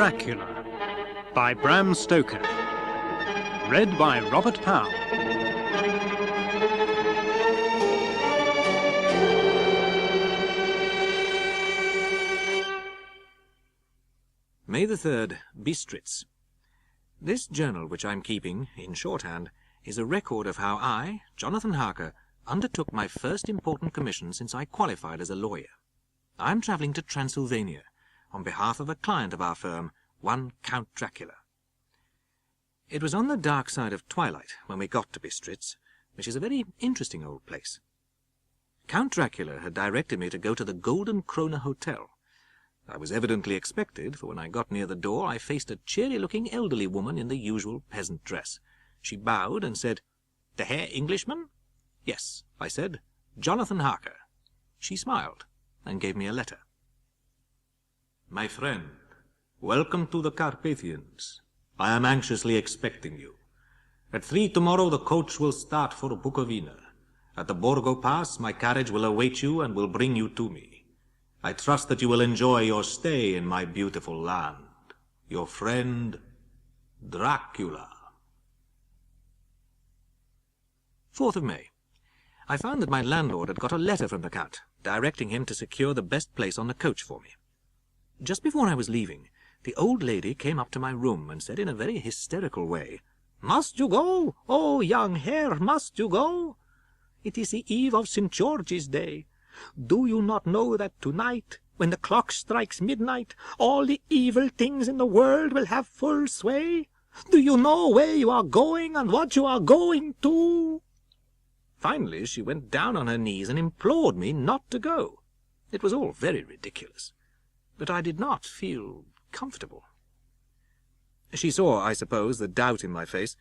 Dracula by Bram Stoker. Read by Robert Powell. May the 3rd, Bistritz. This journal which I'm keeping, in shorthand, is a record of how I, Jonathan Harker, undertook my first important commission since I qualified as a lawyer. I'm travelling to Transylvania on behalf of a client of our firm, one Count Dracula. It was on the dark side of twilight when we got to Bistritz, which is a very interesting old place. Count Dracula had directed me to go to the Golden Krone Hotel. I was evidently expected, for when I got near the door I faced a cheery-looking elderly woman in the usual peasant dress. She bowed and said, "The Herr Englishman?" "Yes," I said, "Jonathan Harker." She smiled and gave me a letter. "My friend, welcome to the Carpathians. I am anxiously expecting you. At 3 tomorrow the coach will start for Bukovina. At the Borgo Pass my carriage will await you and will bring you to me. I trust that you will enjoy your stay in my beautiful land. Your friend, Dracula." 4th of May. I found that my landlord had got a letter from the Count, directing him to secure the best place on the coach for me. Just before I was leaving, the old lady came up to my room and said in a very hysterical way, "Must you go? Oh, young Herr, must you go? It is the eve of St. George's Day. Do you not know that tonight, when the clock strikes midnight, all the evil things in the world will have full sway? Do you know where you are going and what you are going to?" Finally she went down on her knees and implored me not to go. It was all very ridiculous, but I did not feel comfortable. She saw, I suppose, the doubt in my face,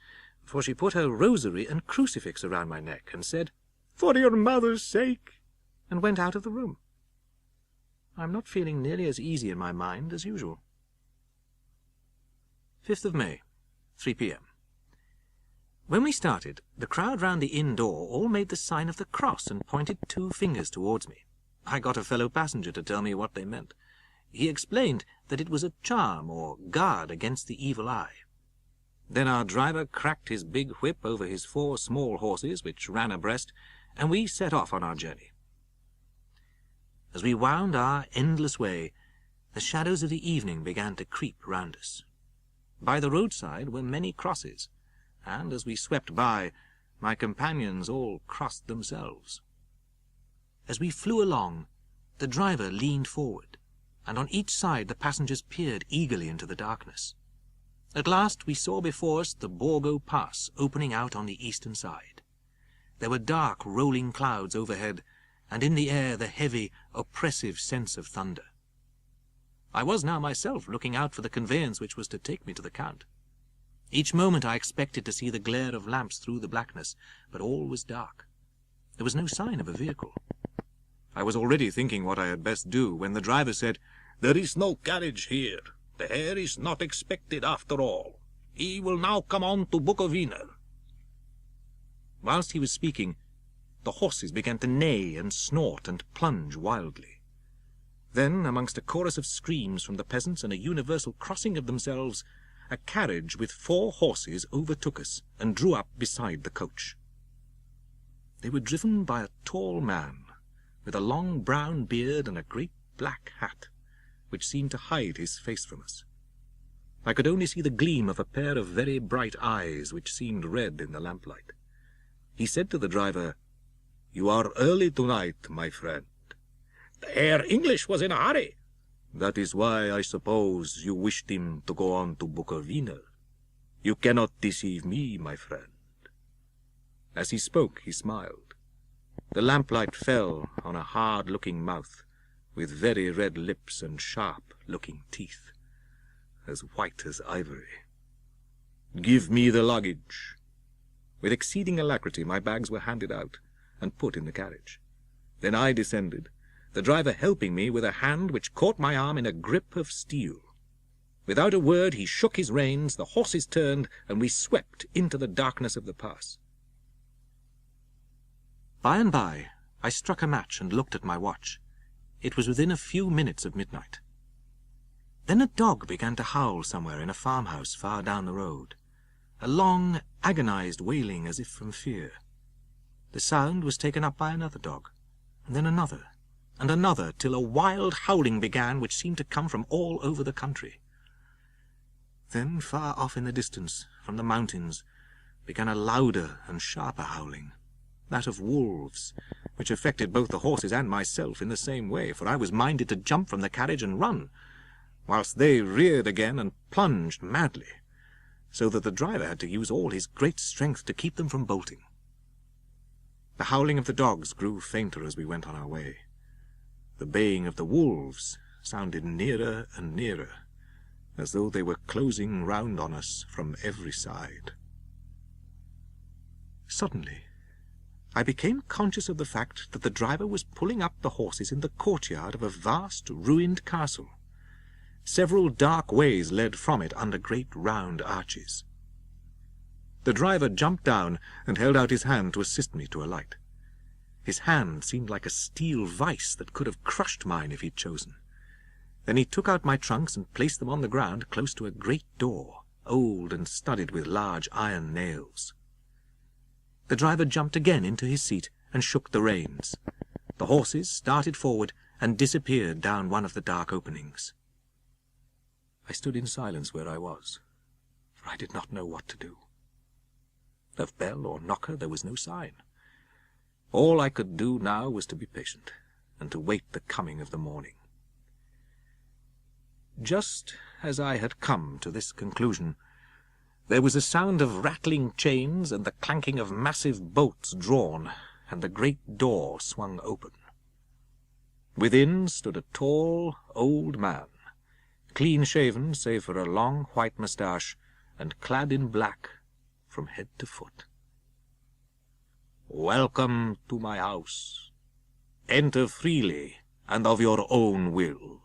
for she put her rosary and crucifix around my neck and said, "For your mother's sake," and went out of the room. I'm not feeling nearly as easy in my mind as usual. 5th of May, 3 p.m. When we started, the crowd round the inn door all made the sign of the cross and pointed 2 fingers towards me. I got a fellow passenger to tell me what they meant. He explained that it was a charm or guard against the evil eye. Then our driver cracked his big whip over his 4 small horses, which ran abreast, and we set off on our journey. As we wound our endless way, the shadows of the evening began to creep round us. By the roadside were many crosses, and as we swept by, my companions all crossed themselves. As we flew along, the driver leaned forward, and on each side the passengers peered eagerly into the darkness. At last we saw before us the Borgo Pass opening out on the eastern side. There were dark, rolling clouds overhead, and in the air the heavy, oppressive sense of thunder. I was now myself looking out for the conveyance which was to take me to the Count. Each moment I expected to see the glare of lamps through the blackness, but all was dark. There was no sign of a vehicle. I was already thinking what I had best do, when the driver said, "There is no carriage here. The Herr is not expected after all. He will now come on to Bukovina." Whilst he was speaking, the horses began to neigh and snort and plunge wildly. Then, amongst a chorus of screams from the peasants and a universal crossing of themselves, a carriage with 4 horses overtook us and drew up beside the coach. They were driven by a tall man, with a long brown beard and a great black hat, which seemed to hide his face from us. I could only see the gleam of a pair of very bright eyes, which seemed red in the lamplight. He said to the driver, "You are early tonight, my friend." "The Herr English was in a hurry." "That is why, I suppose, you wished him to go on to Bukovina. You cannot deceive me, my friend." As he spoke, he smiled. The lamplight fell on a hard-looking mouth, with very red lips and sharp-looking teeth, as white as ivory. "Give me the luggage." With exceeding alacrity my bags were handed out and put in the carriage. Then I descended, the driver helping me with a hand which caught my arm in a grip of steel. Without a word he shook his reins, the horses turned, and we swept into the darkness of the pass. By and by I struck a match and looked at my watch. It was within a few minutes of midnight. Then a dog began to howl somewhere in a farmhouse far down the road, a long, agonized wailing as if from fear. The sound was taken up by another dog, and then another, and another, till a wild howling began which seemed to come from all over the country. Then, far off in the distance, from the mountains, began a louder and sharper howling, that of wolves, which affected both the horses and myself in the same way, for I was minded to jump from the carriage and run, whilst they reared again and plunged madly, so that the driver had to use all his great strength to keep them from bolting. The howling of the dogs grew fainter as we went on our way. The baying of the wolves sounded nearer and nearer, as though they were closing round on us from every side. Suddenly, I became conscious of the fact that the driver was pulling up the horses in the courtyard of a vast, ruined castle. Several dark ways led from it under great round arches. The driver jumped down and held out his hand to assist me to alight. His hand seemed like a steel vice that could have crushed mine if he'd chosen. Then he took out my trunks and placed them on the ground close to a great door, old and studded with large iron nails. The driver jumped again into his seat and shook the reins. The horses started forward and disappeared down one of the dark openings. I stood in silence where I was, for I did not know what to do. Of bell or knocker there was no sign. All I could do now was to be patient, and to wait the coming of the morning. Just as I had come to this conclusion, there was a sound of rattling chains and the clanking of massive bolts drawn, and the great door swung open. Within stood a tall, old man, clean-shaven save for a long white moustache, and clad in black from head to foot. "Welcome to my house. Enter freely and of your own will.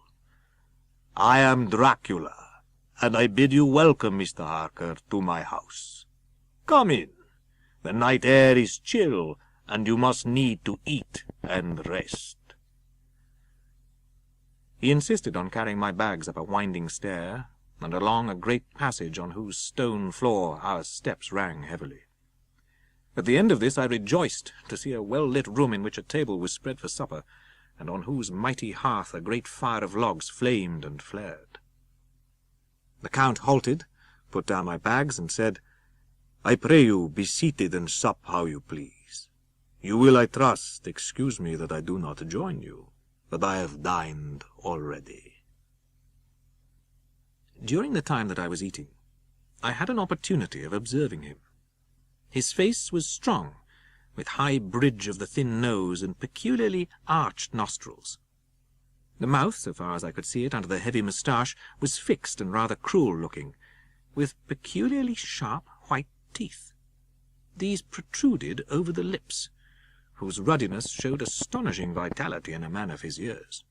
I am Dracula, and I bid you welcome, Mr. Harker, to my house. Come in. The night air is chill, and you must need to eat and rest." He insisted on carrying my bags up a winding stair, and along a great passage on whose stone floor our steps rang heavily. At the end of this I rejoiced to see a well-lit room in which a table was spread for supper, and on whose mighty hearth a great fire of logs flamed and flared. The Count halted, put down my bags, and said, "I pray you be seated and sup how you please. You will, I trust, excuse me that I do not join you, but I have dined already." During the time that I was eating, I had an opportunity of observing him. His face was strong, with high bridge of the thin nose and peculiarly arched nostrils. The mouth, so far as I could see it under the heavy moustache, was fixed and rather cruel-looking, with peculiarly sharp white teeth. These protruded over the lips, whose ruddiness showed astonishing vitality in a man of his years.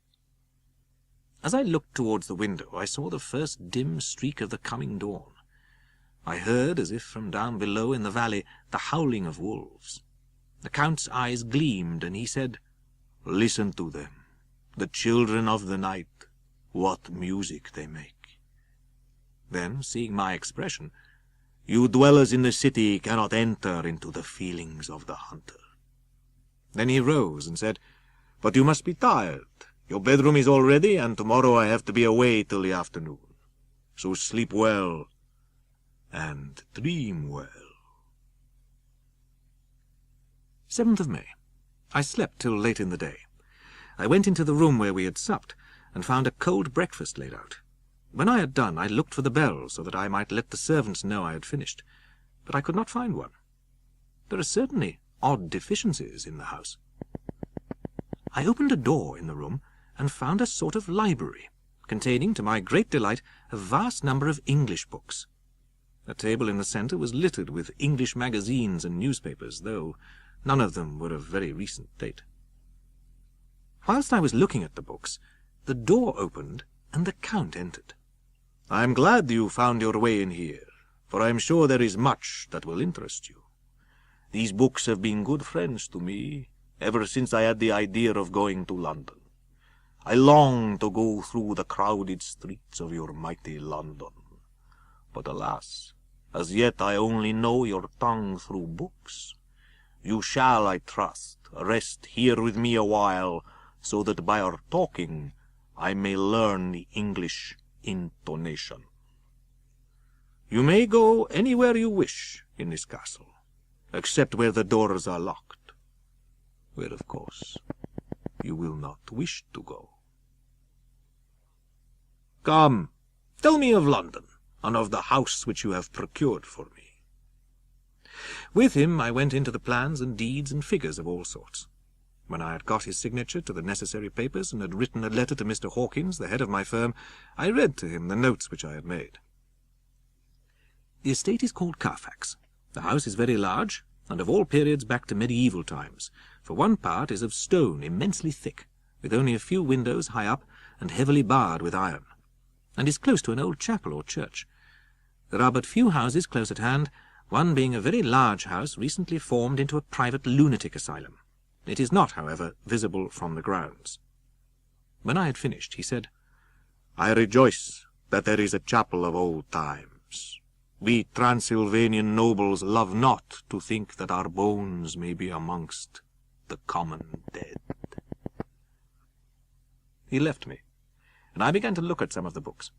As I looked towards the window, I saw the first dim streak of the coming dawn. I heard, as if from down below in the valley, the howling of wolves. The Count's eyes gleamed, and he said, "Listen to them, the children of the night, what music they make." Then, seeing my expression, "You dwellers in the city cannot enter into the feelings of the hunter." Then he rose and said, "But you must be tired. Your bedroom is all ready, and tomorrow I have to be away till the afternoon. So sleep well, and dream well." 7th of May. I slept till late in the day. I went into the room where we had supped, and found a cold breakfast laid out. When I had done, I looked for the bell, so that I might let the servants know I had finished, but I could not find one. There are certainly odd deficiencies in the house. I opened a door in the room, and found a sort of library, containing, to my great delight, a vast number of English books. A table in the centre was littered with English magazines and newspapers, though none of them were of very recent date. Whilst I was looking at the books, the door opened, and the Count entered. "I am glad you found your way in here, for I am sure there is much that will interest you. These books have been good friends to me ever since I had the idea of going to London. I long to go through the crowded streets of your mighty London. But alas, as yet I only know your tongue through books. You shall, I trust, rest here with me a while, so that by our talking I may learn the English intonation. You may go anywhere you wish in this castle, except where the doors are locked, where, of course, you will not wish to go. Come, tell me of London, and of the house which you have procured for me. With him I went into the plans and deeds and figures of all sorts. When I had got his signature to the necessary papers, and had written a letter to Mr. Hawkins, the head of my firm, I read to him the notes which I had made. The estate is called Carfax. The house is very large, and of all periods back to medieval times, for one part is of stone immensely thick, with only a few windows high up, and heavily barred with iron, and is close to an old chapel or church. There are but few houses close at hand, one being a very large house recently formed into a private lunatic asylum. It is not, however, visible from the grounds. When I had finished, he said, I rejoice that there is a chapel of old times. We Transylvanian nobles love not to think that our bones may be amongst the common dead. He left me, and I began to look at some of the books.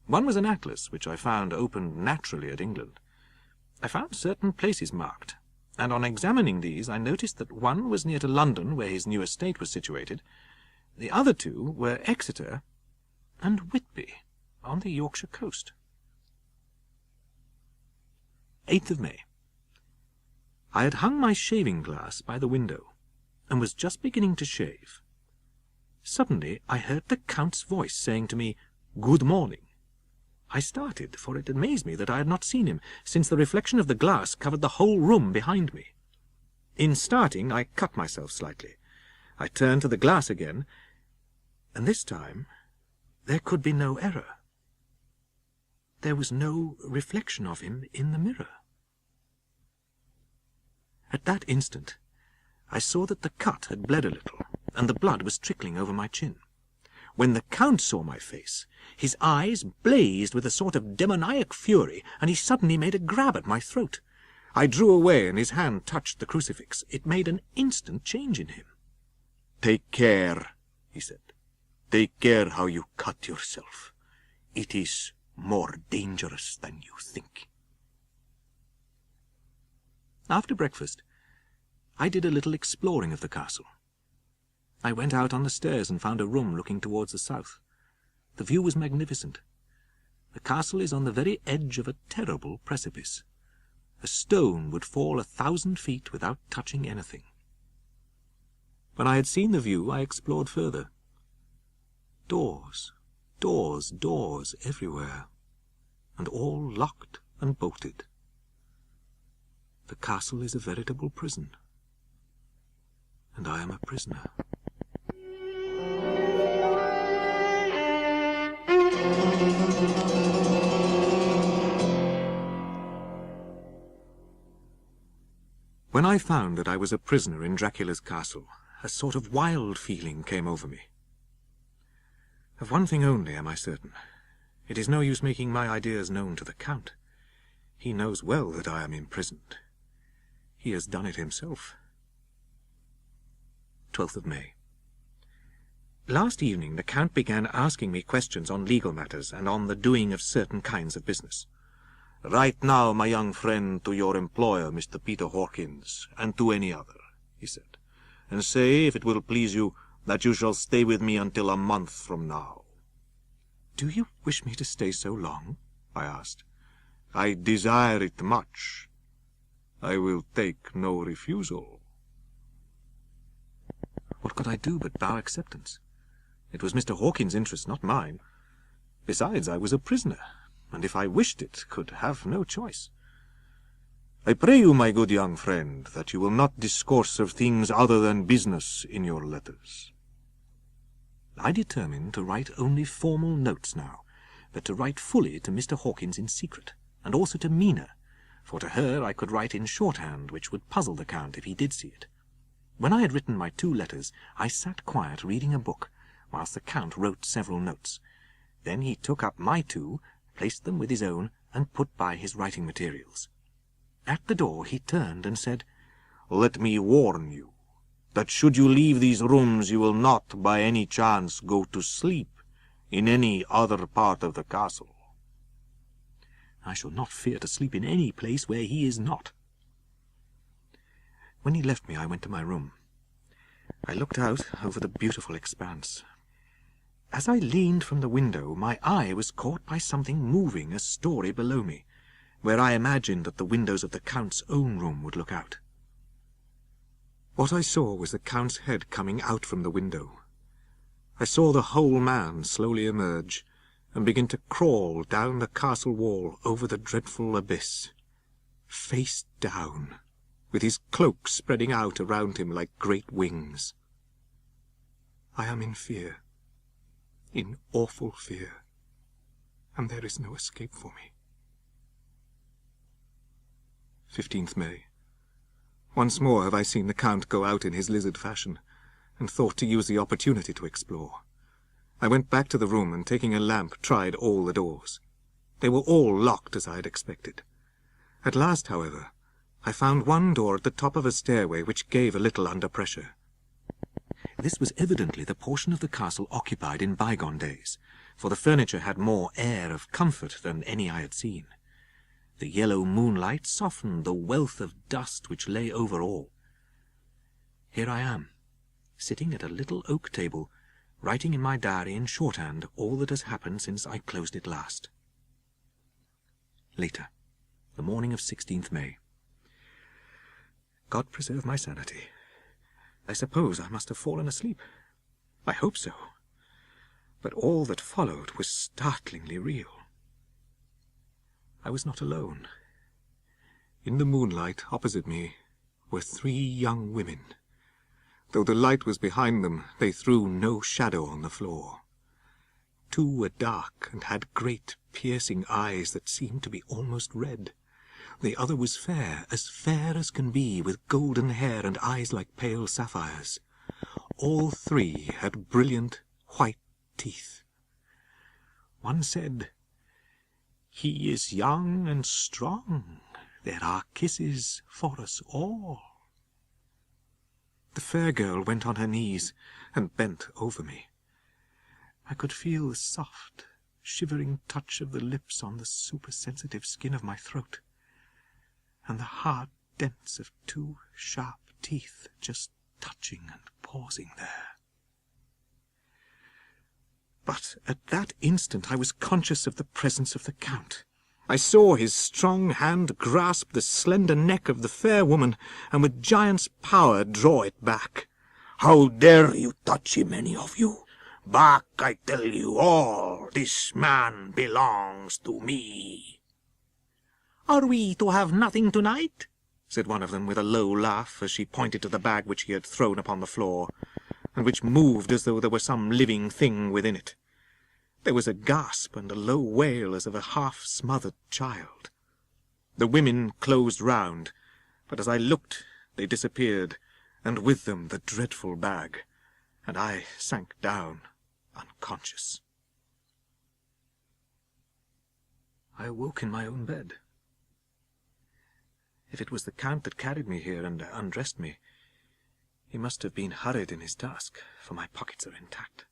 One was an atlas, which I found opened naturally at England. I found certain places marked, and on examining these I noticed that one was near to London, where his new estate was situated. The other two were Exeter and Whitby, on the Yorkshire coast. 8th of May. I had hung my shaving-glass by the window, and was just beginning to shave. Suddenly I heard the Count's voice saying to me, "Good morning." I started, for it amazed me that I had not seen him, since the reflection of the glass covered the whole room behind me. In starting, I cut myself slightly. I turned to the glass again, and this time there could be no error. There was no reflection of him in the mirror. At that instant, I saw that the cut had bled a little, and the blood was trickling over my chin. When the Count saw my face, his eyes blazed with a sort of demoniac fury, and he suddenly made a grab at my throat. I drew away, and his hand touched the crucifix. It made an instant change in him. "Take care," he said. "Take care how you cut yourself. It is more dangerous than you think." After breakfast, I did a little exploring of the castle. I went out on the stairs and found a room looking towards the south. The view was magnificent. The castle is on the very edge of a terrible precipice. A stone would fall 1,000 feet without touching anything. When I had seen the view, I explored further. Doors, doors, doors everywhere, and all locked and bolted. The castle is a veritable prison, and I am a prisoner. When I found that I was a prisoner in Dracula's castle, a sort of wild feeling came over me. Of one thing only am I certain. It is no use making my ideas known to the Count. He knows well that I am imprisoned. He has done it himself. 12th of May. Last evening the Count began asking me questions on legal matters and on the doing of certain kinds of business. "Write now, my young friend, to your employer, Mr. Peter Hawkins, and to any other," he said, "and say, if it will please you, that you shall stay with me until a month from now." "Do you wish me to stay so long?" I asked. "I desire it much. I will take no refusal." What could I do but bow acceptance? It was Mr. Hawkins' interest, not mine. Besides, I was a prisoner, and if I wished it, could have no choice. "I pray you, my good young friend, that you will not discourse of things other than business in your letters." I determined to write only formal notes now, but to write fully to Mr. Hawkins in secret, and also to Mina, for to her I could write in shorthand, which would puzzle the Count if he did see it. When I had written my 2 letters, I sat quiet reading a book, whilst the Count wrote several notes. Then he took up my two, placed them with his own, and put by his writing materials. At the door he turned and said, "Let me warn you, that should you leave these rooms you will not by any chance go to sleep in any other part of the castle." "I shall not fear to sleep in any place where he is not." When he left me, I went to my room. I looked out over the beautiful expanse. As I leaned from the window, my eye was caught by something moving a story below me, where I imagined that the windows of the Count's own room would look out. What I saw was the Count's head coming out from the window. I saw the whole man slowly emerge, and begin to crawl down the castle wall over the dreadful abyss, face down, with his cloak spreading out around him like great wings. I am in fear, in awful fear, and there is no escape for me. 15th May. Once more have I seen the Count go out in his lizard fashion, and thought to use the opportunity to explore. I went back to the room, and taking a lamp, tried all the doors. They were all locked, as I had expected. At last, however, I found one door at the top of a stairway which gave a little under pressure. This was evidently the portion of the castle occupied in bygone days, for the furniture had more air of comfort than any I had seen. The yellow moonlight softened the wealth of dust which lay over all. Here I am, sitting at a little oak table, writing in my diary in shorthand all that has happened since I closed it last. Later, the morning of 16th May. God preserve my sanity. I suppose I must have fallen asleep. I hope so. But all that followed was startlingly real. I was not alone. In the moonlight opposite me were 3 young women. Though the light was behind them, they threw no shadow on the floor. 2 were dark and had great piercing eyes that seemed to be almost red. The other was fair as can be, with golden hair and eyes like pale sapphires. All 3 had brilliant white teeth. One said, "He is young and strong. There are kisses for us all." The fair girl went on her knees and bent over me. I could feel the soft, shivering touch of the lips on the supersensitive skin of my throat, and the hard dents of 2 sharp teeth just touching and pausing there. But at that instant I was conscious of the presence of the Count. I saw his strong hand grasp the slender neck of the fair woman, and with giant's power draw it back. "How dare you touch him, any of you? Back, I tell you all. This man belongs to me." "Are we to have nothing tonight?" said one of them with a low laugh, as she pointed to the bag which he had thrown upon the floor, and which moved as though there were some living thing within it. There was a gasp and a low wail as of a half-smothered child. The women closed round, but as I looked they disappeared, and with them the dreadful bag, and I sank down unconscious. I awoke in my own bed. If it was the Count that carried me here and undressed me, he must have been hurried in his task, for my pockets are intact.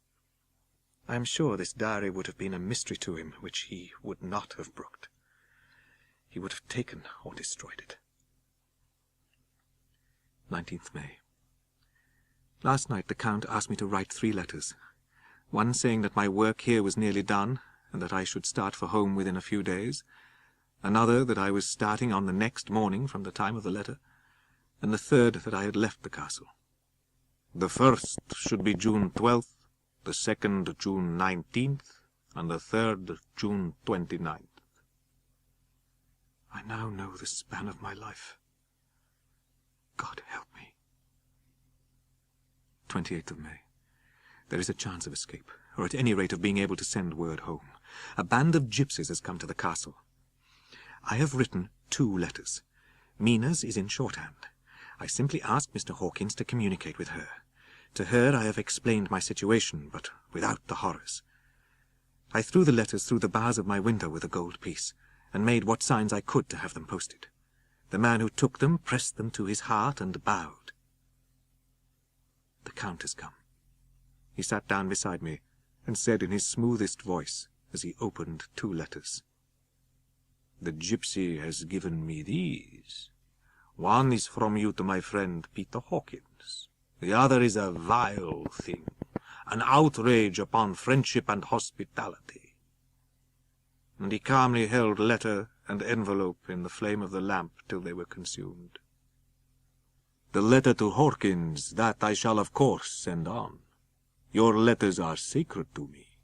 I am sure this diary would have been a mystery to him which he would not have brooked. He would have taken or destroyed it. 19th May. Last night the Count asked me to write 3 letters, one saying that my work here was nearly done, and that I should start for home within a few days, another that I was starting on the next morning from the time of the letter, and the third that I had left the castle. The first should be June 12th, the second June 19th, and the third June 29th. I now know the span of my life. God help me. 28th of May. There is a chance of escape, or at any rate of being able to send word home. A band of gypsies has come to the castle. I have written 2 letters. Mina's is in shorthand. I simply asked Mr. Hawkins to communicate with her. To her I have explained my situation, but without the horrors. I threw the letters through the bars of my window with a gold piece, and made what signs I could to have them posted. The man who took them pressed them to his heart and bowed. The Count has come. He sat down beside me, and said in his smoothest voice, as he opened 2 letters, "The gypsy has given me these. One is from you to my friend Peter Hawkins. The other is a vile thing, an outrage upon friendship and hospitality." And he calmly held letter and envelope in the flame of the lamp till they were consumed. "The letter to Hawkins, that I shall of course send on. Your letters are sacred to me."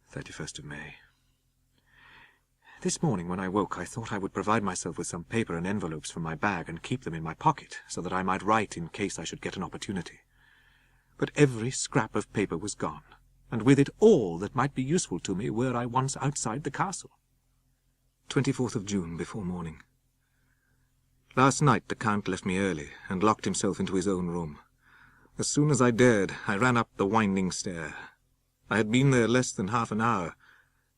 31st of May. This morning when I woke, I thought I would provide myself with some paper and envelopes from my bag and keep them in my pocket, so that I might write in case I should get an opportunity. But every scrap of paper was gone, and with it all that might be useful to me were I once outside the castle. 24th of June, before morning. Last night the Count left me early, and locked himself into his own room. As soon as I dared, I ran up the winding stair. I had been there less than half an hour,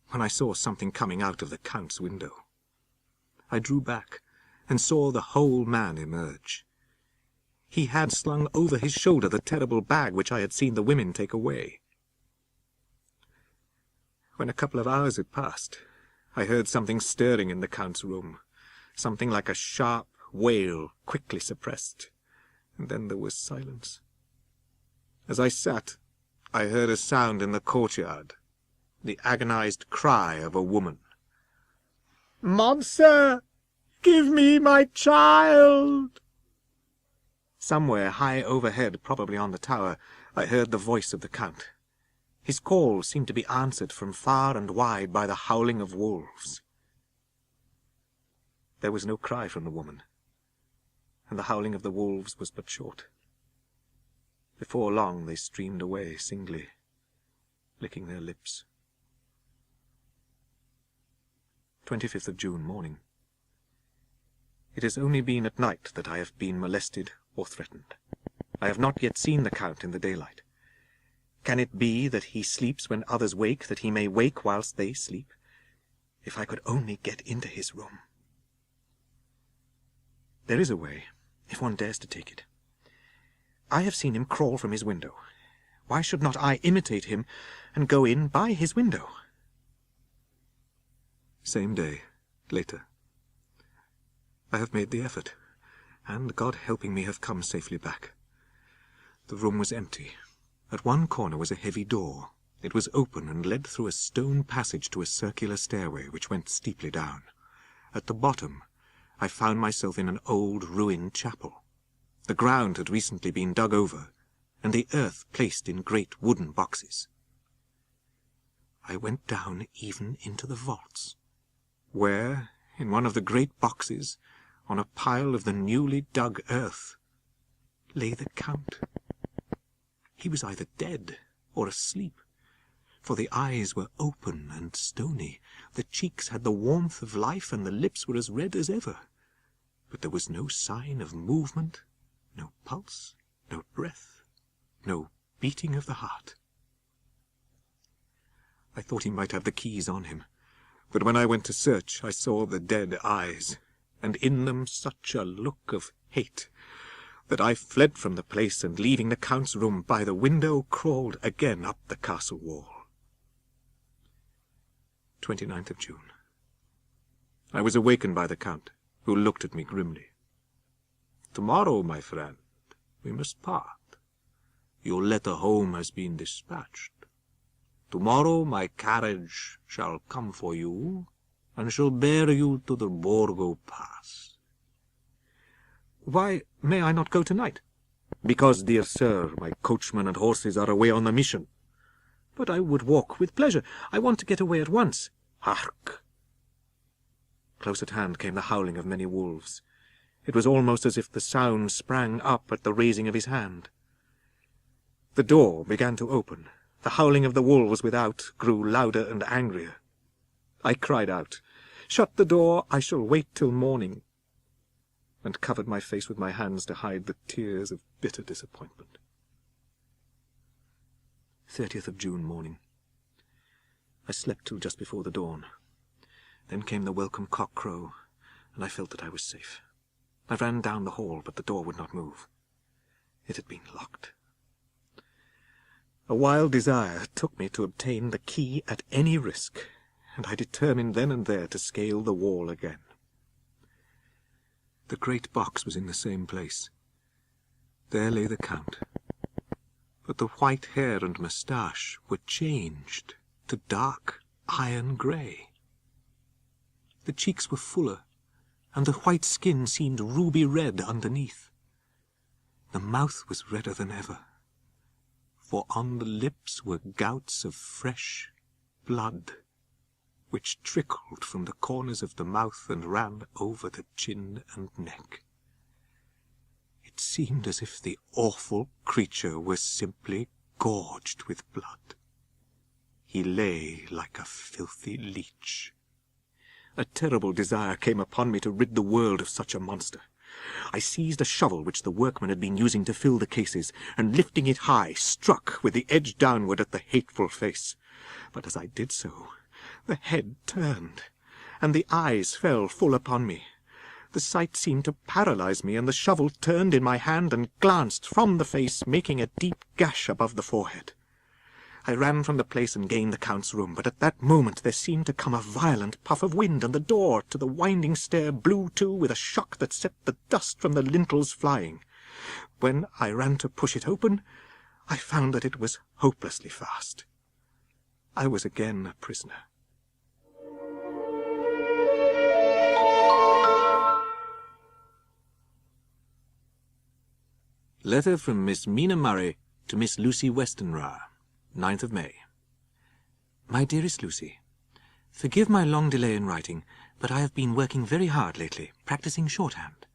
when I saw something coming out of the Count's window. I drew back, and saw the whole man emerge. He had slung over his shoulder the terrible bag which I had seen the women take away. When a couple of hours had passed, I heard something stirring in the Count's room, something like a sharp wail quickly suppressed, and then there was silence. As I sat, I heard a sound in the courtyard, the agonized cry of a woman. "Monsieur, give me my child!" Somewhere high overhead, probably on the tower, I heard the voice of the Count. His call seemed to be answered from far and wide by the howling of wolves. There was no cry from the woman, and the howling of the wolves was but short. Before long they streamed away singly, licking their lips. 25th of June, morning. It has only been at night that I have been molested or threatened. I have not yet seen the Count in the daylight. Can it be that he sleeps when others wake, that he may wake whilst they sleep? If I could only get into his room. There is a way, if one dares to take it. I have seen him crawl from his window. Why should not I imitate him and go in by his window? Same day, later. I have made the effort, and, God helping me, have come safely back. The room was empty. At one corner was a heavy door. It was open and led through a stone passage to a circular stairway which went steeply down. At the bottom, I found myself in an old ruined chapel. The ground had recently been dug over, and the earth placed in great wooden boxes. I went down even into the vaults, where, in one of the great boxes, on a pile of the newly dug earth, lay the Count. He was either dead or asleep, for the eyes were open and stony, the cheeks had the warmth of life, and the lips were as red as ever. But there was no sign of movement, no pulse, no breath, no beating of the heart. I thought he might have the keys on him, but when I went to search, I saw the dead eyes, and in them such a look of hate, that I fled from the place, and leaving the Count's room by the window, crawled again up the castle wall. 29th of June. I was awakened by the Count, who looked at me grimly. "Tomorrow, my friend, we must part. Your letter home has been dispatched. Tomorrow my carriage shall come for you, and shall bear you to the Borgo Pass." "Why may I not go tonight?" "Because, dear sir, my coachman and horses are away on a mission." "But I would walk with pleasure. I want to get away at once." "Hark!" Close at hand came the howling of many wolves. It was almost as if the sound sprang up at the raising of his hand. The door began to open. The howling of the wolves without grew louder and angrier. I cried out, "Shut the door, I shall wait till morning." and covered my face with my hands to hide the tears of bitter disappointment. 30th of June morning. I slept till just before the dawn. Then came the welcome cock-crow, and I felt that I was safe. I ran down the hall, but the door would not move. It had been locked. A wild desire took me to obtain the key at any risk, and I determined then and there to scale the wall again. The great box was in the same place. There lay the Count. But the white hair and moustache were changed to dark iron grey. The cheeks were fuller, and the white skin seemed ruby red underneath. The mouth was redder than ever, for on the lips were gouts of fresh blood, which trickled from the corners of the mouth and ran over the chin and neck. It seemed as if the awful creature were simply gorged with blood. He lay like a filthy leech. A terrible desire came upon me to rid the world of such a monster. I seized a shovel which the workmen had been using to fill the cases, and lifting it high, struck with the edge downward at the hateful face. But as I did so, the head turned, and the eyes fell full upon me. The sight seemed to paralyze me, and the shovel turned in my hand and glanced from the face, making a deep gash above the forehead. I ran from the place and gained the Count's room, but at that moment there seemed to come a violent puff of wind, and the door to the winding stair blew to with a shock that set the dust from the lintels flying. When I ran to push it open, I found that it was hopelessly fast. I was again a prisoner. Letter from Miss Mina Murray to Miss Lucy Westenra, 9th of May. My dearest Lucy, forgive my long delay in writing, but I have been working very hard lately, practicing shorthand.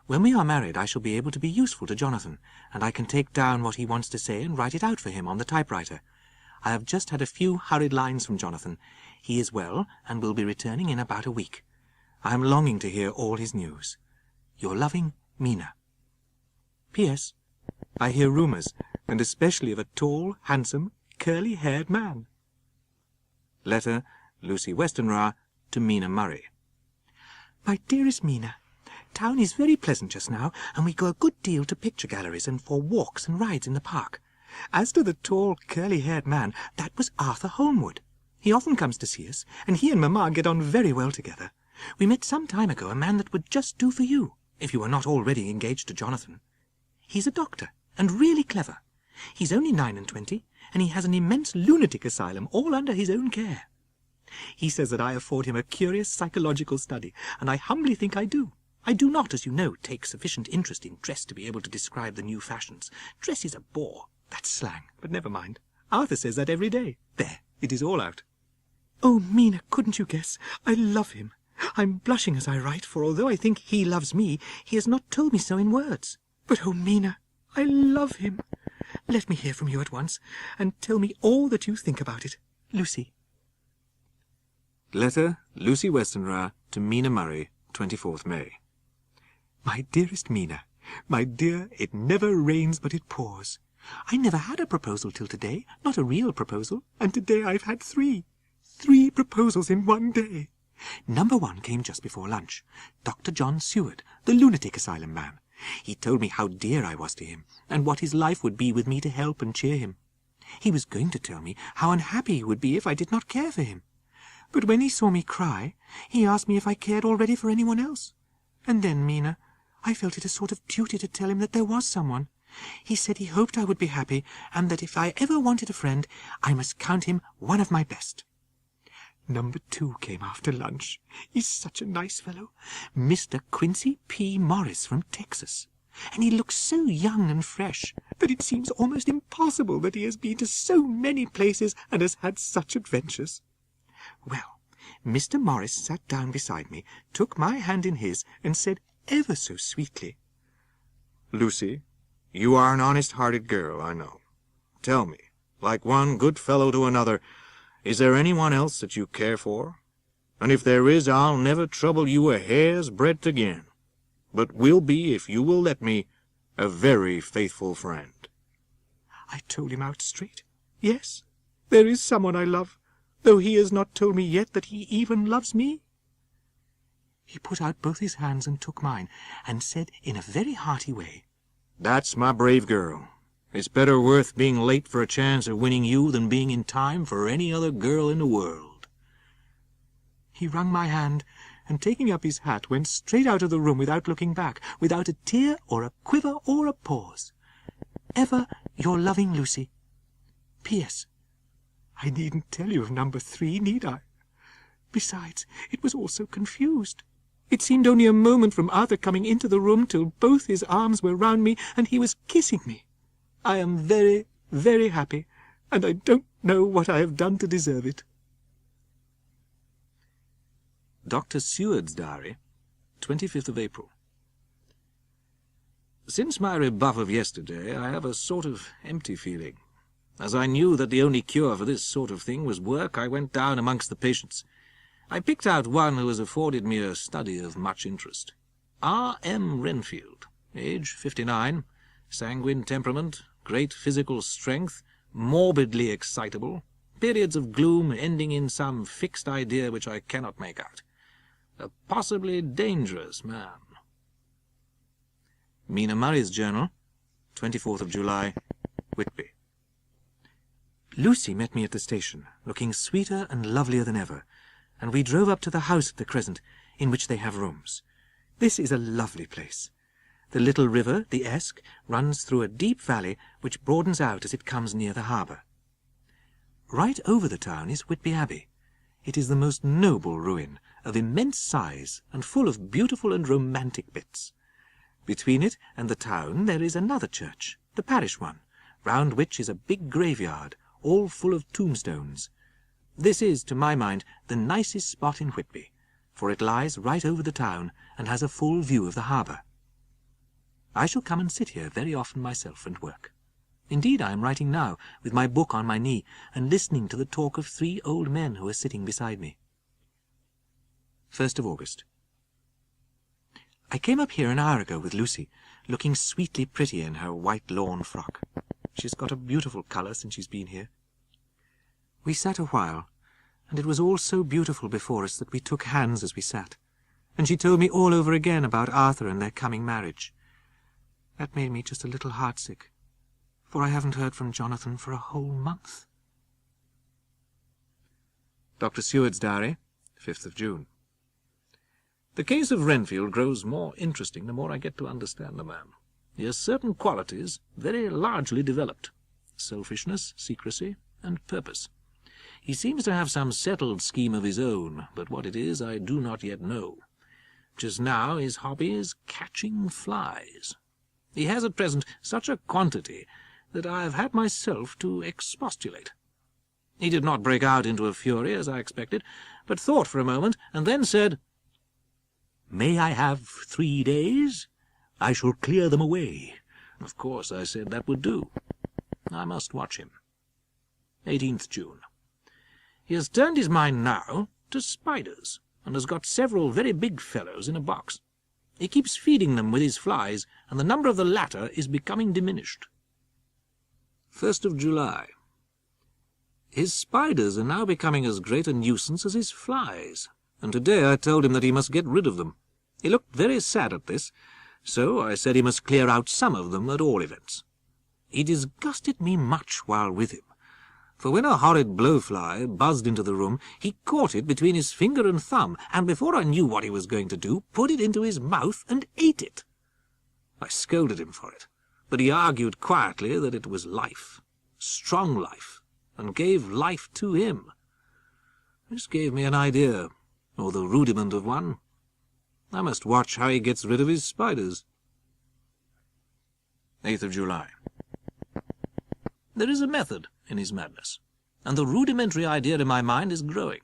When we are married, I shall be able to be useful to Jonathan, and I can take down what he wants to say and write it out for him on the typewriter. I have just had a few hurried lines from Jonathan. He is well, and will be returning in about a week. I am longing to hear all his news. Your loving Mina. P.S. I hear rumours, and especially of a tall, handsome, curly-haired man. Letter, Lucy Westenra to Mina Murray. My dearest Mina, town is very pleasant just now, and we go a good deal to picture galleries and for walks and rides in the park. As to the tall, curly-haired man, that was Arthur Holmwood. He often comes to see us, and he and Mamma get on very well together. We met some time ago a man that would just do for you, if you were not already engaged to Jonathan. He's a doctor, and really clever. He's only 29, and he has an immense lunatic asylum all under his own care. He says that I afford him a curious psychological study, and I humbly think I do. I do not, as you know, take sufficient interest in dress to be able to describe the new fashions. Dress is a bore. That's slang, but never mind. Arthur says that every day. There, it is all out. Oh, Mina, couldn't you guess? I love him. I'm blushing as I write, for although I think he loves me, he has not told me so in words. But, oh, Mina, I love him. Let me hear from you at once, and tell me all that you think about it. Lucy. Letter, Lucy Westenra to Mina Murray, 24th May. My dearest Mina, my dear, it never rains but it pours. I never had a proposal till today, not a real proposal, and today I've had 3. 3 proposals in one day. Number 1 came just before lunch. Dr. John Seward, the lunatic asylum man. He told me how dear I was to him, and what his life would be with me to help and cheer him. He was going to tell me how unhappy he would be if I did not care for him. But when he saw me cry, he asked me if I cared already for anyone else. And then, Mina, I felt it a sort of duty to tell him that there was someone. He said he hoped I would be happy, and that if I ever wanted a friend, I must count him one of my best. Number 2 came after lunch. He's such a nice fellow. Mr. Quincy P. Morris from Texas. And he looks so young and fresh that it seems almost impossible that he has been to so many places and has had such adventures. Well, Mr. Morris sat down beside me, took my hand in his, and said ever so sweetly, Lucy, you are an honest-hearted girl, I know. Tell me, like one good fellow to another, is there anyone else that you care for? And if there is, I'll never trouble you a hair's breadth again. but will be, if you will let me, a very faithful friend. I told him out straight. Yes, there is someone I love, though he has not told me yet that he even loves me. He put out both his hands and took mine, and said in a very hearty way, That's my brave girl. It's better worth being late for a chance of winning you than being in time for any other girl in the world. He wrung my hand, and taking up his hat, went straight out of the room without looking back, without a tear or a quiver or a pause. Ever your loving Lucy. P.S. I needn't tell you of number 3, need I? Besides, it was all so confused. It seemed only a moment from Arthur coming into the room till both his arms were round me, and he was kissing me. I am very, very happy, and I don't know what I have done to deserve it. Dr. Seward's diary, 25th of April. Since my rebuff of yesterday, I have a sort of empty feeling. As I knew that the only cure for this sort of thing was work, I went down amongst the patients. I picked out one who has afforded me a study of much interest. R.M. Renfield, age 59, sanguine temperament, great physical strength, morbidly excitable, periods of gloom ending in some fixed idea which I cannot make out. A possibly dangerous man. Mina Murray's journal, 24th of July, Whitby. Lucy met me at the station, looking sweeter and lovelier than ever, and we drove up to the house at the Crescent, in which they have rooms. This is a lovely place. The little river, the Esk, runs through a deep valley which broadens out as it comes near the harbour. Right over the town is Whitby Abbey. It is the most noble ruin, of immense size, and full of beautiful and romantic bits. Between it and the town there is another church, the parish one, round which is a big graveyard, all full of tombstones. This is, to my mind, the nicest spot in Whitby, for it lies right over the town, and has a full view of the harbour. I shall come and sit here very often myself and work. Indeed, I am writing now, with my book on my knee, and listening to the talk of 3 old men who are sitting beside me. 1st of August. I came up here an hour ago with Lucy, looking sweetly pretty in her white lawn frock. She's got a beautiful colour since she's been here. We sat a while, and it was all so beautiful before us that we took hands as we sat, and she told me all over again about Arthur and their coming marriage. That made me just a little heartsick, for I haven't heard from Jonathan for a whole month. Dr. Seward's diary, 5th of June. The case of Renfield grows more interesting the more I get to understand the man. He has certain qualities very largely developed: selfishness, secrecy, and purpose. He seems to have some settled scheme of his own, but what it is I do not yet know. Just now his hobby is catching flies. He has at present such a quantity that I have had myself to expostulate. He did not break out into a fury, as I expected, but thought for a moment, and then said, "May I have 3 days? I shall clear them away." Of course, I said that would do. I must watch him. 18th June. He has turned his mind now to spiders, and has got several very big fellows in a box. He keeps feeding them with his flies, and the number of the latter is becoming diminished. 1st of July. His spiders are now becoming as great a nuisance as his flies, and today I told him that he must get rid of them. He looked very sad at this, so I said he must clear out some of them at all events. He disgusted me much while with him, for when a horrid blowfly buzzed into the room, he caught it between his finger and thumb, and before I knew what he was going to do, put it into his mouth and ate it. I scolded him for it, but he argued quietly that it was life, strong life, and gave life to him. This gave me an idea, or the rudiment of one. I must watch how he gets rid of his spiders. 8th of July. There is a method in his madness, and the rudimentary idea in my mind is growing.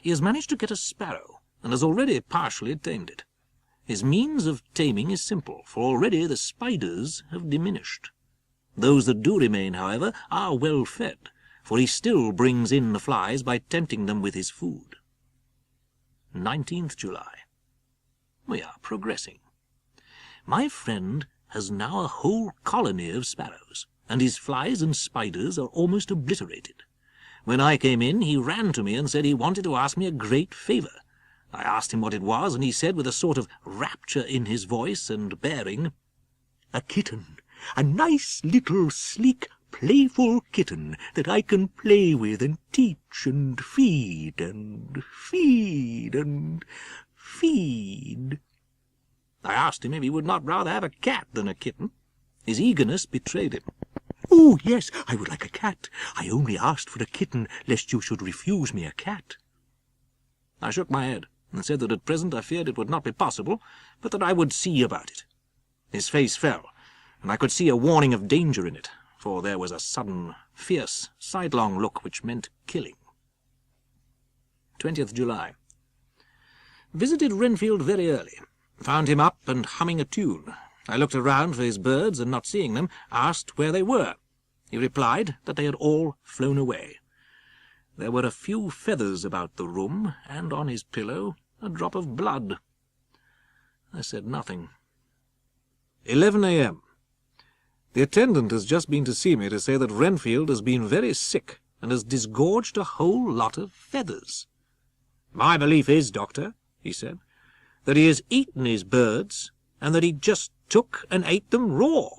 He has managed to get a sparrow, and has already partially tamed it. His means of taming is simple, for already the spiders have diminished. Those that do remain, however, are well fed, for he still brings in the flies by tempting them with his food. 19th July. We are progressing. My friend has now a whole colony of sparrows, and his flies and spiders are almost obliterated. When I came in, he ran to me and said he wanted to ask me a great favour. I asked him what it was, and he said, with a sort of rapture in his voice and bearing, "A kitten, a nice little sleek, playful kitten that I can play with and teach and feed and feed and feed." I asked him if he would not rather have a cat than a kitten. His eagerness betrayed him. "Oh, yes, I would like a cat. I only asked for a kitten, lest you should refuse me a cat." I shook my head, and said that at present I feared it would not be possible, but that I would see about it. His face fell, and I could see a warning of danger in it, for there was a sudden, fierce, sidelong look which meant killing. 20th July. Visited Renfield very early. Found him up and humming a tune. I looked around for his birds, and not seeing them, asked where they were. He replied that they had all flown away. There were a few feathers about the room, and on his pillow a drop of blood. I said nothing. 11 a.m. The attendant has just been to see me to say that Renfield has been very sick and has disgorged a whole lot of feathers. "My belief is, Doctor," he said, "that he has eaten his birds, and that he just took and ate them raw."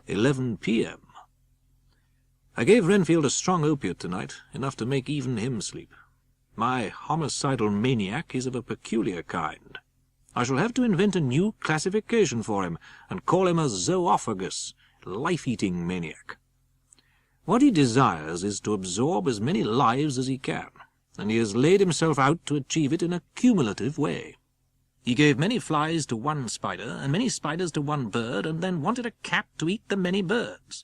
11 p.m. I gave Renfield a strong opiate tonight, enough to make even him sleep. My homicidal maniac is of a peculiar kind. I shall have to invent a new classification for him, and call him a zoophagus, life-eating maniac. What he desires is to absorb as many lives as he can, and he has laid himself out to achieve it in a cumulative way. He gave many flies to one spider, and many spiders to one bird, and then wanted a cat to eat the many birds.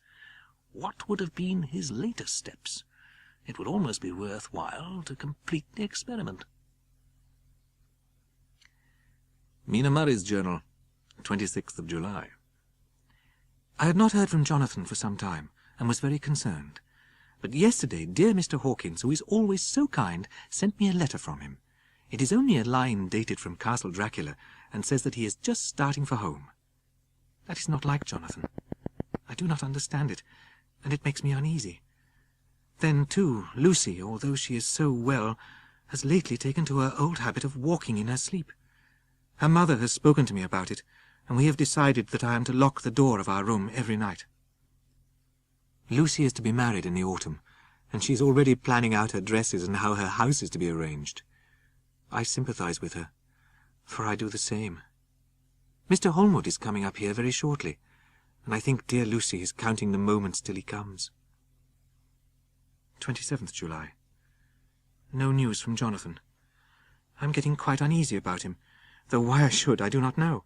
What would have been his later steps? It would almost be worth while to complete the experiment. Mina Murray's journal, 26th of July. I had not heard from Jonathan for some time, and was very concerned. But yesterday dear Mr. Hawkins, who is always so kind, sent me a letter from him. It is only a line dated from Castle Dracula, and says that he is just starting for home. That is not like Jonathan. I do not understand it, and it makes me uneasy. Then, too, Lucy, although she is so well, has lately taken to her old habit of walking in her sleep. Her mother has spoken to me about it, and we have decided that I am to lock the door of our room every night. Lucy is to be married in the autumn, and she is already planning out her dresses and how her house is to be arranged. I sympathize with her, for I do the same. Mr. Holmwood is coming up here very shortly, and I think dear Lucy is counting the moments till he comes. 27th July. No news from Jonathan. I am getting quite uneasy about him, though why I should I do not know.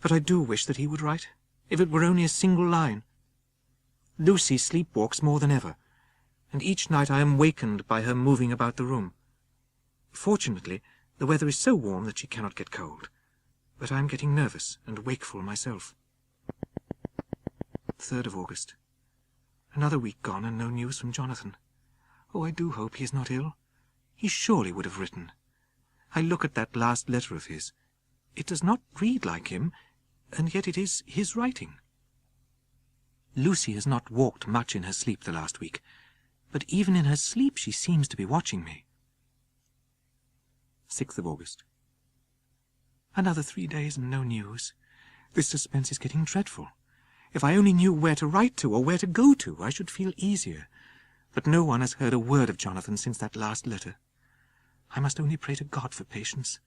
But I do wish that he would write, if it were only a single line. Lucy sleepwalks more than ever, and each night I am wakened by her moving about the room. Fortunately, the weather is so warm that she cannot get cold, but I am getting nervous and wakeful myself. 3rd of August. Another week gone and no news from Jonathan. Oh, I do hope he is not ill. He surely would have written. I look at that last letter of his. It does not read like him, and yet it is his writing. Lucy has not walked much in her sleep the last week, but even in her sleep she seems to be watching me. 6th of August. Another 3 days and no news. This suspense is getting dreadful. If I only knew where to write to or where to go to, I should feel easier. But no one has heard a word of Jonathan since that last letter. I must only pray to God for patience.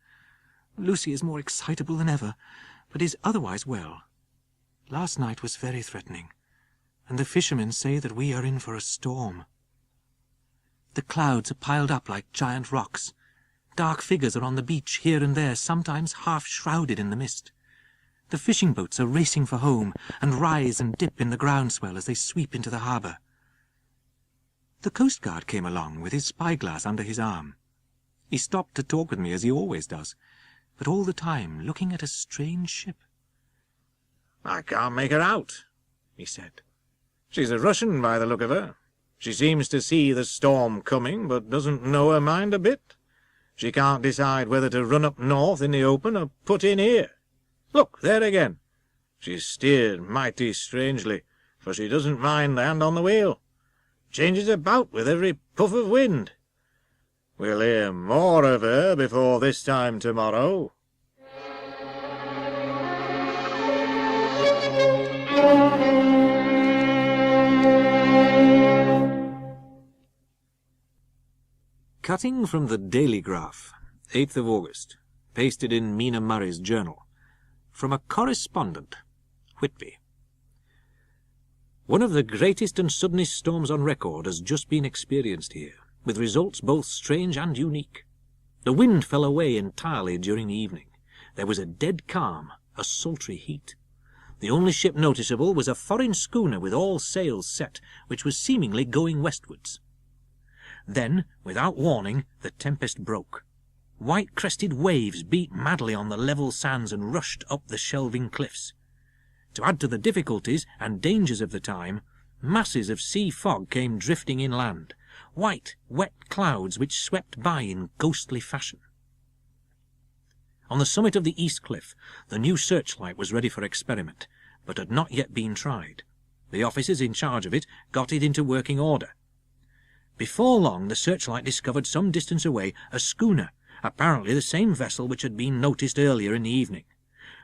Lucy is more excitable than ever, but is otherwise well. Last night was very threatening, and the fishermen say that we are in for a storm. The clouds are piled up like giant rocks. Dark figures are on the beach here and there, sometimes half shrouded in the mist. The fishing boats are racing for home, and rise and dip in the groundswell as they sweep into the harbour. The coast guard came along with his spyglass under his arm. He stopped to talk with me as he always does, but all the time looking at a strange ship. "I can't make her out," he said. "She's a Russian by the look of her. She seems to see the storm coming, but doesn't know her mind a bit. She can't decide whether to run up north in the open or put in here. Look, there again. She's steered mighty strangely, for she doesn't mind the hand on the wheel. Changes about with every puff of wind. We'll hear more of her before this time tomorrow. Cutting from the Daily Graph, 8th of August, pasted in Mina Murray's journal, from a correspondent, Whitby. One of the greatest and suddenest storms on record has just been experienced here, with results both strange and unique. The wind fell away entirely during the evening. There was a dead calm, a sultry heat. The only ship noticeable was a foreign schooner with all sails set, which was seemingly going westwards. Then, without warning, the tempest broke. White-crested waves beat madly on the level sands and rushed up the shelving cliffs. To add to the difficulties and dangers of the time, masses of sea fog came drifting inland, white, wet clouds which swept by in ghostly fashion. On the summit of the east cliff, the new searchlight was ready for experiment, but had not yet been tried. The officers in charge of it got it into working order. Before long, the searchlight discovered some distance away a schooner, apparently the same vessel which had been noticed earlier in the evening.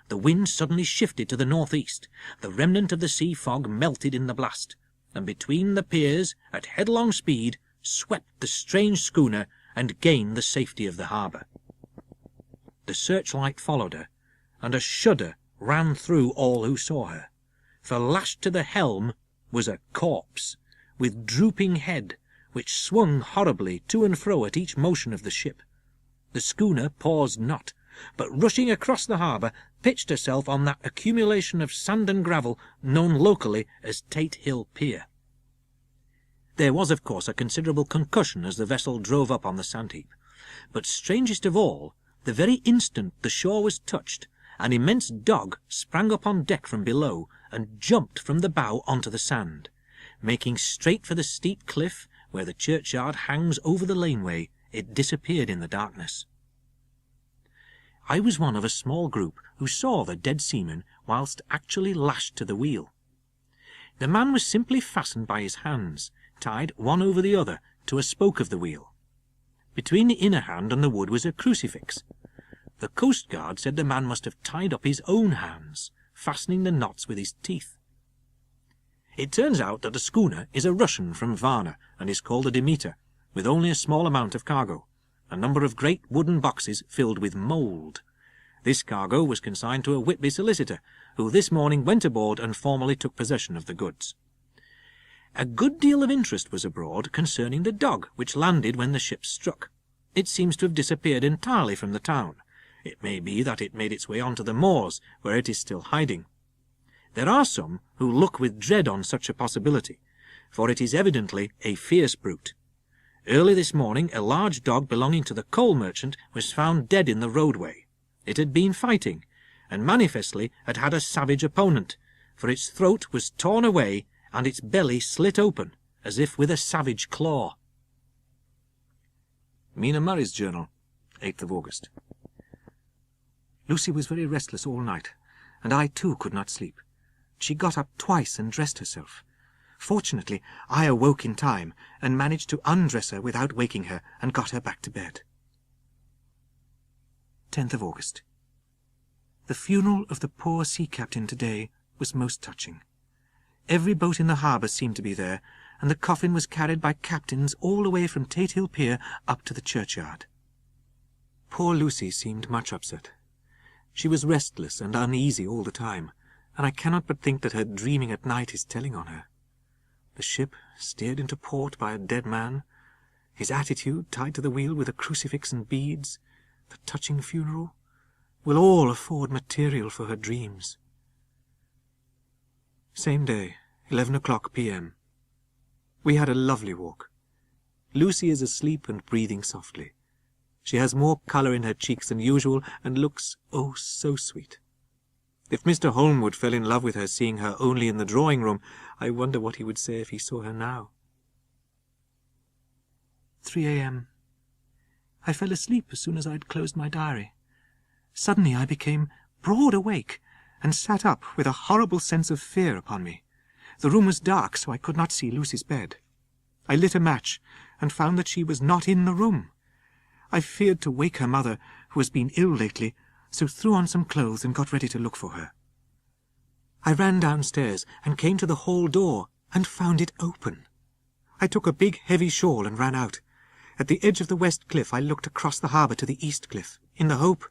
The wind suddenly shifted to the northeast. The remnant of the sea fog melted in the blast, and between the piers, at headlong speed, swept the strange schooner and gained the safety of the harbour. The searchlight followed her, and a shudder ran through all who saw her, for lashed to the helm was a corpse, with drooping head, which swung horribly to and fro at each motion of the ship. The schooner paused not, but rushing across the harbour, pitched herself on that accumulation of sand and gravel known locally as Tate Hill Pier. There was, of course, a considerable concussion as the vessel drove up on the sand-heap, but strangest of all, the very instant the shore was touched, an immense dog sprang up on deck from below and jumped from the bow onto the sand. Making straight for the steep cliff where the churchyard hangs over the laneway, it disappeared in the darkness. I was one of a small group who saw the dead seaman whilst actually lashed to the wheel. The man was simply fastened by his hands, tied one over the other to a spoke of the wheel. Between the inner hand and the wood was a crucifix. The coastguard said the man must have tied up his own hands, fastening the knots with his teeth. It turns out that the schooner is a Russian from Varna and is called a Demeter, with only a small amount of cargo, a number of great wooden boxes filled with mould. This cargo was consigned to a Whitby solicitor, who this morning went aboard and formally took possession of the goods. A good deal of interest was abroad concerning the dog which landed when the ship struck. It seems to have disappeared entirely from the town. It may be that it made its way onto the moors, where it is still hiding. There are some who look with dread on such a possibility, for it is evidently a fierce brute. Early this morning a large dog belonging to the coal merchant was found dead in the roadway. It had been fighting, and manifestly had had a savage opponent, for its throat was torn away and its belly slit open, as if with a savage claw. Mina Murray's journal, 8th of August. Lucy was very restless all night, and I too could not sleep. She got up twice and dressed herself. Fortunately, I awoke in time and managed to undress her without waking her and got her back to bed. 10th of August. The funeral of the poor sea captain today was most touching. Every boat in the harbour seemed to be there, and the coffin was carried by captains all the way from Tate Hill Pier up to the churchyard. Poor Lucy seemed much upset. She was restless and uneasy all the time, and I cannot but think that her dreaming at night is telling on her. The ship steered into port by a dead man, his attitude tied to the wheel with a crucifix and beads, the touching funeral, will all afford material for her dreams. Same day, 11 o'clock p.m. We had a lovely walk. Lucy is asleep and breathing softly. She has more colour in her cheeks than usual, and looks, oh, so sweet. If Mr. Holmwood fell in love with her seeing her only in the drawing-room, I wonder what he would say if he saw her now. 3 a.m. I fell asleep as soon as I had closed my diary. Suddenly I became broad awake, and sat up with a horrible sense of fear upon me. The room was dark, so I could not see Lucy's bed. I lit a match, and found that she was not in the room. I feared to wake her mother, who has been ill lately, so threw on some clothes and got ready to look for her. I ran downstairs and came to the hall door, and found it open. I took a big heavy shawl and ran out. At the edge of the west cliff I looked across the harbour to the east cliff, in the hope,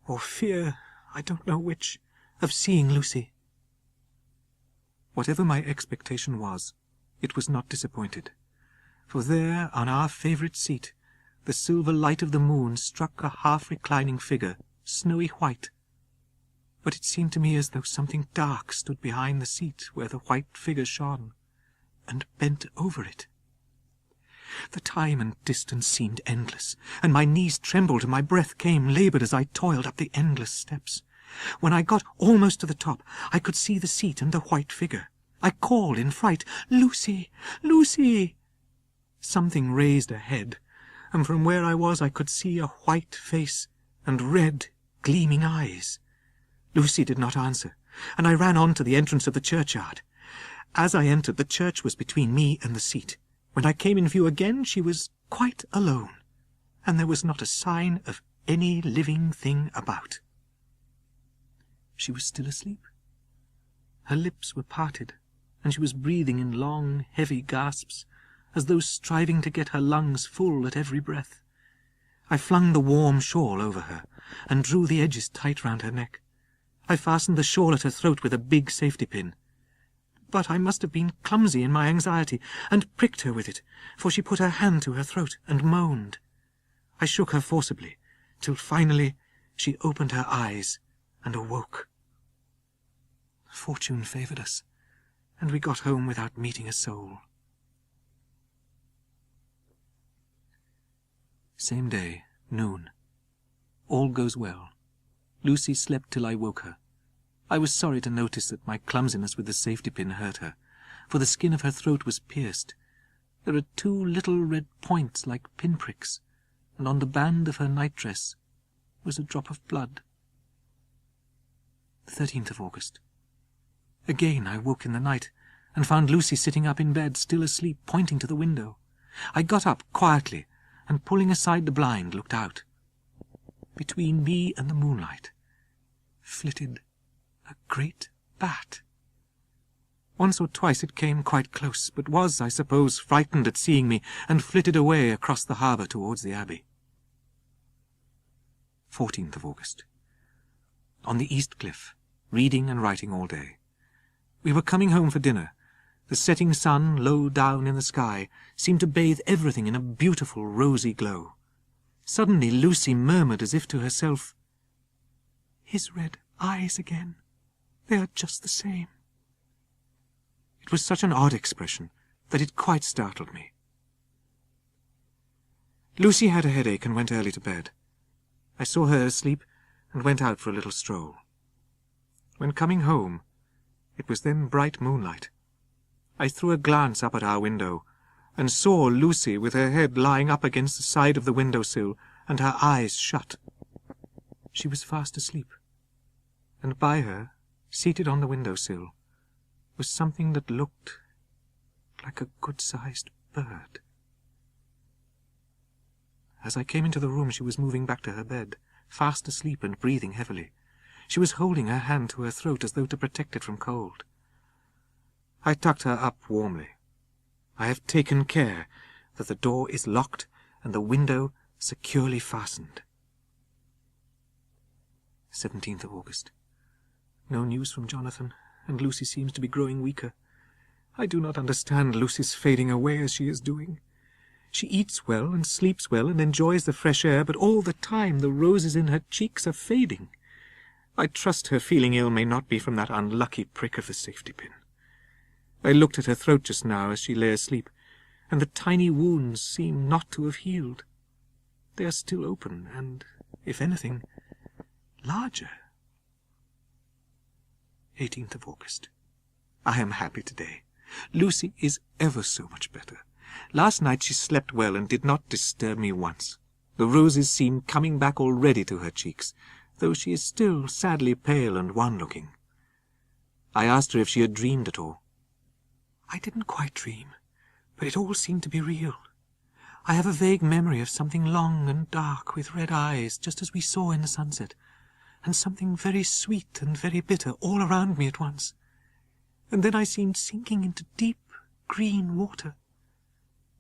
or fear, I don't know which, of seeing Lucy. Whatever my expectation was, it was not disappointed, for there, on our favourite seat, the silver light of the moon struck a half-reclining figure, snowy white. But it seemed to me as though something dark stood behind the seat where the white figure shone, and bent over it. The time and distance seemed endless, and my knees trembled and my breath came laboured as I toiled up the endless steps. When I got almost to the top, I could see the seat and the white figure. I called in fright, "Lucy! Lucy!" Something raised a head, and from where I was I could see a white face and red, gleaming eyes. Lucy did not answer, and I ran on to the entrance of the churchyard. As I entered, the church was between me and the seat. When I came in view again, she was quite alone, and there was not a sign of any living thing about. She was still asleep. Her lips were parted, and she was breathing in long, heavy gasps, as though striving to get her lungs full at every breath. I flung the warm shawl over her, and drew the edges tight round her neck. I fastened the shawl at her throat with a big safety pin. But I must have been clumsy in my anxiety, and pricked her with it, for she put her hand to her throat and moaned. I shook her forcibly, till finally she opened her eyes and awoke. Fortune favoured us, and we got home without meeting a soul. Same day, noon. All goes well. Lucy slept till I woke her. I was sorry to notice that my clumsiness with the safety pin hurt her, for the skin of her throat was pierced. There are 2 little red points like pinpricks, and on the band of her nightdress was a drop of blood. 13th of August. Again I woke in the night, and found Lucy sitting up in bed, still asleep, pointing to the window. I got up quietly, and pulling aside the blind, looked out. Between me and the moonlight flitted a great bat. Once or twice it came quite close, but was, I suppose, frightened at seeing me, and flitted away across the harbour towards the Abbey. 14th of August. On the east cliff, reading and writing all day. We were coming home for dinner. The setting sun, low down in the sky, seemed to bathe everything in a beautiful rosy glow. Suddenly Lucy murmured as if to herself, "His red eyes again. They are just the same." It was such an odd expression that it quite startled me. Lucy had a headache and went early to bed. I saw her asleep and went out for a little stroll. When coming home, it was then bright moonlight. I threw a glance up at our window, and saw Lucy with her head lying up against the side of the window-sill, and her eyes shut. She was fast asleep, and by her, seated on the window-sill, was something that looked like a good-sized bird. As I came into the room, she was moving back to her bed, fast asleep and breathing heavily. She was holding her hand to her throat as though to protect it from cold. I tucked her up warmly. I have taken care that the door is locked and the window securely fastened. 17th of August. No news from Jonathan, and Lucy seems to be growing weaker. I do not understand Lucy's fading away as she is doing. She eats well and sleeps well and enjoys the fresh air, but all the time the roses in her cheeks are fading. I trust her feeling ill may not be from that unlucky prick of the safety pin. I looked at her throat just now as she lay asleep, and the tiny wounds seem not to have healed. They are still open, and, if anything, larger. 18th of August. I am happy today. Lucy is ever so much better. Last night she slept well and did not disturb me once. The roses seem coming back already to her cheeks, though she is still sadly pale and wan-looking. I asked her if she had dreamed at all. I didn't quite dream, but it all seemed to be real. I have a vague memory of something long and dark with red eyes, just as we saw in the sunset, and something very sweet and very bitter all around me at once. And then I seemed sinking into deep green water.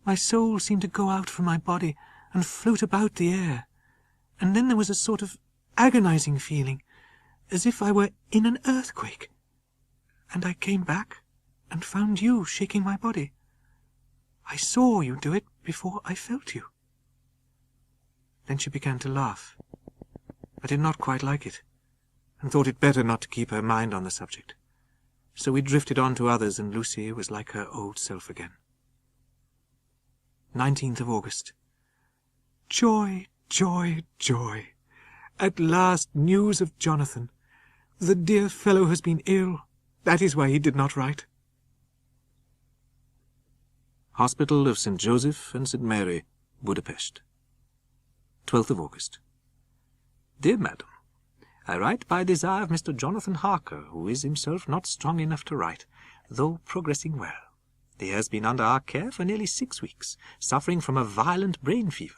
My soul seemed to go out from my body and float about the air, and then there was a sort of agonizing feeling, as if I were in an earthquake. And I came back and found you shaking my body. I saw you do it before I felt you. Then she began to laugh. I did not quite like it, and thought it better not to keep her mind on the subject. So we drifted on to others, and Lucy was like her old self again. 19th of August. Joy, joy, joy! At last news of Jonathan. The dear fellow has been ill. That is why he did not write. Hospital of St. Joseph and St. Mary, Budapest. 12th of August. Dear Madam, I write by desire of Mr. Jonathan Harker, who is himself not strong enough to write, though progressing well. He has been under our care for nearly 6 weeks, suffering from a violent brain fever.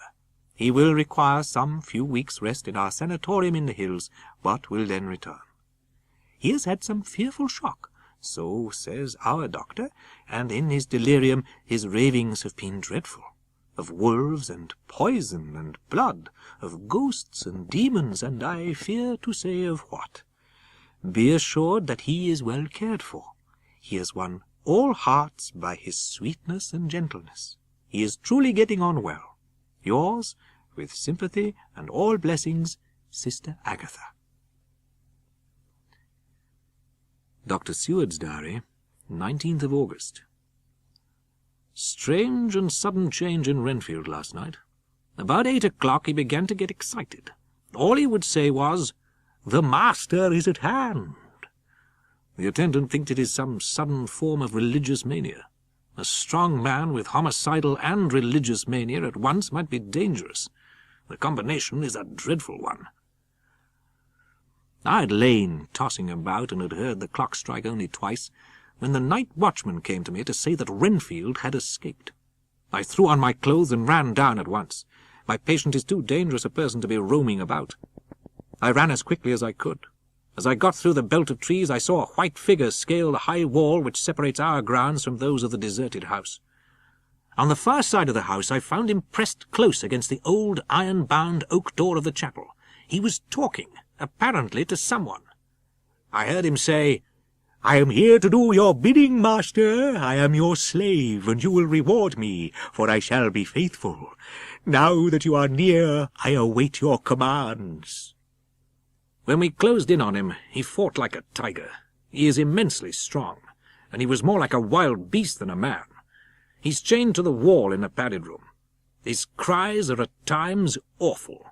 He will require some few weeks' rest in our sanatorium in the hills, but will then return. He has had some fearful shock, so says our doctor, and in his delirium his ravings have been dreadful, of wolves and poison and blood, of ghosts and demons, and I fear to say of what. Be assured that he is well cared for. He has won all hearts by his sweetness and gentleness. He is truly getting on well. Yours, with sympathy and all blessings, Sister Agatha. Dr. Seward's Diary, 19th of August. Strange and sudden change in Renfield last night. About 8 o'clock he began to get excited. All he would say was, "The master is at hand." The attendant thinks it is some sudden form of religious mania. A strong man with homicidal and religious mania at once might be dangerous. The combination is a dreadful one. I had lain tossing about and had heard the clock strike only twice, when the night watchman came to me to say that Renfield had escaped. I threw on my clothes and ran down at once. My patient is too dangerous a person to be roaming about. I ran as quickly as I could. As I got through the belt of trees, I saw a white figure scale the high wall which separates our grounds from those of the deserted house. On the far side of the house I found him pressed close against the old iron-bound oak door of the chapel. He was talking, apparently to someone. I heard him say, "I am here to do your bidding, master. I am your slave, and you will reward me, for I shall be faithful. Now that you are near, I await your commands." When we closed in on him, he fought like a tiger. He is immensely strong, and he was more like a wild beast than a man. He's chained to the wall in the padded room. His cries are at times awful.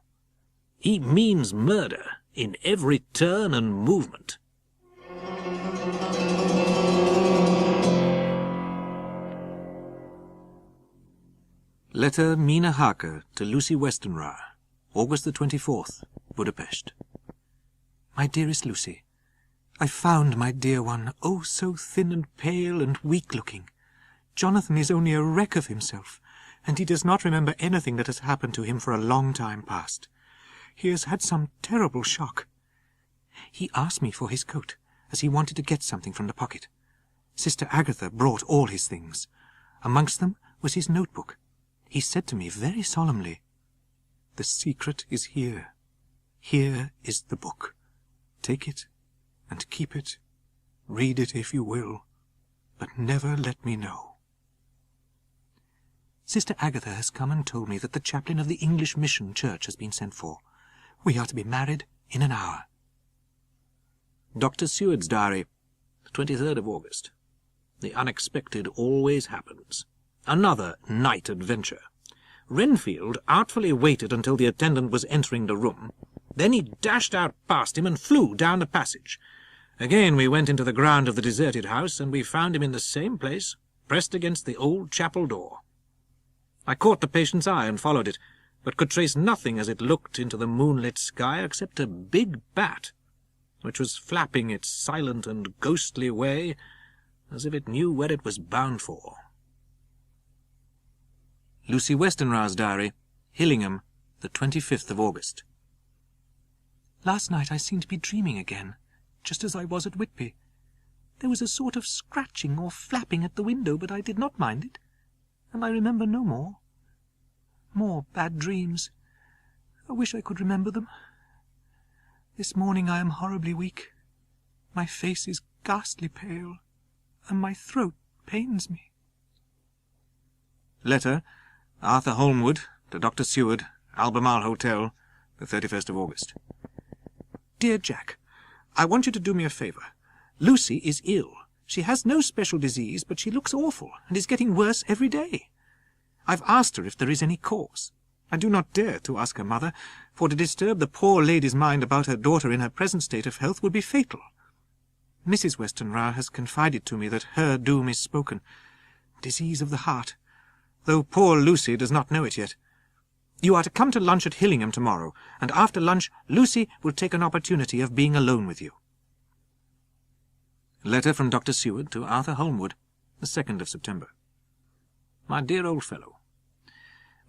He means murder in every turn and movement. Letter Mina Harker to Lucy Westenra, August the 24th, Budapest. My dearest Lucy, I found my dear one, oh so thin and pale and weak-looking. Jonathan is only a wreck of himself, and he does not remember anything that has happened to him for a long time past. He has had some terrible shock. He asked me for his coat, as he wanted to get something from the pocket. Sister Agatha brought all his things. Amongst them was his notebook. He said to me very solemnly, "The secret is here. Here is the book. Take it and keep it. Read it if you will, but never let me know." Sister Agatha has come and told me that the chaplain of the English Mission Church has been sent for. We are to be married in an hour. Dr. Seward's Diary, 23rd of August. The unexpected always happens. Another night adventure. Renfield artfully waited until the attendant was entering the room. Then he dashed out past him and flew down the passage. Again we went into the ground of the deserted house, and we found him in the same place, pressed against the old chapel door. I caught the patient's eye and followed it, but could trace nothing as it looked into the moonlit sky except a big bat, which was flapping its silent and ghostly way as if it knew where it was bound for. Lucy Westenra's diary, Hillingham, the 25th of August. Last night I seemed to be dreaming again, just as I was at Whitby. There was a sort of scratching or flapping at the window, but I did not mind it, and I remember no more. More bad dreams. I wish I could remember them. This morning I am horribly weak. My face is ghastly pale, and my throat pains me. Letter, Arthur Holmwood, to Dr. Seward, Albemarle Hotel, the 31st of August. Dear Jack, I want you to do me a favour. Lucy is ill. She has no special disease, but she looks awful, and is getting worse every day. I've asked her if there is any cause. I do not dare to ask her mother, for to disturb the poor lady's mind about her daughter in her present state of health would be fatal. Mrs. Westenra has confided to me that her doom is spoken. Disease of the heart, though poor Lucy does not know it yet. You are to come to lunch at Hillingham tomorrow, and after lunch Lucy will take an opportunity of being alone with you. Letter from Dr. Seward to Arthur Holmwood, the 2nd of September. My dear old fellow,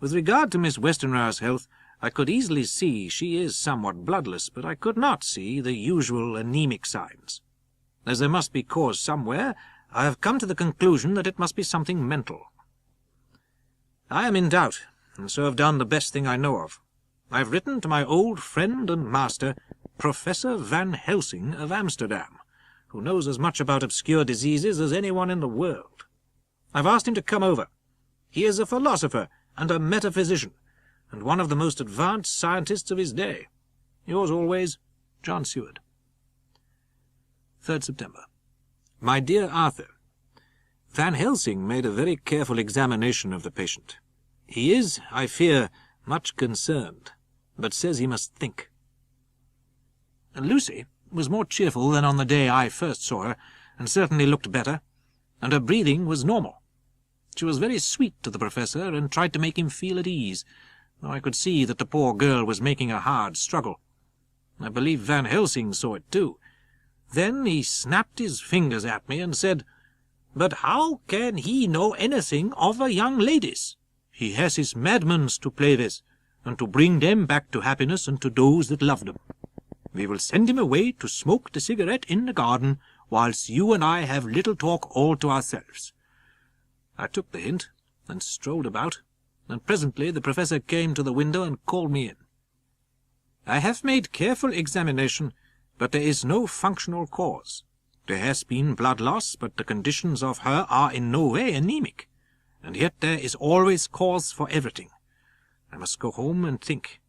with regard to Miss Westenra's health, I could easily see she is somewhat bloodless, but I could not see the usual anemic signs. As there must be cause somewhere, I have come to the conclusion that it must be something mental. I am in doubt, and so have done the best thing I know of. I have written to my old friend and master, Professor Van Helsing of Amsterdam, who knows as much about obscure diseases as anyone in the world. I've asked him to come over. He is a philosopher and a metaphysician, and one of the most advanced scientists of his day. Yours always, John Seward. 3rd September. My dear Arthur, Van Helsing made a very careful examination of the patient. He is, I fear, much concerned, but says he must think. Lucy was more cheerful than on the day I first saw her, and certainly looked better, and her breathing was normal. She was very sweet to the professor, and tried to make him feel at ease, though I could see that the poor girl was making a hard struggle. I believe Van Helsing saw it too. Then he snapped his fingers at me and said, "But how can he know anything of a young ladies? He has his madmans to play with, and to bring them back to happiness and to those that love them. We will send him away to smoke the cigarette in the garden, whilst you and I have little talk all to ourselves." I took the hint, and strolled about, and presently the professor came to the window and called me in. I have made careful examination, but there is no functional cause. There has been blood loss, but the conditions of her are in no way anemic, and yet there is always cause for everything. I must go home and think.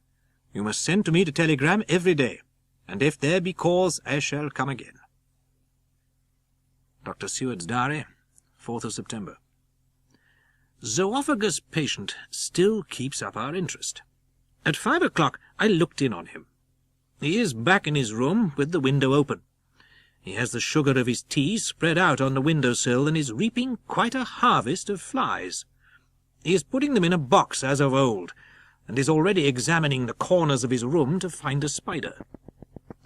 You must send to me the telegram every day, and if there be cause, I shall come again. Dr. Seward's diary, 4th of September. Zoophagus patient still keeps up our interest. At 5 o'clock I looked in on him. He is back in his room with the window open. He has the sugar of his tea spread out on the window-sill and is reaping quite a harvest of flies. He is putting them in a box as of old, and is already examining the corners of his room to find a spider.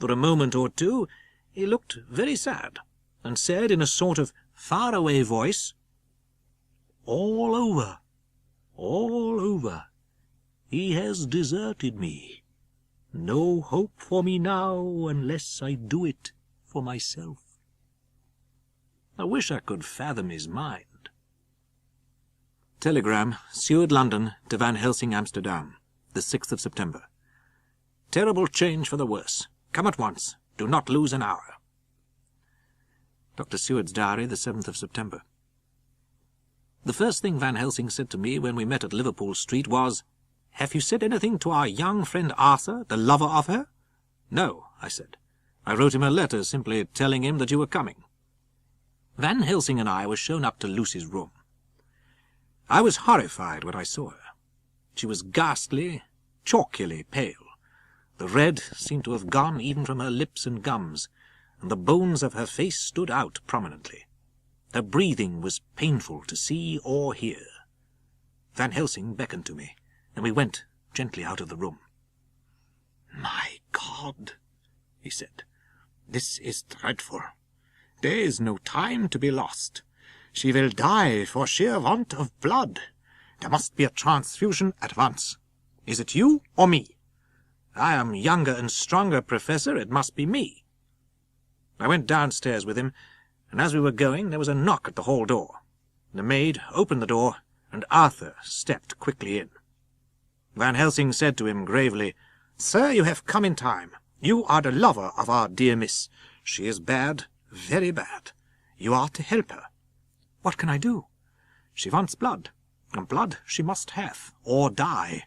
For a moment or two he looked very sad, and said in a sort of far-away voice, "All over, all over. He has deserted me. No hope for me now unless I do it for myself." I wish I could fathom his mind. Telegram, Seward, London, to Van Helsing, Amsterdam, the 6th of September. Terrible change for the worse. Come at once. Do not lose an hour. Dr. Seward's diary, the 7th of September. The first thing Van Helsing said to me when we met at Liverpool Street was, "Have you said anything to our young friend Arthur, the lover of her?" "No," I said. "I wrote him a letter simply telling him that you were coming." Van Helsing and I were shown up to Lucy's room. I was horrified when I saw her. She was ghastly, chalkily pale. The red seemed to have gone even from her lips and gums, and the bones of her face stood out prominently. Her breathing was painful to see or hear. Van Helsing beckoned to me, and we went, gently out of the room. "My God," he said, "this is dreadful. There is no time to be lost. She will die for sheer want of blood. There must be a transfusion at once. Is it you or me?" "I am younger and stronger, Professor. It must be me." I went downstairs with him, and as we were going there was a knock at the hall door. The maid opened the door, and Arthur stepped quickly in. Van Helsing said to him gravely, "Sir, you have come in time. You are the lover of our dear miss. She is bad, very bad. You are to help her." "What can I do?" "She wants blood, and blood she must have, or die.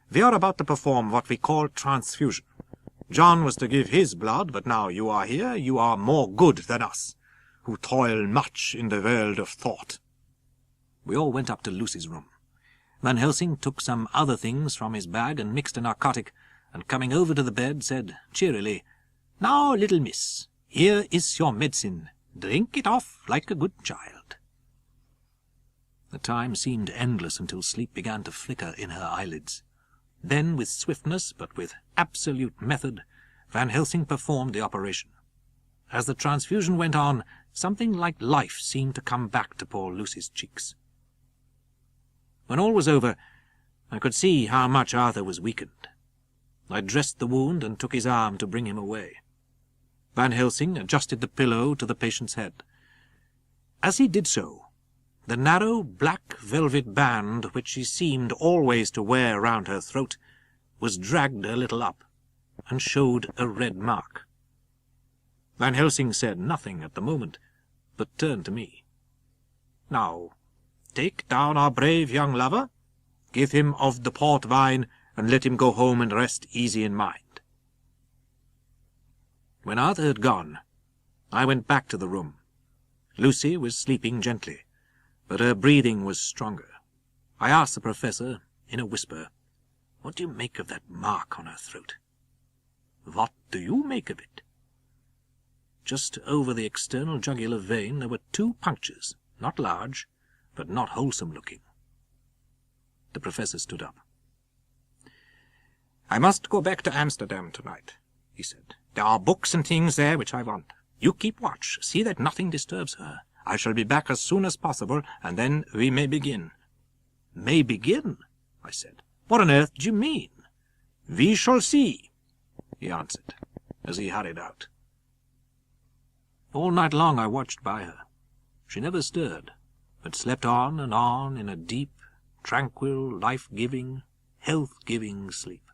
We are about to perform what we call transfusion. John was to give his blood, but now you are here, you are more good than us, who toil much in the world of thought." We all went up to Lucy's room. Van Helsing took some other things from his bag and mixed a narcotic, and coming over to the bed, said cheerily, "Now, little miss, here is your medicine. Drink it off like a good child." The time seemed endless until sleep began to flicker in her eyelids. Then, with swiftness, but with absolute method, Van Helsing performed the operation. As the transfusion went on, something like life seemed to come back to poor Lucy's cheeks. When all was over, I could see how much Arthur was weakened. I dressed the wound and took his arm to bring him away. Van Helsing adjusted the pillow to the patient's head. As he did so, the narrow black velvet band which she seemed always to wear round her throat was dragged a little up, and showed a red mark. Van Helsing said nothing at the moment, but turned to me. "Now, take down our brave young lover, give him of the port wine, and let him go home and rest easy in mind." When Arthur had gone, I went back to the room. Lucy was sleeping gently, but her breathing was stronger. I asked the Professor, in a whisper, "What do you make of that mark on her throat?" "What do you make of it?" Just over the external jugular vein there were 2 punctures, not large, but not wholesome looking. The Professor stood up. "I must go back to Amsterdam tonight," he said. "There are books and things there which I want. You keep watch. See that nothing disturbs her. I shall be back as soon as possible, and then we may begin." "May begin?" I said. "What on earth do you mean?" "We shall see," he answered, as he hurried out. All night long I watched by her. She never stirred, but slept on in a deep, tranquil, life-giving, health-giving sleep.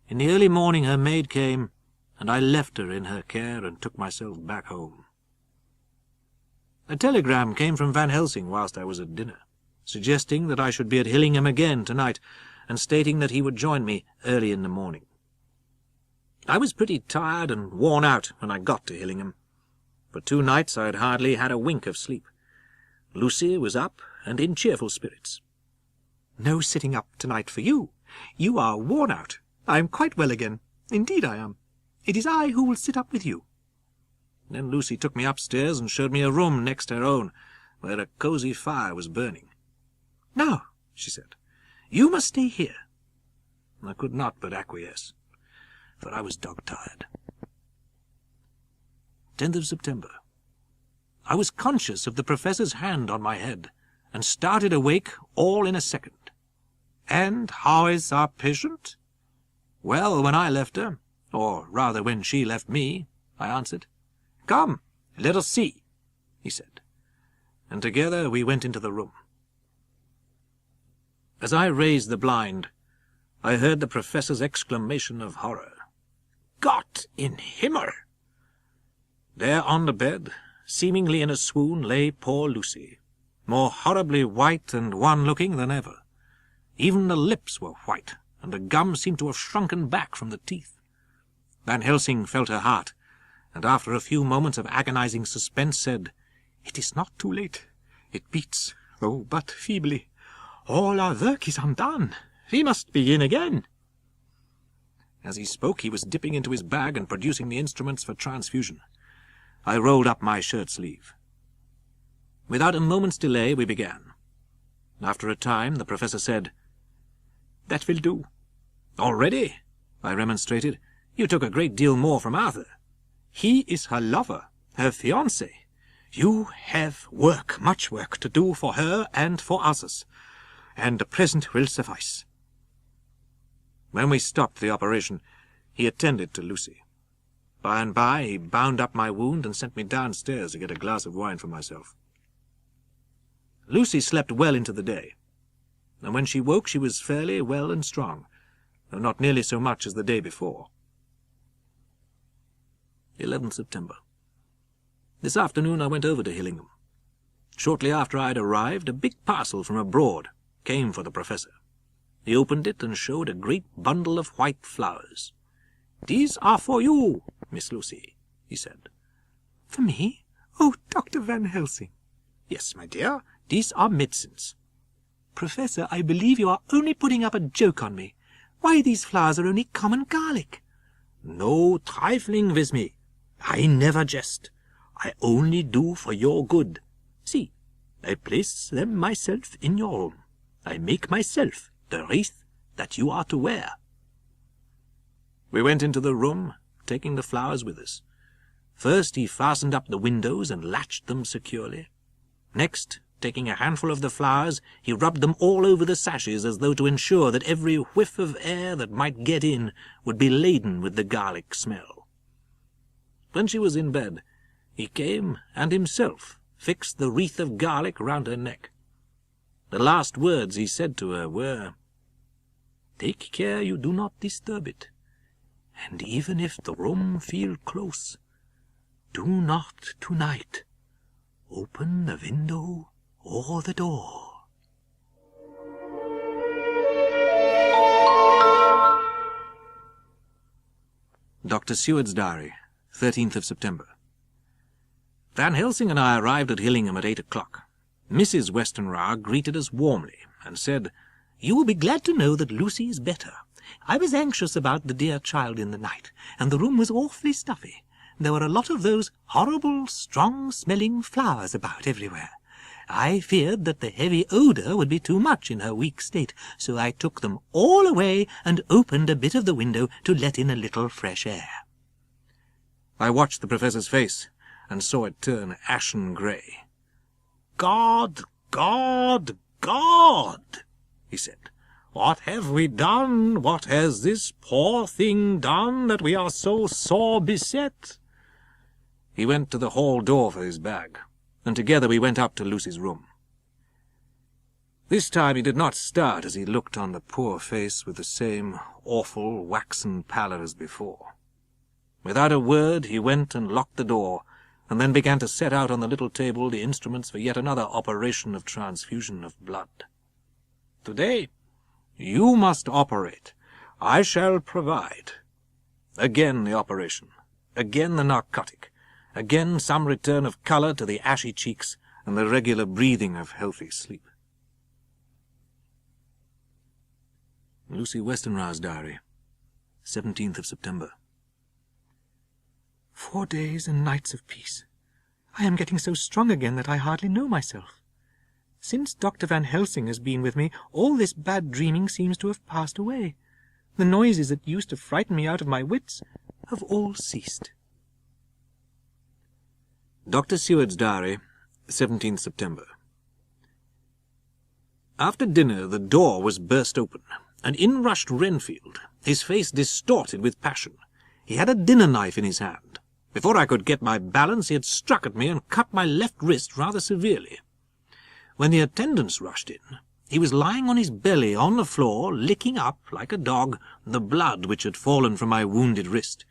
In the early morning her maid came, and I left her in her care and took myself back home. A telegram came from Van Helsing whilst I was at dinner, suggesting that I should be at Hillingham again tonight, and stating that he would join me early in the morning. I was pretty tired and worn out when I got to Hillingham. For 2 nights I had hardly had a wink of sleep. Lucy was up and in cheerful spirits. "No sitting up tonight for you. You are worn out. I am quite well again. Indeed I am. It is I who will sit up with you." Then Lucy took me upstairs and showed me a room next her own, where a cosy fire was burning. "Now," she said, "you must stay here." I could not but acquiesce, for I was dog-tired. 10th of September. I was conscious of the Professor's hand on my head, and started awake all in a second. "And how is our patient?" "Well, when I left her, or rather when she left me," I answered. "Come, let us see," he said, and together we went into the room. As I raised the blind, I heard the Professor's exclamation of horror. "Gott in Himmel!" There on the bed, seemingly in a swoon, lay poor Lucy, more horribly white and wan-looking than ever. Even the lips were white, and the gums seemed to have shrunken back from the teeth. Van Helsing felt her heart, and after a few moments of agonizing suspense said, "It is not too late. It beats, though but feebly. All our work is undone. We must begin again." As he spoke he was dipping into his bag and producing the instruments for transfusion. I rolled up my shirt-sleeve. Without a moment's delay we began. After a time the Professor said, "That will do. "Already?" I remonstrated. "You took a great deal more from Arthur." "He is her lover, her fiancé. You have work, much work, to do for her and for others, and the present will suffice." When we stopped the operation, he attended to Lucy. By and by he bound up my wound and sent me downstairs to get a glass of wine for myself. Lucy slept well into the day, and when she woke she was fairly well and strong, though not nearly so much as the day before. 11th September. This afternoon I went over to Hillingham. Shortly after I had arrived, a big parcel from abroad came for the Professor. He opened it and showed a great bundle of white flowers. "These are for you, Miss Lucy," he said. "For me? Oh, Dr. Van Helsing." "Yes, my dear, "These are medicines." Professor, I believe you are only putting up a joke on me. Why, these flowers are only common garlic." No trifling with me. I never jest. I only do for your good. See, I place them myself in your room. I make myself the wreath that you are to wear." We went into the room, taking the flowers with us. First he fastened up the windows and latched them securely. Next, taking a handful of the flowers, he rubbed them all over the sashes as though to ensure that every whiff of air that might get in would be laden with the garlic smell. When she was in bed, he came and himself fixed the wreath of garlic round her neck. The last words he said to her were, "Take care you do not disturb it, and even if the room feel close, do not tonight open the window or the door." Dr. Seward's Diary, 13th of September. Van Helsing and I arrived at Hillingham at 8 o'clock. Mrs. Westenra greeted us warmly and said, "You will be glad to know that Lucy is better. I was anxious about the dear child in the night, and the room was awfully stuffy. There were a lot of those horrible, strong-smelling flowers about everywhere. I feared that the heavy odour would be too much in her weak state, so I took them all away and opened a bit of the window to let in a little fresh air." I watched the Professor's face and saw it turn ashen grey. "God, God, God," he said. "What have we done? What has this poor thing done that we are so sore beset?" He went to the hall door for his bag, and together we went up to Lucy's room. This time he did not start as he looked on the poor face with the same awful waxen pallor as before. Without a word he went and locked the door, and then began to set out on the little table the instruments for yet another operation of transfusion of blood. "Today you must operate. I shall provide." Again the operation. Again the narcotic. Again some return of colour to the ashy cheeks and the regular breathing of healthy sleep. Lucy Westenra's Diary, 17th of September. 4 days and nights of peace. I am getting so strong again that I hardly know myself. Since Dr. Van Helsing has been with me, all this bad dreaming seems to have passed away. The noises that used to frighten me out of my wits have all ceased. Dr. Seward's Diary, 17th September. After dinner the door was burst open, and in rushed Renfield, his face distorted with passion. He had a dinner knife in his hand. Before I could get my balance, he had struck at me and cut my left wrist rather severely. When the attendants rushed in, he was lying on his belly on the floor, licking up, like a dog, the blood which had fallen from my wounded wrist.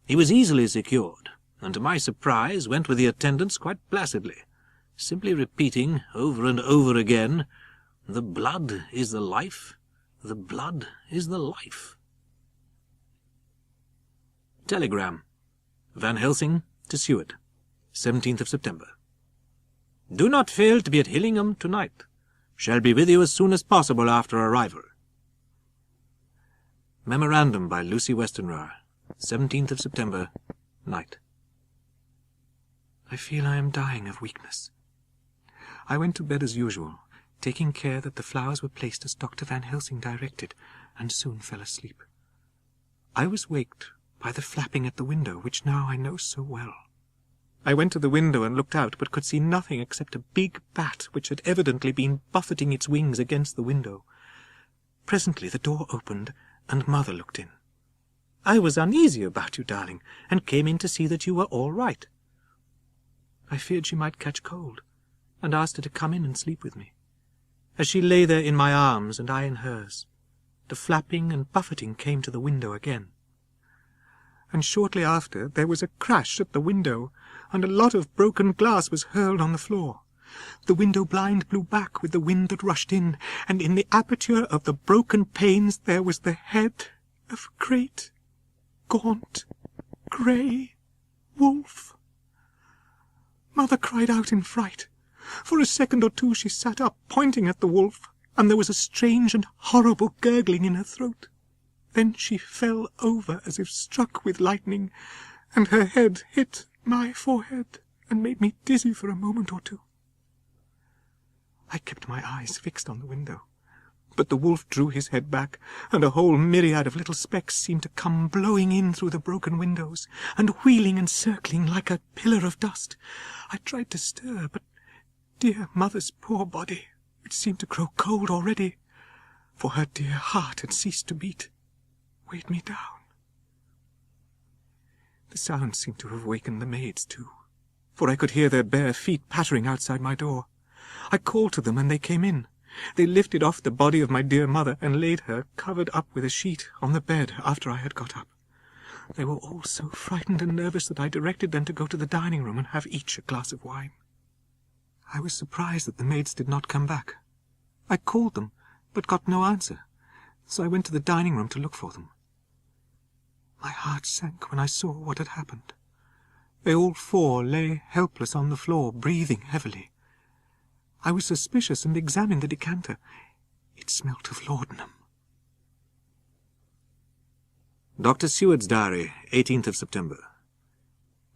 He was easily secured, and to my surprise went with the attendants quite placidly, simply repeating over and over again, "The blood is the life, the blood is the life." Telegram. Van Helsing to Seward, 17th of September. "Do not fail to be at Hillingham tonight. Shall be with you as soon as possible after arrival." Memorandum by Lucy Westenra, 17th of September, night. I feel I am dying of weakness. I went to bed as usual, taking care that the flowers were placed as Dr. Van Helsing directed, and soon fell asleep. I was waked by the flapping at the window, which now I know so well. I went to the window and looked out, but could see nothing except a big bat which had evidently been buffeting its wings against the window. Presently the door opened, and Mother looked in. "I was uneasy about you, darling, and came in to see that you were all right." I feared she might catch cold, and asked her to come in and sleep with me. As she lay there in my arms and I in hers, the flapping and buffeting came to the window again. And shortly after there was a crash at the window, and a lot of broken glass was hurled on the floor. The window blind blew back with the wind that rushed in, and in the aperture of the broken panes there was the head of a great, gaunt, grey wolf. Mother cried out in fright. For a second or two she sat up, pointing at the wolf, and there was a strange and horrible gurgling in her throat. Then she fell over as if struck with lightning, and her head hit my forehead and made me dizzy for a moment or two. I kept my eyes fixed on the window, but the wolf drew his head back, and a whole myriad of little specks seemed to come blowing in through the broken windows, and wheeling and circling like a pillar of dust. I tried to stir, but dear Mother's poor body, which seemed to grow cold already, for her dear heart had ceased to beat, weighed me down. The sound seemed to have wakened the maids too, for I could hear their bare feet pattering outside my door. I called to them, and they came in. They lifted off the body of my dear mother and laid her, covered up with a sheet, on the bed after I had got up. They were all so frightened and nervous that I directed them to go to the dining room and have each a glass of wine. I was surprised that the maids did not come back. I called them, but got no answer, so I went to the dining room to look for them. My heart sank when I saw what had happened. They all four lay helpless on the floor, breathing heavily. I was suspicious and examined the decanter. It smelt of laudanum. Dr. Seward's diary, 18th of September.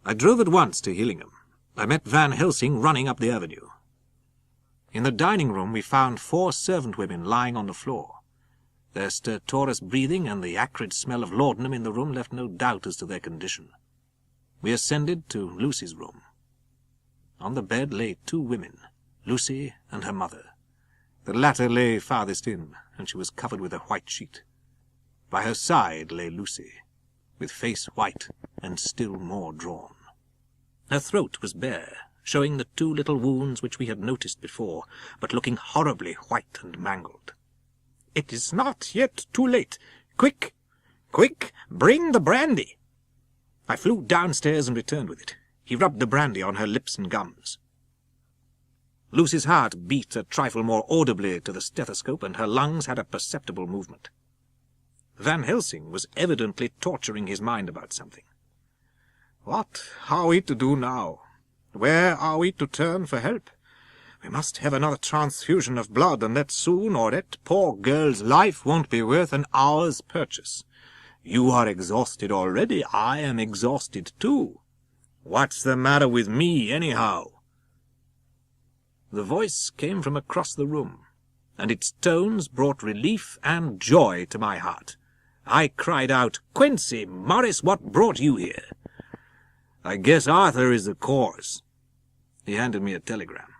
I drove at once to Hillingham. I met Van Helsing running up the avenue. In the dining room we found 4 servant women lying on the floor. Their stertorous breathing and the acrid smell of laudanum in the room left no doubt as to their condition. We ascended to Lucy's room. On the bed lay 2 women, Lucy and her mother. The latter lay farthest in, and she was covered with a white sheet. By her side lay Lucy, with face white and still more drawn. Her throat was bare, showing the 2 little wounds which we had noticed before, but looking horribly white and mangled. "It is not yet too late. Quick, quick, bring the brandy." I flew downstairs and returned with it. He rubbed the brandy on her lips and gums. Lucy's heart beat a trifle more audibly to the stethoscope, and her lungs had a perceptible movement. Van Helsing was evidently torturing his mind about something. "What are we to do now? Where are we to turn for help? We must have another transfusion of blood, and that soon, or that poor girl's life won't be worth an hour's purchase. You are exhausted already. I am exhausted too. What's the matter with me, anyhow?" The voice came from across the room, and its tones brought relief and joy to my heart. I cried out, "Quincy, Morris, what brought you here?" "I guess Arthur is the cause." He handed me a telegram.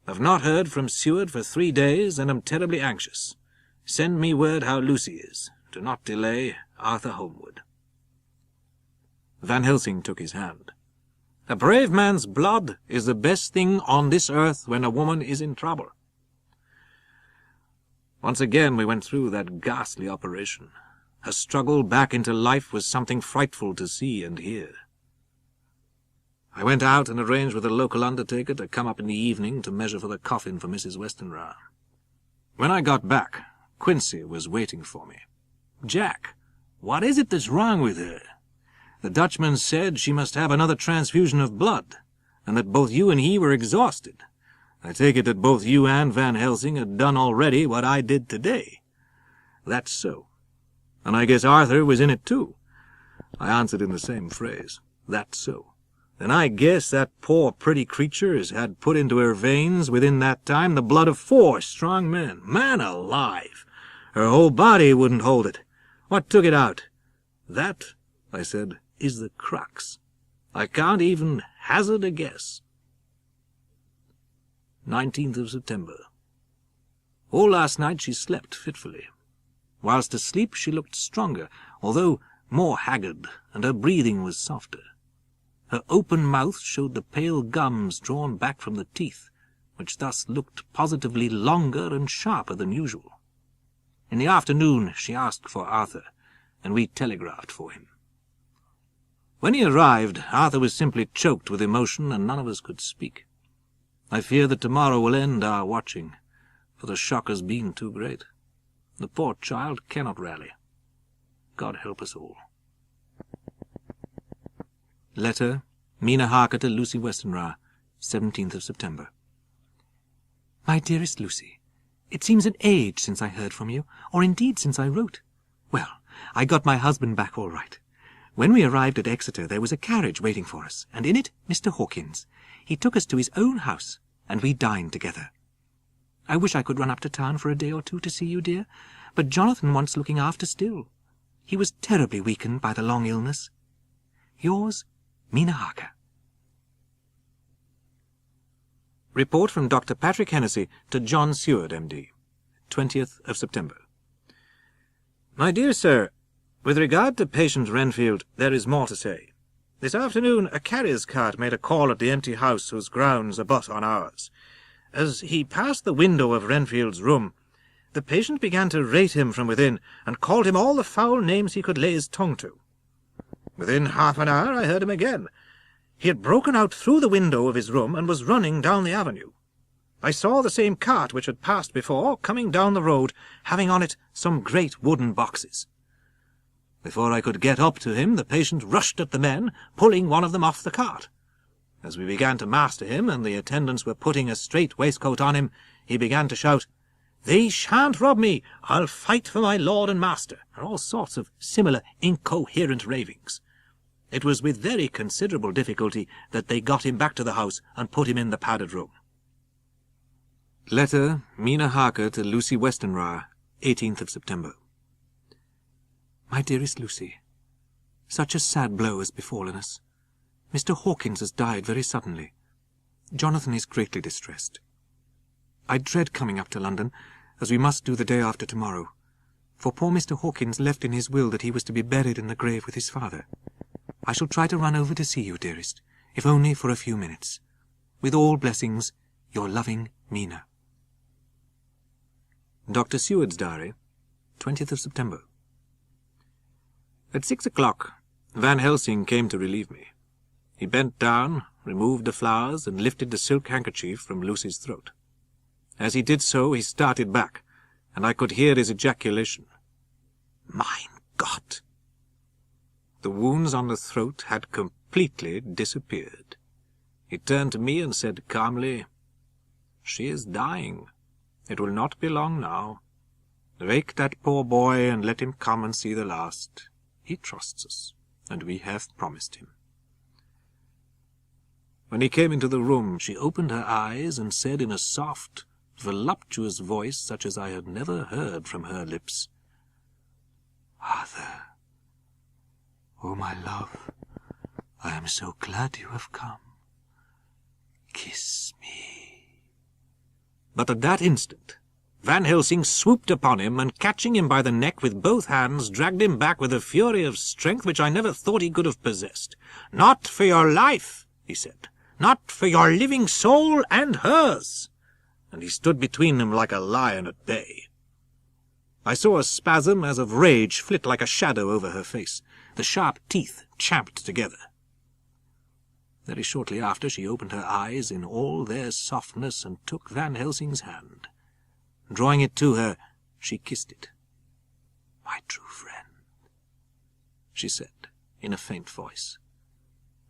"I've not heard from Seward for 3 days, and am terribly anxious. Send me word how Lucy is. Do not delay. Arthur Holmwood." Van Helsing took his hand. "A brave man's blood is the best thing on this earth when a woman is in trouble." Once again we went through that ghastly operation. Her struggle back into life was something frightful to see and hear. I went out and arranged with a local undertaker to come up in the evening to measure for the coffin for Mrs. Westenra. When I got back, Quincy was waiting for me. "Jack, what is it that's wrong with her? The Dutchman said she must have another transfusion of blood, and that both you and he were exhausted. I take it that both you and Van Helsing had done already what I did today." "That's so. And I guess Arthur was in it too." I answered in the same phrase. "That's so. Then I guess that poor pretty creature has had put into her veins within that time the blood of 4 strong men. Man alive! Her whole body wouldn't hold it. What took it out? That, I said, is the crux. I can't even hazard a guess. 19th of September. All last night she slept fitfully. Whilst asleep she looked stronger, although more haggard, and her breathing was softer. Her open mouth showed the pale gums drawn back from the teeth, which thus looked positively longer and sharper than usual. In the afternoon she asked for Arthur, and we telegraphed for him. When he arrived, Arthur was simply choked with emotion, and none of us could speak. I fear that tomorrow will end our watching, for the shock has been too great. The poor child cannot rally. God help us all. Letter, Mina Harker to Lucy Westenra, 17th of September. My dearest Lucy, it seems an age since I heard from you, or indeed since I wrote. Well, I got my husband back all right. When we arrived at Exeter, there was a carriage waiting for us, and in it Mr. Hawkins. He took us to his own house, and we dined together. I wish I could run up to town for a day or two to see you, dear, but Jonathan wants looking after still. He was terribly weakened by the long illness. Yours, Mina Harker. Report from Dr. Patrick Hennessy to John Seward, M.D., 20th of September. My dear sir, with regard to patient Renfield, there is more to say. This afternoon a carrier's cart made a call at the empty house whose grounds abut on ours. As he passed the window of Renfield's room, the patient began to rate him from within, and called him all the foul names he could lay his tongue to. Within half an hour I heard him again. He had broken out through the window of his room, and was running down the avenue. I saw the same cart which had passed before, coming down the road, having on it some great wooden boxes. Before I could get up to him, the patient rushed at the men, pulling one of them off the cart. As we began to master him, and the attendants were putting a strait waistcoat on him, he began to shout, "They shan't rob me! I'll fight for my lord and master," and all sorts of similar incoherent ravings. It was with very considerable difficulty that they got him back to the house and put him in the padded room. Letter, Mina Harker to Lucy Westenra, 18th of September. My dearest Lucy, such a sad blow has befallen us. Mr. Hawkins has died very suddenly. Jonathan is greatly distressed. I dread coming up to London, as we must do the day after tomorrow, for poor Mr. Hawkins left in his will that he was to be buried in the grave with his father. I shall try to run over to see you, dearest, if only for a few minutes. With all blessings, your loving Mina. Dr. Seward's Diary, 20th of September. At 6 o'clock, Van Helsing came to relieve me. He bent down, removed the flowers, and lifted the silk handkerchief from Lucy's throat. As he did so, he started back, and I could hear his ejaculation. "Mein Gott!" The wounds on the throat had completely disappeared. He turned to me and said calmly, "She is dying. It will not be long now. Wake that poor boy and let him come and see the last. He trusts us, and we have promised him." When he came into the room, she opened her eyes and said in a soft, voluptuous voice such as I had never heard from her lips, "Arthur, oh my love, I am so glad you have come. Kiss me." But at that instant Van Helsing swooped upon him, and catching him by the neck with both hands, dragged him back with a fury of strength which I never thought he could have possessed. "Not for your life," he said. "Not for your living soul and hers." And he stood between them like a lion at bay. I saw a spasm as of rage flit like a shadow over her face. The sharp teeth champed together. Very shortly after, she opened her eyes in all their softness and took Van Helsing's hand. Drawing it to her, she kissed it. "My true friend," she said, in a faint voice.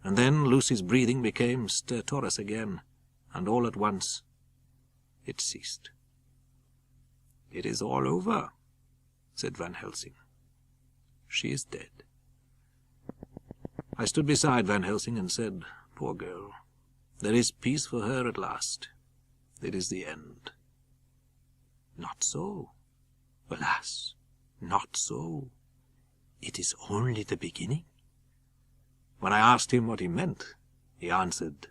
And then Lucy's breathing became stertorous again, and all at once it ceased. "It is all over," said Van Helsing. "She is dead." I stood beside Van Helsing and said, "Poor girl, there is peace for her at last. It is the end." "Not so," Alas, not so. It is only the beginning. When I asked him what he meant, he answered,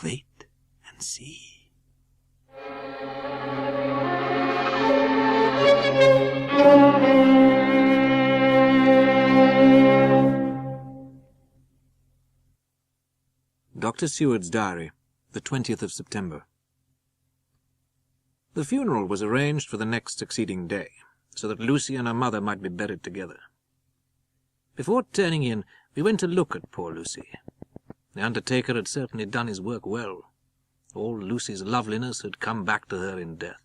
"Wait and see." Dr. Seward's Diary, the 20th of September. The funeral was arranged for the next succeeding day, so that Lucy and her mother might be buried together. Before turning in, we went to look at poor Lucy. The undertaker had certainly done his work well. All Lucy's loveliness had come back to her in death.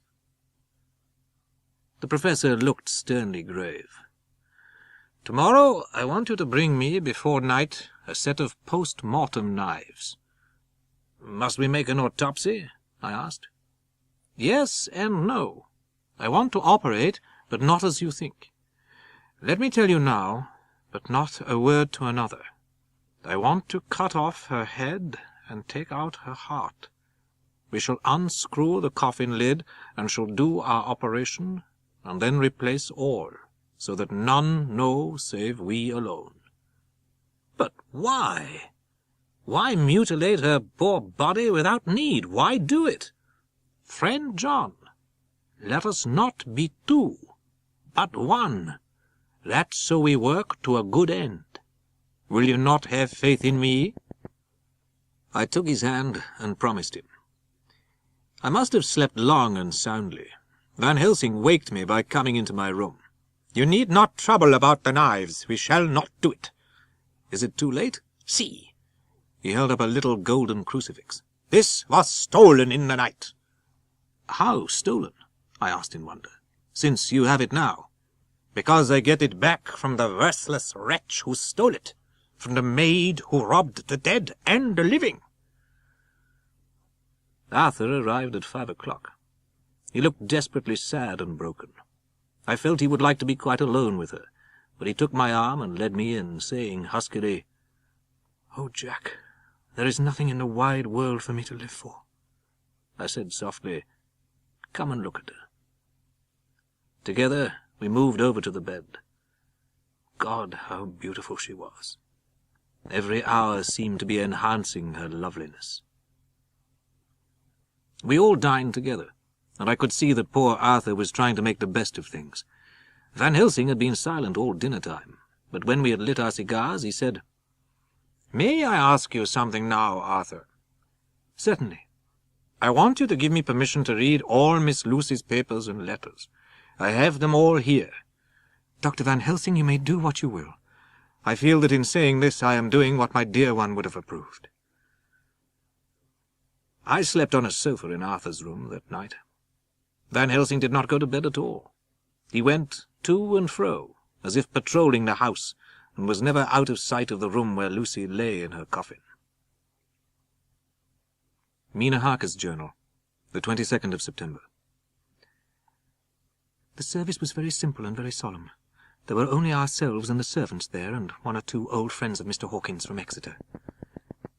The professor looked sternly grave. "Tomorrow I want you to bring me, before night, a set of post-mortem knives." "Must we make an autopsy?" I asked. "Yes and no. I want to operate, but not as you think. Let me tell you now, but not a word to another. I want to cut off her head and take out her heart. We shall unscrew the coffin lid and shall do our operation, and then replace all, so that none know save we alone." "But why? Why mutilate her poor body without need? Why do it?" "Friend John, let us not be two, but one. That's so we work to a good end. Will you not have faith in me?" I took his hand and promised him. I must have slept long and soundly. Van Helsing waked me by coming into my room. "You need not trouble about the knives. We shall not do it." "Is it too late?" "See." He held up a little golden crucifix. "This was stolen in the night." "How stolen?" I asked in wonder. "Since you have it now." "Because I get it back from the worthless wretch who stole it, from the maid who robbed the dead and the living." Arthur arrived at 5 o'clock. He looked desperately sad and broken. I felt he would like to be quite alone with her, but he took my arm and led me in, saying huskily, "Oh, Jack, there is nothing in the wide world for me to live for." I said softly, "Come and look at her." Together we moved over to the bed. God, how beautiful she was! Every hour seemed to be enhancing her loveliness. We all dined together, and I could see that poor Arthur was trying to make the best of things. Van Helsing had been silent all dinner-time, but when we had lit our cigars, he said, "May I ask you something now, Arthur?" "Certainly." "I want you to give me permission to read all Miss Lucy's papers and letters. I have them all here." "Dr. Van Helsing, you may do what you will. I feel that in saying this I am doing what my dear one would have approved." I slept on a sofa in Arthur's room that night. Van Helsing did not go to bed at all. He went to and fro, as if patrolling the house, and was never out of sight of the room where Lucy lay in her coffin. Mina Harker's Journal, the 22nd of September. The service was very simple and very solemn. There were only ourselves and the servants there, and one or two old friends of Mr. Hawkins from Exeter.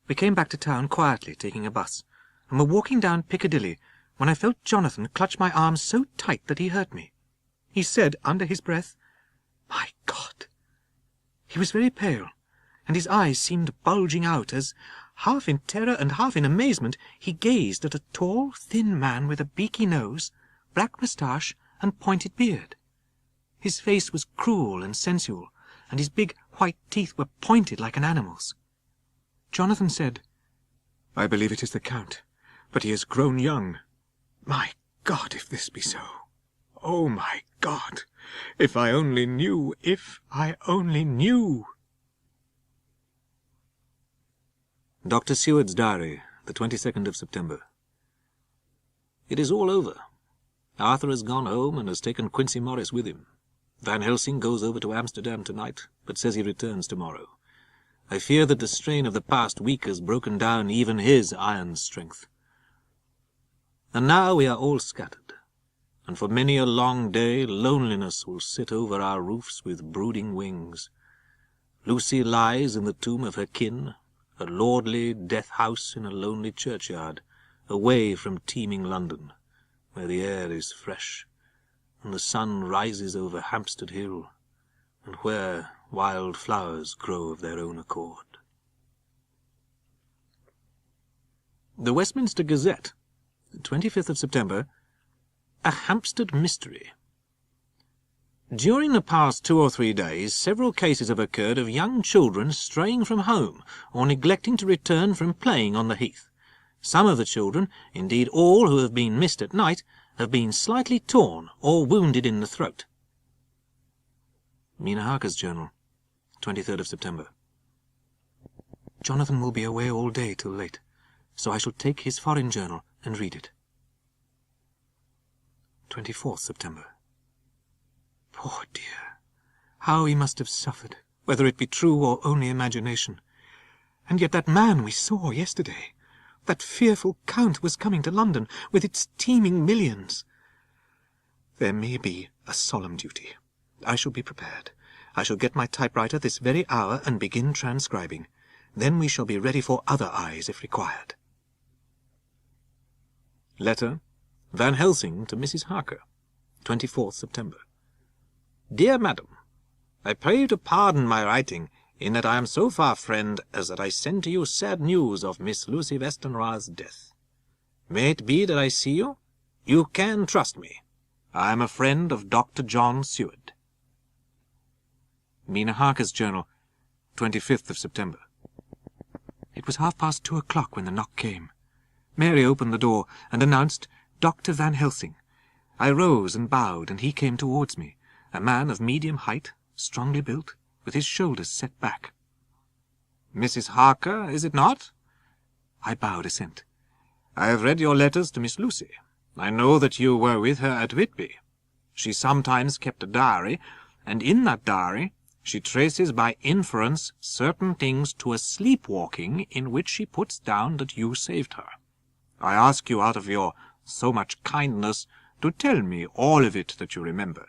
We came back to town quietly, taking a bus, and were walking down Piccadilly when I felt Jonathan clutch my arm so tight that he hurt me. He said under his breath, "My God!" He was very pale, and his eyes seemed bulging out as, half in terror and half in amazement, he gazed at a tall, thin man with a beaky nose, black moustache, and pointed beard. His face was cruel and sensual, and his big white teeth were pointed like an animal's. Jonathan said, "I believe it is the Count, but he has grown young. My God, if this be so! Oh, my God! If I only knew! If I only knew!" Dr. Seward's Diary, the 22nd of September. It is all over. Arthur has gone home and has taken Quincy Morris with him. Van Helsing goes over to Amsterdam tonight, but says he returns tomorrow. I fear that the strain of the past week has broken down even his iron strength. And now we are all scattered, and for many a long day loneliness will sit over our roofs with brooding wings. Lucy lies in the tomb of her kin, a lordly death-house in a lonely churchyard, away from teeming London, where the air is fresh, and the sun rises over Hampstead Hill, and where wild flowers grow of their own accord. The Westminster Gazette, 25th of September, a Hampstead mystery. During the past 2 or 3 days, several cases have occurred of young children straying from home or neglecting to return from playing on the heath. Some of the children, indeed all who have been missed at night, have been slightly torn or wounded in the throat. Mina Harker's Journal, 23rd of September. Jonathan will be away all day till late, so I shall take his foreign journal and read it. 24th September. Poor dear! How he must have suffered, whether it be true or only imagination. And yet that man we saw yesterday, that fearful Count, was coming to London with its teeming millions. There may be a solemn duty. I shall be prepared. I shall get my typewriter this very hour and begin transcribing. Then we shall be ready for other eyes if required. Letter, Van Helsing to Mrs. Harker, 24th September. Dear Madam, I pray you to pardon my writing, in that I am so far friend as that I send to you sad news of Miss Lucy Westenra's death. May it be that I see you? You can trust me. I am a friend of Dr. John Seward. Mina Harker's Journal, 25th of September. It was 2:30 when the knock came. Mary opened the door and announced Dr. Van Helsing. I rose and bowed, and he came towards me, a man of medium height, strongly built, with his shoulders set back. Mrs. Harker, is it not? I bowed assent. I have read your letters to Miss Lucy. I know that you were with her at Whitby. She sometimes kept a diary, and in that diary she traces by inference certain things to a sleepwalking in which she puts down that you saved her. I ask you out of your so much kindness to tell me all of it that you remember.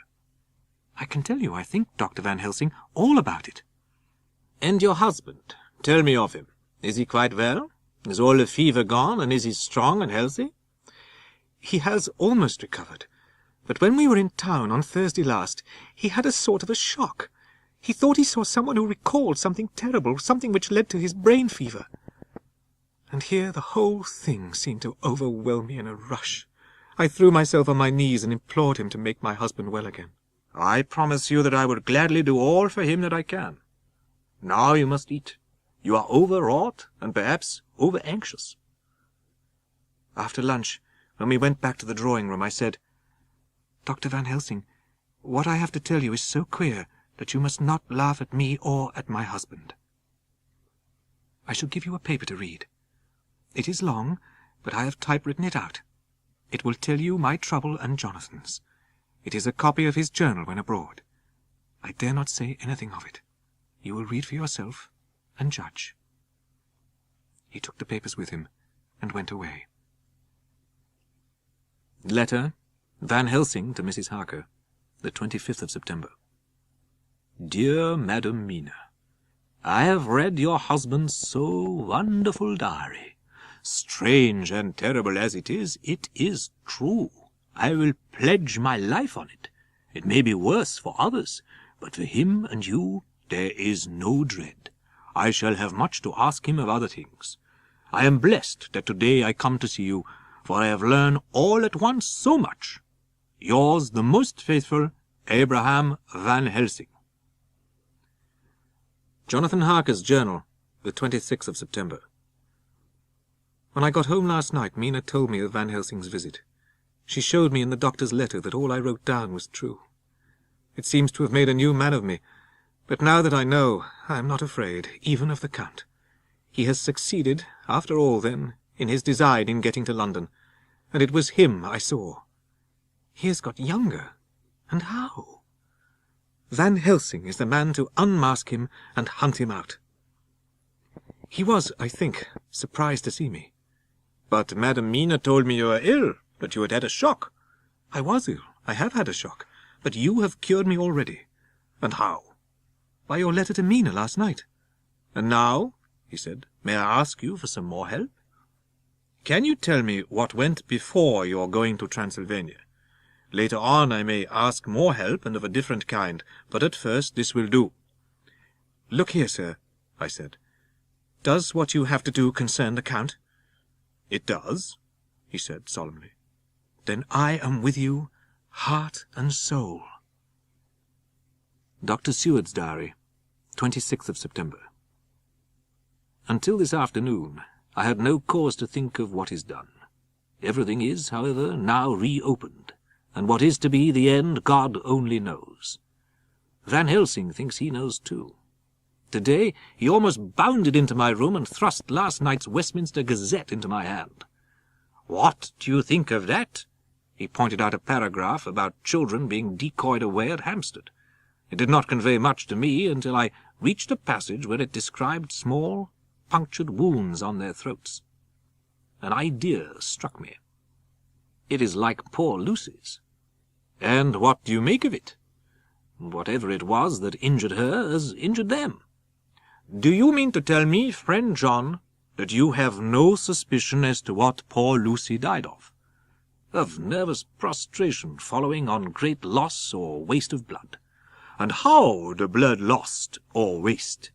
I can tell you, I think, Dr. Van Helsing, all about it. And your husband, tell me of him. Is he quite well? Is all the fever gone, and is he strong and healthy? He has almost recovered, but when we were in town on Thursday last, he had a sort of a shock. He thought he saw someone who recalled something terrible, something which led to his brain fever. And here the whole thing seemed to overwhelm me in a rush. I threw myself on my knees and implored him to make my husband well again. I promise you that I would gladly do all for him that I can. Now you must eat. You are overwrought and perhaps over-anxious. After lunch, when we went back to the drawing-room, I said, Dr. Van Helsing, what I have to tell you is so queer that you must not laugh at me or at my husband. I shall give you a paper to read. It is long, but I have typewritten it out. It will tell you my trouble and Jonathan's. It is a copy of his journal when abroad. I dare not say anything of it. You will read for yourself and judge. He took the papers with him and went away. Letter, Van Helsing to Mrs. Harker, the 25th of September. Dear Madam Mina, I have read your husband's so wonderful diary. Strange and terrible as it is true. I will pledge my life on it. It may be worse for others, but for him and you there is no dread. I shall have much to ask him of other things. I am blessed that today I come to see you, for I have learned all at once so much. Yours the most faithful, Abraham Van Helsing. Jonathan Harker's Journal, the 26th of September. When I got home last night, Mina told me of Van Helsing's visit. She showed me in the doctor's letter that all I wrote down was true. It seems to have made a new man of me, but now that I know, I am not afraid, even of the Count. He has succeeded, after all, then, in his design in getting to London, and it was him I saw. He has got younger, and how? Van Helsing is the man to unmask him and hunt him out. He was, I think, surprised to see me. But Madam Mina told me you were ill, that you had had a shock. I was ill. I have had a shock. But you have cured me already. And how? By your letter to Mina last night. And now, he said, may I ask you for some more help? Can you tell me what went before your going to Transylvania? Later on I may ask more help and of a different kind, but at first this will do." "Look here, sir," I said. "Does what you have to do concern the Count?" "It does," he said solemnly. "Then I am with you, heart and soul." Dr. Seward's Diary, 26th of September. Until this afternoon, I had no cause to think of what is done. Everything is, however, now reopened, and what is to be the end God only knows. Van Helsing thinks he knows too. Today he almost bounded into my room and thrust last night's Westminster Gazette into my hand. "What do you think of that?" He pointed out a paragraph about children being decoyed away at Hampstead. It did not convey much to me until I reached a passage where it described small, punctured wounds on their throats. An idea struck me. It is like poor Lucy's. And what do you make of it? Whatever it was that injured her has injured them. Do you mean to tell me, friend John, that you have no suspicion as to what poor Lucy died of? Of nervous prostration following on great loss or waste of blood. And how the blood lost or waste?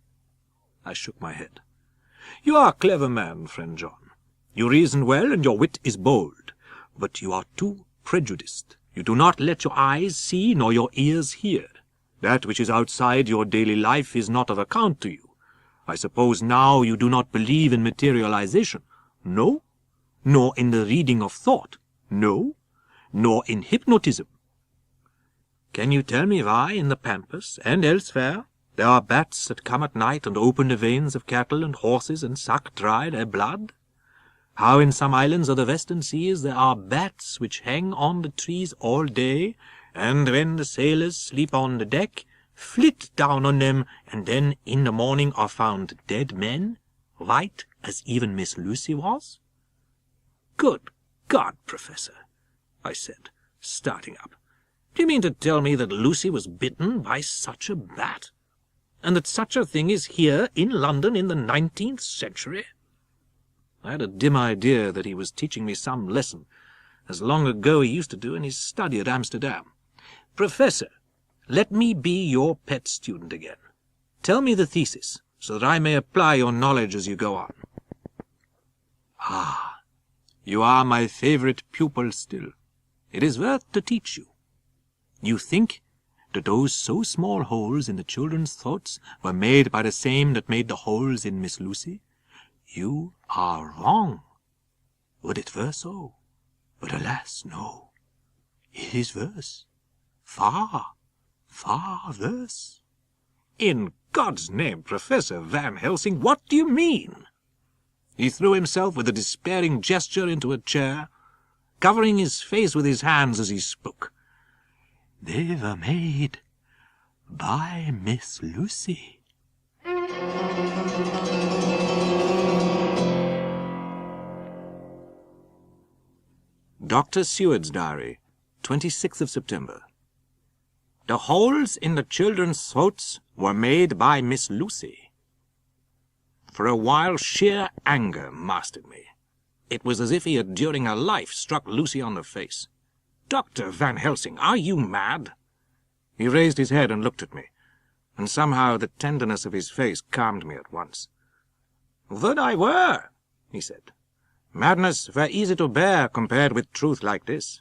I shook my head. You are a clever man, friend John. You reason well, and your wit is bold. But you are too prejudiced. You do not let your eyes see nor your ears hear. That which is outside your daily life is not of account to you. I suppose now you do not believe in materialization. No? Nor in the reading of thought. No? Nor in hypnotism. Can you tell me why in the Pampas and elsewhere there are bats that come at night and open the veins of cattle and horses and suck dry their blood? How in some islands of the western seas there are bats which hang on the trees all day, and when the sailors sleep on the deck, flit down on them, and then in the morning are found dead men, white as even Miss Lucy was? Good God, Professor, I said, starting up. Do you mean to tell me that Lucy was bitten by such a bat? And that such a thing is here in London in the 19th century? I had a dim idea that he was teaching me some lesson, as long ago he used to do in his study at Amsterdam. Professor, let me be your pet student again. Tell me the thesis, so that I may apply your knowledge as you go on. Ah, you are my favorite pupil still. It is worth to teach you. You think that those so small holes in the children's throats were made by the same that made the holes in Miss Lucy? You are wrong. Would it were so? But alas, no. It is worse. Far, far worse. In God's name, Professor Van Helsing, what do you mean? He threw himself with a despairing gesture into a chair, covering his face with his hands as he spoke. They were made by Miss Lucy. Dr. Seward's Diary, 26th of September. The holes in the children's throats were made by Miss Lucy. For a while sheer anger mastered me. It was as if he had during her life struck Lucy on the face. Dr. Van Helsing, are you mad? He raised his head and looked at me, and somehow the tenderness of his face calmed me at once. Would I were, he said. Madness were easy to bear compared with truth like this.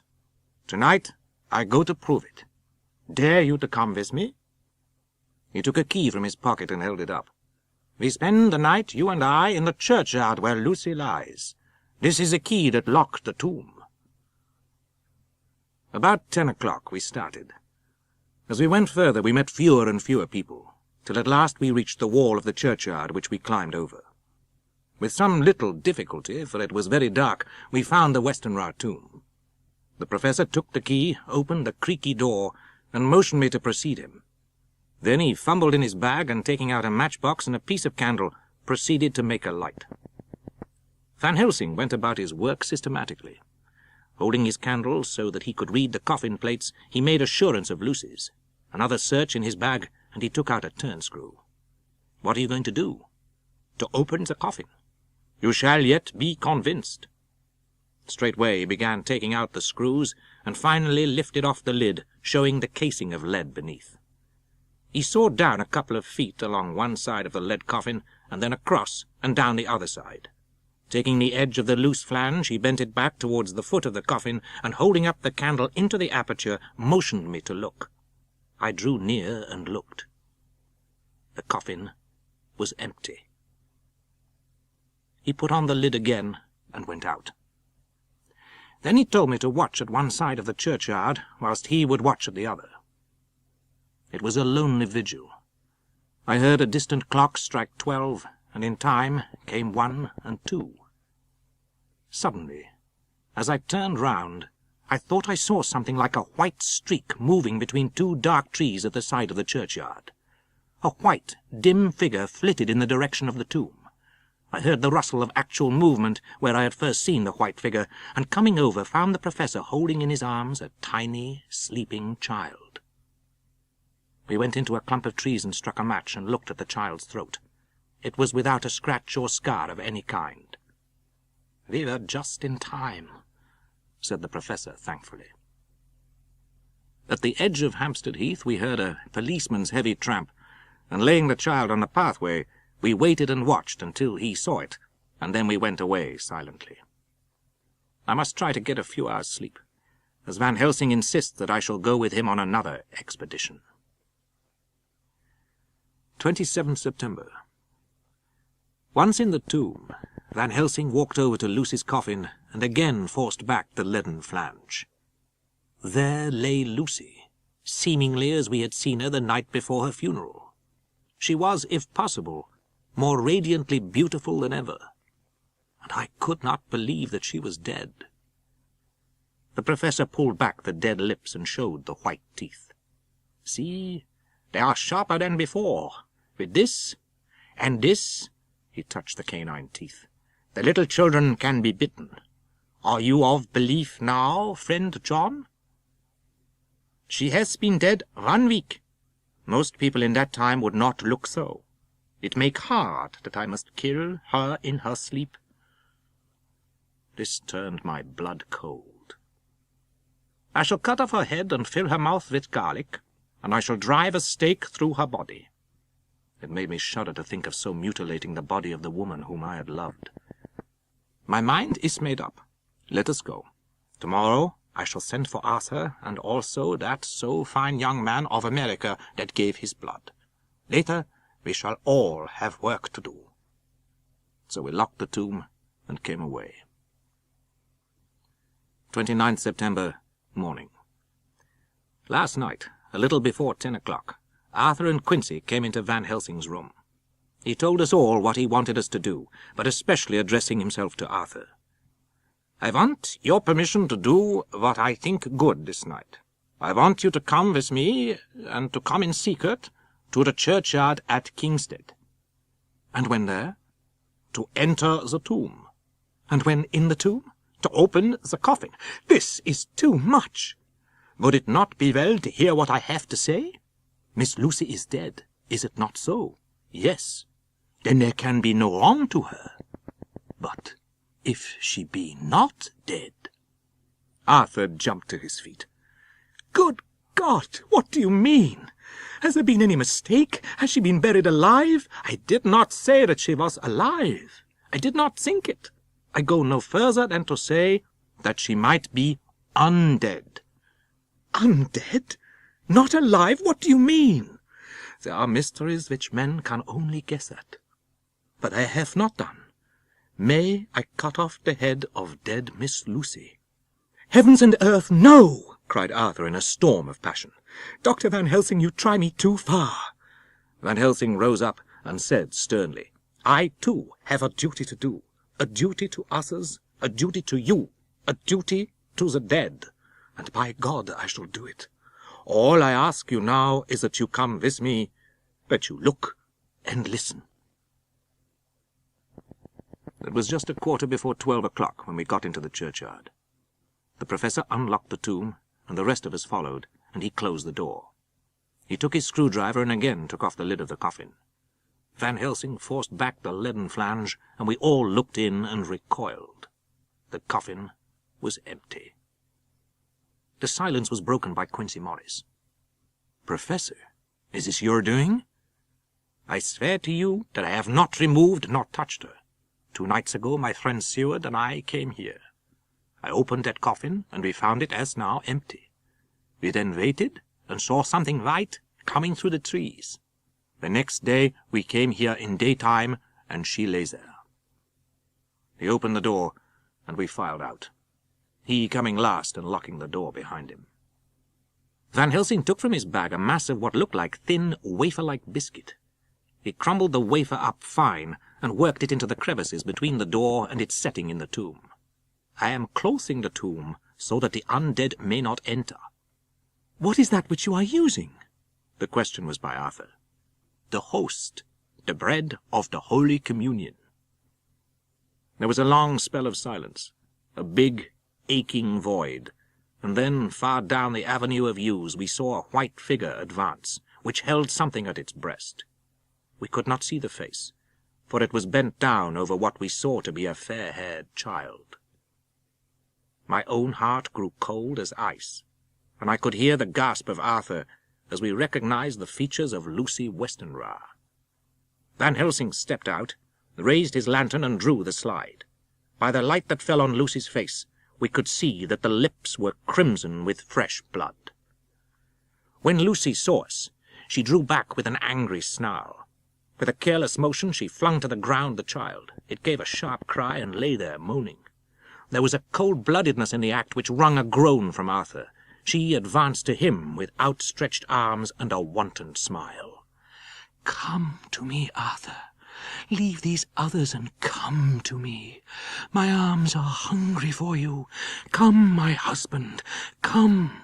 Tonight I go to prove it. Dare you to come with me? He took a key from his pocket and held it up. We spend the night, you and I, in the churchyard where Lucy lies. This is a key that locked the tomb. About 10 o'clock we started. As we went further, we met fewer and fewer people, till at last we reached the wall of the churchyard, which we climbed over. With some little difficulty, for it was very dark, we found the Westenra tomb. The professor took the key, opened the creaky door, and motioned me to precede him. Then he fumbled in his bag, and taking out a matchbox and a piece of candle, proceeded to make a light. Van Helsing went about his work systematically. Holding his candle so that he could read the coffin plates, he made assurance of Lucy's. Another search in his bag, and he took out a turnscrew. What are you going to do? To open the coffin. You shall yet be convinced. Straightway he began taking out the screws, and finally lifted off the lid, showing the casing of lead beneath. He sawed down a couple of feet along one side of the lead coffin, and then across and down the other side. Taking the edge of the loose flange, he bent it back towards the foot of the coffin, and holding up the candle into the aperture, motioned me to look. I drew near and looked. The coffin was empty. He put on the lid again and went out. Then he told me to watch at one side of the churchyard, whilst he would watch at the other. It was a lonely vigil. I heard a distant clock strike 12, and in time came 1 and 2. Suddenly, as I turned round, I thought I saw something like a white streak moving between 2 dark trees at the side of the churchyard. A white, dim figure flitted in the direction of the tomb. I heard the rustle of actual movement where I had first seen the white figure, and coming over found the professor holding in his arms a tiny, sleeping child. We went into a clump of trees and struck a match and looked at the child's throat. It was without a scratch or scar of any kind. "We were just in time," said the professor thankfully. At the edge of Hampstead Heath we heard a policeman's heavy tramp, and laying the child on the pathway, we waited and watched until he saw it, and then we went away silently. I must try to get a few hours' sleep, as Van Helsing insists that I shall go with him on another expedition. 27th September. Once in the tomb, Van Helsing walked over to Lucy's coffin and again forced back the leaden flange. There lay Lucy, seemingly as we had seen her the night before her funeral. She was, if possible, more radiantly beautiful than ever, and I could not believe that she was dead. The professor pulled back the dead lips and showed the white teeth. "See, they are sharper than before. With this, and this," he touched the canine teeth, "the little children can be bitten. Are you of belief now, friend John? She has been dead 1 week. Most people in that time would not look so. It make hard that I must kill her in her sleep." This turned my blood cold. "I shall cut off her head and fill her mouth with garlic, and I shall drive a stake through her body." It made me shudder to think of so mutilating the body of the woman whom I had loved. "My mind is made up. Let us go. Tomorrow I shall send for Arthur, and also that so fine young man of America that gave his blood. Later we shall all have work to do." So we locked the tomb and came away. 29th September, morning. Last night, a little before 10 o'clock, Arthur and Quincy came into Van Helsing's room. He told us all what he wanted us to do, but especially addressing himself to Arthur. "I want your permission to do what I think good this night. I want you to come with me, and to come in secret, to the churchyard at Kingstead." "And when there?" "To enter the tomb." "And when in the tomb?" "To open the coffin." "This is too much." "Would it not be well to hear what I have to say? Miss Lucy is dead, is it not so?" "Yes." "Then there can be no wrong to her." "But if she be not dead?" Arthur jumped to his feet. "Good God, what do you mean? Has there been any mistake? Has she been buried alive?" "I did not say that she was alive. I did not think it. I go no further than to say that she might be undead." "Undead? Not alive? What do you mean?" "There are mysteries which men can only guess at. But I have not done. May I cut off the head of dead Miss Lucy?" "Heavens and earth, no!" cried Arthur in a storm of passion. "Dr. Van Helsing, you try me too far." Van Helsing rose up and said sternly, "I, too, have a duty to do. A duty to others, a duty to you, a duty to the dead. And by God I shall do it. All I ask you now is that you come with me, that you look and listen." It was just 12:15 o'clock when we got into the churchyard. The professor unlocked the tomb, and the rest of us followed, and he closed the door. He took his screwdriver and again took off the lid of the coffin. Van Helsing forced back the leaden flange, and we all looked in and recoiled. The coffin was empty. The silence was broken by Quincy Morris. "Professor, is this your doing?" "I swear to you that I have not removed nor touched her. 2 nights ago my friend Seward and I came here. I opened that coffin, and we found it as now empty. We then waited and saw something white coming through the trees. The next day we came here in daytime, and she lay there." He opened the door, and we filed out, he coming last and locking the door behind him. Van Helsing took from his bag a mass of what looked like thin, wafer-like biscuit. He crumbled the wafer up fine and worked it into the crevices between the door and its setting in the tomb. "I am closing the tomb so that the undead may not enter." "What is that which you are using?" The question was by Arthur. "The host, the bread of the Holy Communion." There was a long spell of silence, a big, aching void, and then, far down the avenue of yews, we saw a white figure advance, which held something at its breast. We could not see the face, for it was bent down over what we saw to be a fair-haired child. My own heart grew cold as ice, and I could hear the gasp of Arthur as we recognized the features of Lucy Westenra. Van Helsing stepped out, raised his lantern, and drew the slide. By the light that fell on Lucy's face, we could see that the lips were crimson with fresh blood. When Lucy saw us, she drew back with an angry snarl. With a careless motion, she flung to the ground the child. It gave a sharp cry and lay there moaning. There was a cold-bloodedness in the act which wrung a groan from Arthur. She advanced to him with outstretched arms and a wanton smile. "Come to me, Arthur. Leave these others and come to me. My arms are hungry for you. Come, my husband, come."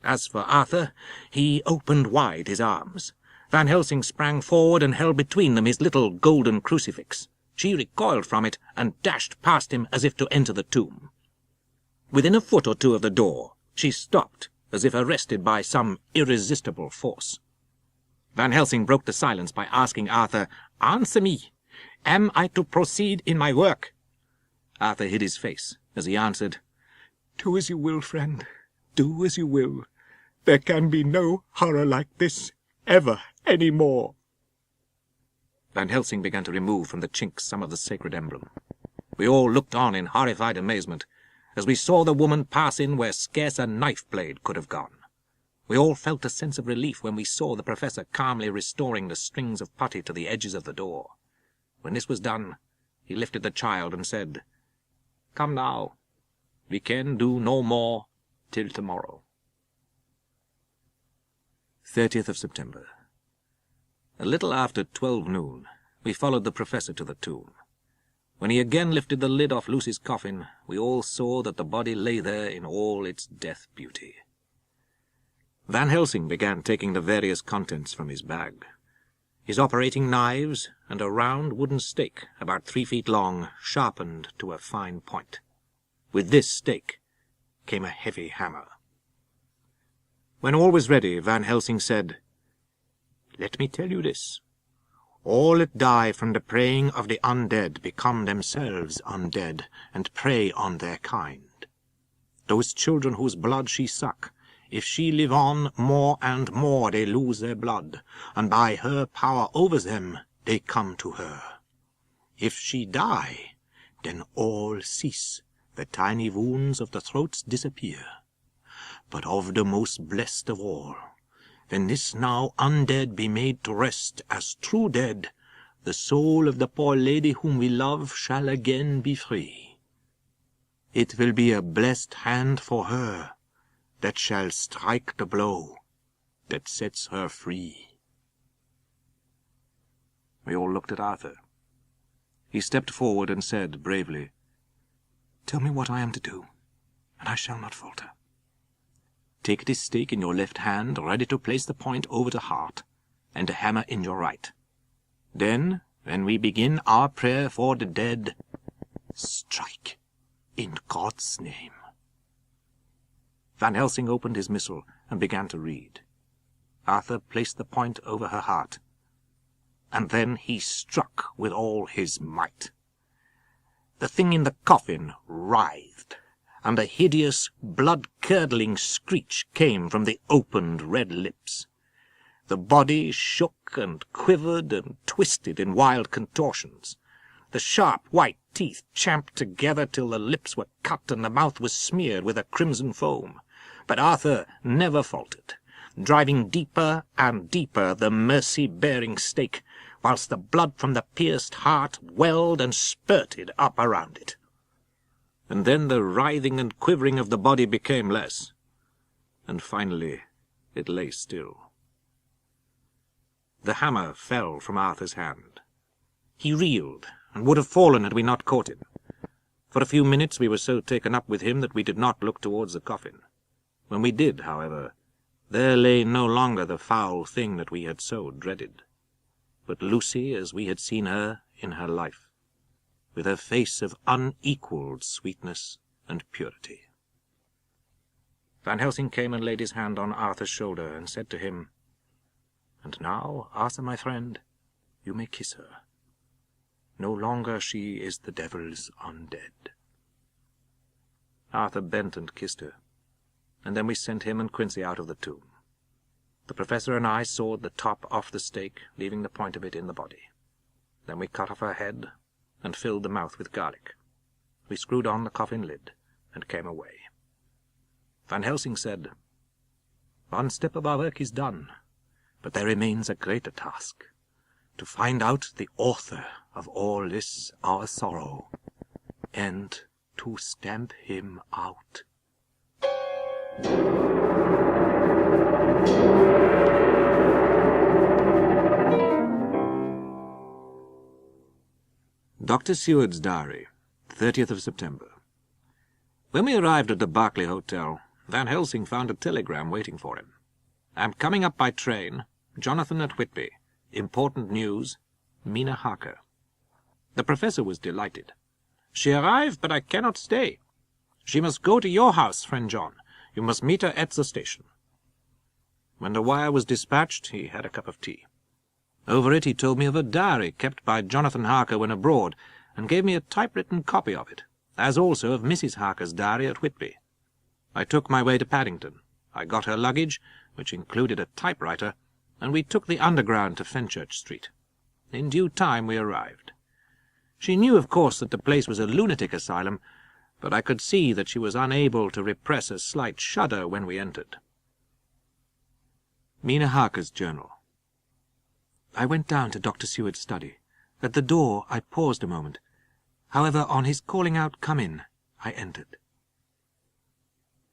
As for Arthur, he opened wide his arms. Van Helsing sprang forward and held between them his little golden crucifix. She recoiled from it and dashed past him as if to enter the tomb. Within a foot or two of the door, she stopped, as if arrested by some irresistible force. Van Helsing broke the silence by asking Arthur, "Answer me. Am I to proceed in my work?" Arthur hid his face as he answered, "Do as you will, friend. Do as you will. There can be no horror like this ever any more." Van Helsing began to remove from the chinks some of the sacred emblem. We all looked on in horrified amazement as we saw the woman pass in where scarce a knife blade could have gone. We all felt a sense of relief when we saw the professor calmly restoring the strings of putty to the edges of the door. When this was done, he lifted the child and said, "Come now. We can do no more till tomorrow." 30th of September. A little after 12 noon, we followed the professor to the tomb. When he again lifted the lid off Lucy's coffin, we all saw that the body lay there in all its death beauty. Van Helsing began taking the various contents from his bag. His operating knives and a round wooden stake about 3 feet long, sharpened to a fine point. With this stake came a heavy hammer. When all was ready, Van Helsing said, "Let me tell you this. All that die from the preying of the undead become themselves undead, and prey on their kind. Those children whose blood she suck, if she live on, more and more they lose their blood, and by her power over them they come to her. If she die, then all cease, the tiny wounds of the throats disappear. But of the most blessed of all, when this now undead be made to rest as true dead, the soul of the poor lady whom we love shall again be free. It will be a blessed hand for her that shall strike the blow that sets her free." We all looked at Arthur. He stepped forward and said bravely, "Tell me what I am to do, and I shall not falter. Take this stake in your left hand, ready to place the point over the heart, and the hammer in your right. Then, when we begin our prayer for the dead, strike in God's name." Van Helsing opened his missal and began to read. Arthur placed the point over her heart, and then he struck with all his might. The thing in the coffin writhed. and a hideous, blood-curdling screech came from the opened red lips. The body shook and quivered and twisted in wild contortions. The sharp white teeth champed together till the lips were cut and the mouth was smeared with a crimson foam. But Arthur never faltered, driving deeper and deeper the mercy-bearing stake, whilst the blood from the pierced heart welled and spurted up around it. And then the writhing and quivering of the body became less, and finally it lay still. The hammer fell from Arthur's hand. He reeled, and would have fallen had we not caught him. For a few minutes we were so taken up with him that we did not look towards the coffin. When we did, however, there lay no longer the foul thing that we had so dreaded, but Lucy as we had seen her in her life, with her face of unequalled sweetness and purity. Van Helsing came and laid his hand on Arthur's shoulder and said to him, "And now, Arthur, my friend, you may kiss her. No longer she is the devil's undead." Arthur bent and kissed her, and then we sent him and Quincy out of the tomb. The professor and I sawed the top off the stake, leaving the point of it in the body. Then we cut off her head and filled the mouth with garlic. We screwed on the coffin lid and came away. Van Helsing said, "One step of our work is done, but there remains a greater task, to find out the author of all this our sorrow, and to stamp him out." Dr. Seward's Diary, 30th of September. When we arrived at the Berkeley Hotel, Van Helsing found a telegram waiting for him. "I'm coming up by train. Jonathan at Whitby. Important news. Mina Harker." The professor was delighted. "She arrived, but I cannot stay. She must go to your house, friend John. You must meet her at the station." When the wire was dispatched, he had a cup of tea. Over it he told me of a diary kept by Jonathan Harker when abroad, and gave me a typewritten copy of it, as also of Mrs. Harker's diary at Whitby. I took my way to Paddington. I got her luggage, which included a typewriter, and we took the Underground to Fenchurch Street. In due time we arrived. She knew, of course, that the place was a lunatic asylum, but I could see that she was unable to repress a slight shudder when we entered. Mina Harker's journal. I went down to Dr. Seward's study. At the door I paused a moment. However, on his calling out, "Come in," I entered.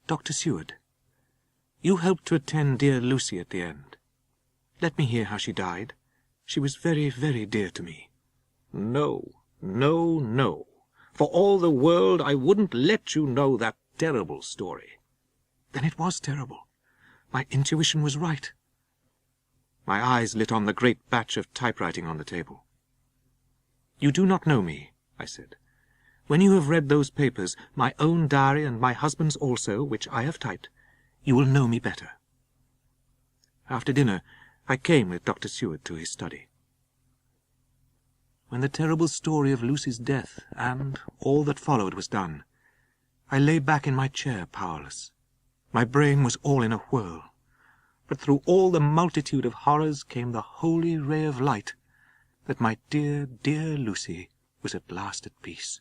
"Dr. Seward, you helped to attend dear Lucy at the end. Let me hear how she died. She was very, very dear to me." "No, no, no. For all the world I wouldn't let you know that terrible story." "Then it was terrible. My intuition was right." My eyes lit on the great batch of typewriting on the table. "You do not know me," I said. "When you have read those papers, my own diary and my husband's also, which I have typed, you will know me better." After dinner, I came with Dr. Seward to his study. When the terrible story of Lucy's death and all that followed was done, I lay back in my chair powerless. My brain was all in a whirl. But through all the multitude of horrors came the holy ray of light that my dear, dear Lucy was at last at peace.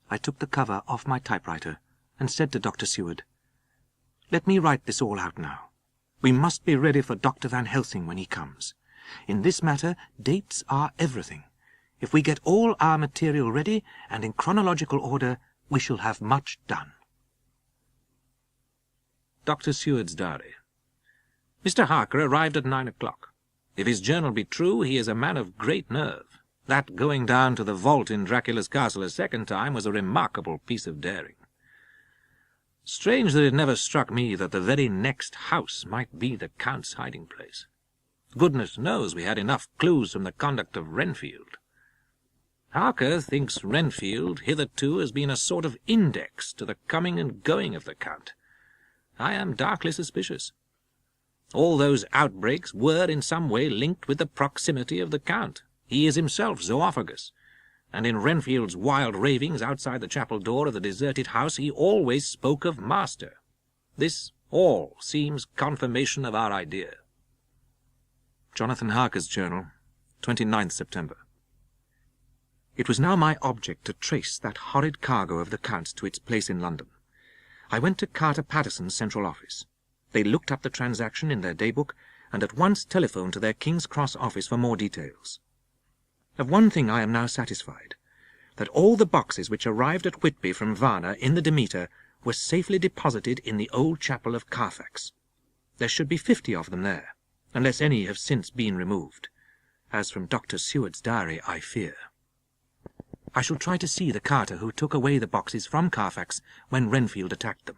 I took the cover off my typewriter and said to Dr. Seward, "Let me write this all out now. We must be ready for Dr. Van Helsing when he comes. In this matter, dates are everything. If we get all our material ready and in chronological order, we shall have much done." Dr. Seward's Diary. Mr. Harker arrived at 9 o'clock. If his journal be true, he is a man of great nerve. That going down to the vault in Dracula's castle a second time was a remarkable piece of daring. Strange that it never struck me that the very next house might be the Count's hiding-place. Goodness knows we had enough clues from the conduct of Renfield. Harker thinks Renfield hitherto has been a sort of index to the coming and going of the Count. I am darkly suspicious. All those outbreaks were in some way linked with the proximity of the Count. He is himself zoophagous, and in Renfield's wild ravings outside the chapel door of the deserted house he always spoke of Master. This all seems confirmation of our idea. Jonathan Harker's journal, 29th September. It was now my object to trace that horrid cargo of the Count's to its place in London. I went to Carter Patterson's central office. They looked up the transaction in their daybook and at once telephoned to their King's Cross office for more details. Of one thing I am now satisfied, that all the boxes which arrived at Whitby from Varna in the Demeter were safely deposited in the old chapel of Carfax. There should be 50 of them there, unless any have since been removed. As from Dr. Seward's diary, I fear. I shall try to see the carter who took away the boxes from Carfax when Renfield attacked them.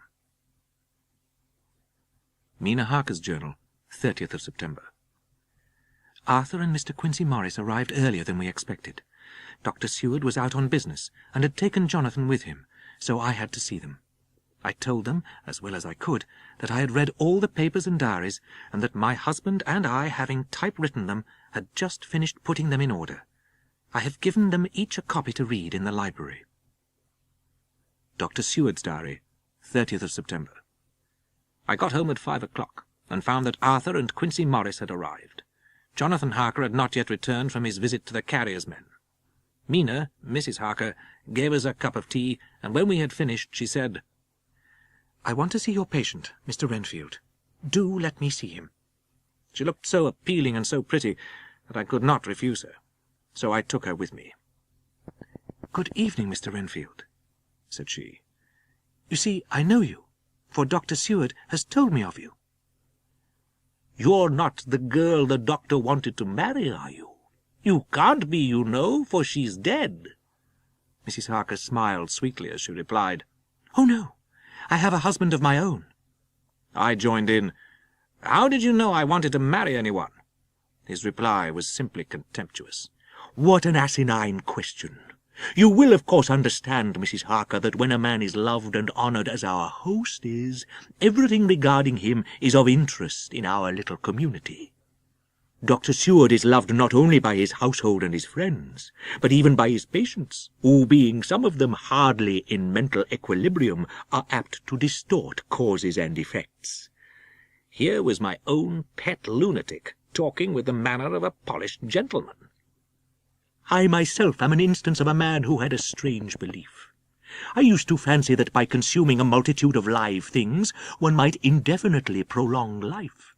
Mina Harker's journal, 30th of September. Arthur and Mr. Quincy Morris arrived earlier than we expected. Dr. Seward was out on business and had taken Jonathan with him, so I had to see them. I told them, as well as I could, that I had read all the papers and diaries, and that my husband and I, having typewritten them, had just finished putting them in order. I have given them each a copy to read in the library. Dr. Seward's diary, 30th of September. I got home at 5 o'clock, and found that Arthur and Quincy Morris had arrived. Jonathan Harker had not yet returned from his visit to the carrier's men. Mina, Mrs. Harker, gave us a cup of tea, and when we had finished, she said, "I want to see your patient, Mr. Renfield. Do let me see him." She looked so appealing and so pretty that I could not refuse her, so I took her with me. "Good evening, Mr. Renfield," said she. "You see, I know you, for Dr. Seward has told me of you." "You're not the girl the doctor wanted to marry, are you? You can't be, you know, for she's dead." Mrs. Harker smiled sweetly as she replied, "Oh, no, I have a husband of my own." I joined in, "How did you know I wanted to marry anyone?" His reply was simply contemptuous. "What an asinine question! You will, of course, understand, Mrs. Harker, that when a man is loved and honoured as our host is, everything regarding him is of interest in our little community. Dr. Seward is loved not only by his household and his friends, but even by his patients, who, being some of them hardly in mental equilibrium, are apt to distort causes and effects. Here was my own pet lunatic, talking with the manner of a polished gentleman. I myself am an instance of a man who had a strange belief. I used to fancy that by consuming a multitude of live things, one might indefinitely prolong life.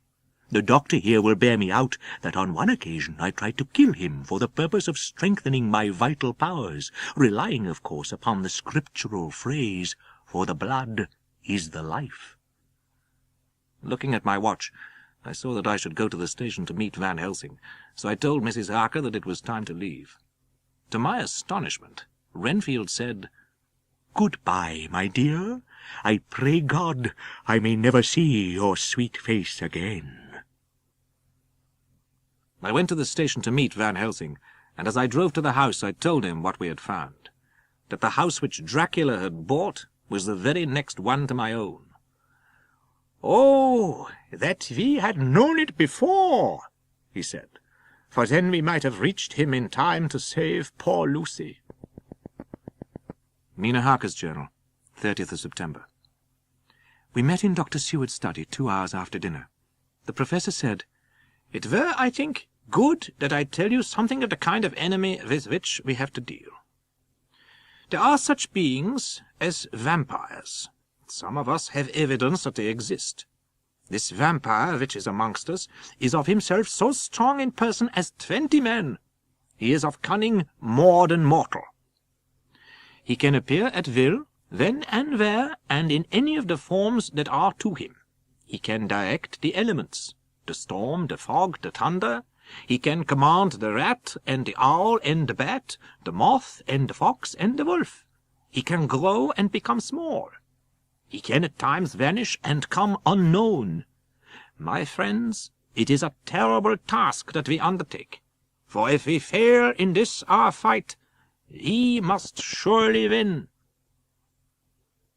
The doctor here will bear me out that on one occasion I tried to kill him for the purpose of strengthening my vital powers, relying, of course, upon the scriptural phrase, 'For the blood is the life.'" Looking at my watch, I saw that I should go to the station to meet Van Helsing, so I told Mrs. Harker that it was time to leave. To my astonishment, Renfield said, "Goodbye, my dear. I pray God I may never see your sweet face again." I went to the station to meet Van Helsing, and as I drove to the house I told him what we had found, that the house which Dracula had bought was the very next one to my own. "Oh, that we had known it before," he said, "for then we might have reached him in time to save poor Lucy." Mina Harker's journal, 30th of September. We met in Dr. Seward's study 2 hours after dinner. The professor said, "It were, I think, good that I tell you something of the kind of enemy with which we have to deal. There are such beings as vampires. Some of us have evidence that they exist. This vampire which is amongst us is of himself so strong in person as 20 men. He is of cunning more than mortal. He can appear at will, when and where, and in any of the forms that are to him. He can direct the elements, the storm, the fog, the thunder. He can command the rat and the owl and the bat, the moth and the fox and the wolf. He can grow and become small. He can at times vanish and come unknown. My friends, it is a terrible task that we undertake, for if we fail in this our fight, he must surely win."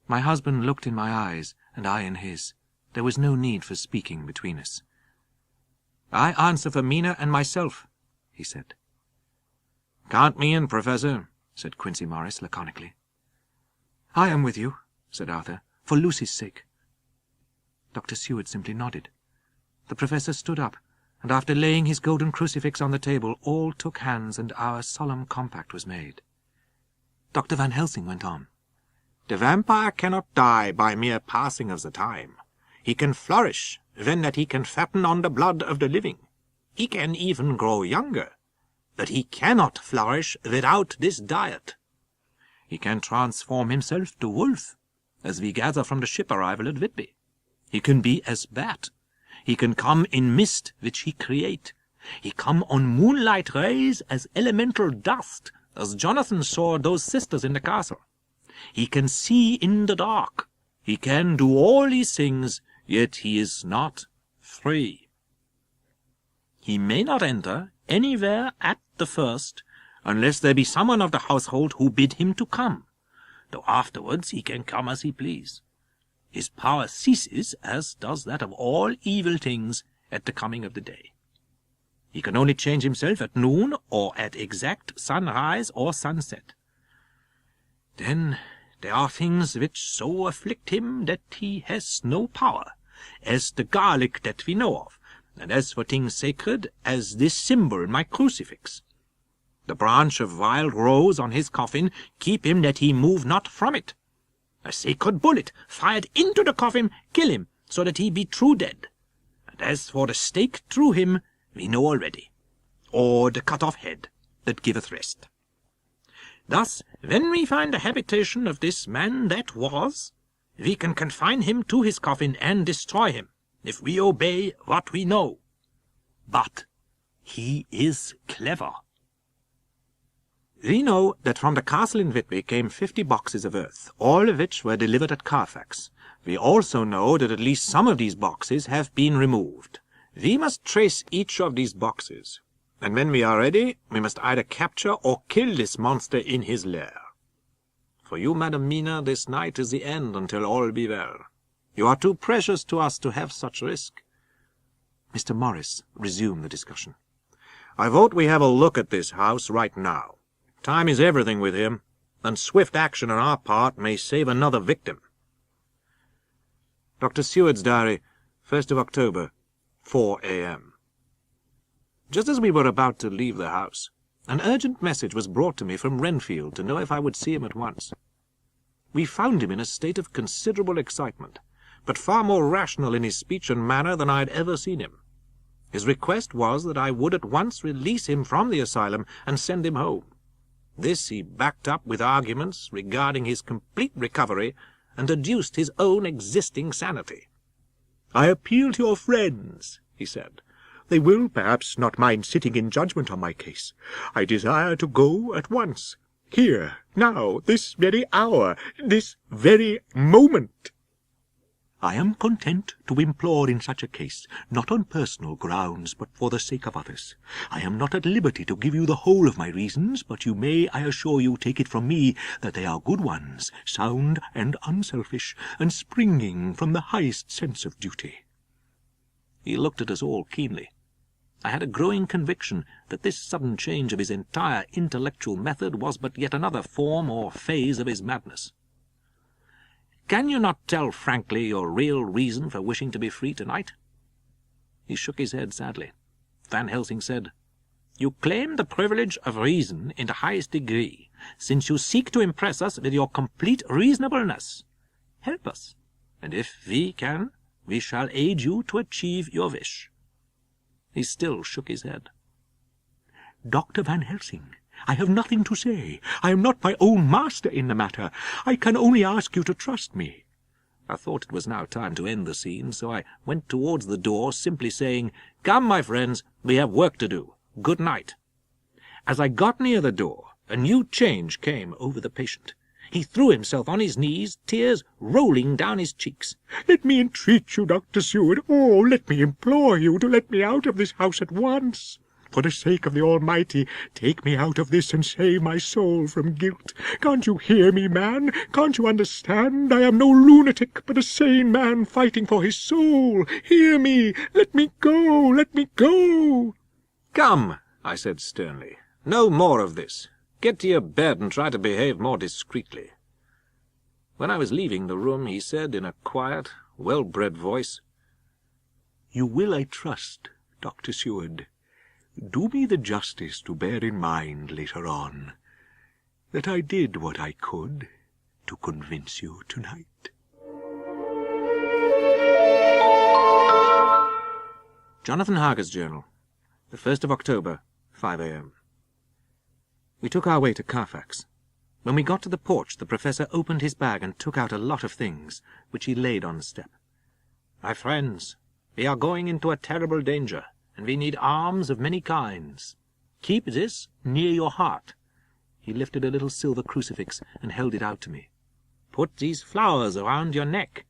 My husband looked in my eyes, and I in his. There was no need for speaking between us. "I answer for Mina and myself," he said. "Count me in, Professor. said Quincey Morris laconically. "I am with you," said Arthur, "for Lucy's sake." Dr. Seward simply nodded. The Professor stood up, and after laying his golden crucifix on the table, all took hands, and our solemn compact was made. Dr. Van Helsing went on. "The vampire cannot die by mere passing of the time. He can flourish, when that he can fatten on the blood of the living. He can even grow younger, but he cannot flourish without this diet. He can transform himself to wolf, as we gather from the ship arrival at Whitby. He can be as bat. He can come in mist which he create. He come on moonlight rays as elemental dust, as Jonathan saw those sisters in the castle. He can see in the dark. He can do all these things, yet he is not free. He may not enter anywhere at the first, unless there be someone of the household who bid him to come, though afterwards he can come as he please. His power ceases, as does that of all evil things, at the coming of the day. He can only change himself at noon, or at exact sunrise or sunset. Then there are things which so afflict him that he has no power, as the garlic that we know of, and as for things sacred, as this symbol, my crucifix. The branch of wild rose on his coffin keep him that he move not from it. A sacred bullet fired into the coffin kill him, so that he be true dead. And as for the stake through him, we know already, or the cut-off head that giveth rest. Thus, when we find the habitation of this man that was, we can confine him to his coffin and destroy him, if we obey what we know. But he is clever. We know that from the castle in Whitby came 50 boxes of earth, all of which were delivered at Carfax. We also know that at least some of these boxes have been removed. We must trace each of these boxes, and when we are ready, we must either capture or kill this monster in his lair. For you, Madam Mina, this night is the end until all be well. You are too precious to us to have such risk. Mr. Morris resumed the discussion. I vote we have a look at this house right now. Time is everything with him, and swift action on our part may save another victim. Dr. Seward's diary, 1st of October, 4 a.m. Just as we were about to leave the house, an urgent message was brought to me from Renfield to know if I would see him at once. We found him in a state of considerable excitement, but far more rational in his speech and manner than I had ever seen him. His request was that I would at once release him from the asylum and send him home. This he backed up with arguments regarding his complete recovery, and adduced his own existing sanity. "I appeal to your friends," he said. "They will perhaps not mind sitting in judgment on my case. I desire to go at once, here, now, this very hour, this very moment." "I am content to implore in such a case, not on personal grounds, but for the sake of others. I am not at liberty to give you the whole of my reasons, but you may, I assure you, take it from me that they are good ones, sound and unselfish, and springing from the highest sense of duty." He looked at us all keenly. I had a growing conviction that this sudden change of his entire intellectual method was but yet another form or phase of his madness. "Can you not tell frankly your real reason for wishing to be free tonight?" He shook his head sadly. Van Helsing said, "You claim the privilege of reason in the highest degree, since you seek to impress us with your complete reasonableness. Help us, and if we can, we shall aid you to achieve your wish." He still shook his head. "Dr. Van Helsing, I have nothing to say. I am not my own master in the matter. I can only ask you to trust me." I thought it was now time to end the scene, so I went towards the door, simply saying, "Come, my friends, we have work to do. Good night." As I got near the door, a new change came over the patient. He threw himself on his knees, tears rolling down his cheeks. "Let me entreat you, Dr. Seward, oh, let me implore you to let me out of this house at once. For the sake of the Almighty, take me out of this and save my soul from guilt. Can't you hear me, man? Can't you understand? I am no lunatic, but a sane man fighting for his soul. Hear me! Let me go! Let me go!" "Come," I said sternly. "No more of this. Get to your bed and try to behave more discreetly. When I was leaving the room, he said in a quiet, well-bred voice, "You will, I trust, Dr. Seward, do me the justice to bear in mind later on that I did what I could to convince you tonight." Jonathan Harker's Journal, the 1st of October, 5 a.m. We took our way to Carfax. When we got to the porch, the professor opened his bag and took out a lot of things, which he laid on the step. "My friends, we are going into a terrible danger, and we need arms of many kinds. Keep this near your heart." He lifted a little silver crucifix and held it out to me. "Put these flowers around your neck."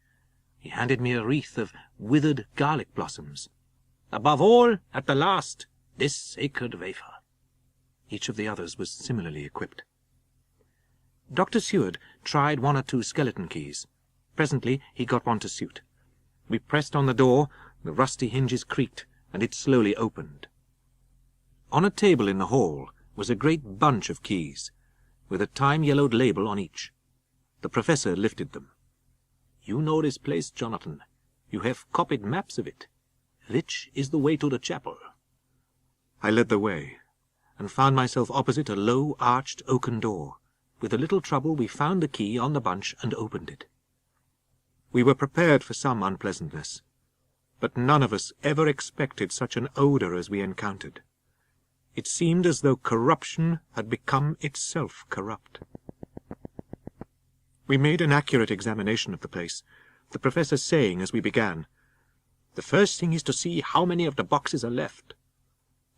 He handed me a wreath of withered garlic blossoms. "Above all, at the last, this sacred wafer." Each of the others was similarly equipped. Dr. Seward tried 1 or 2 skeleton keys. Presently he got one to suit. We pressed on the door, the rusty hinges creaked, and it slowly opened. On a table in the hall was a great bunch of keys, with a time-yellowed label on each. The professor lifted them. "You know this place, Jonathan. You have copied maps of it. Which is the way to the chapel?" I led the way, and found myself opposite a low, arched oaken door. With a little trouble we found the key on the bunch and opened it. We were prepared for some unpleasantness, but none of us ever expected such an odour as we encountered. It seemed as though corruption had become itself corrupt. We made an accurate examination of the place, the professor saying as we began, "The first thing is to see how many of the boxes are left."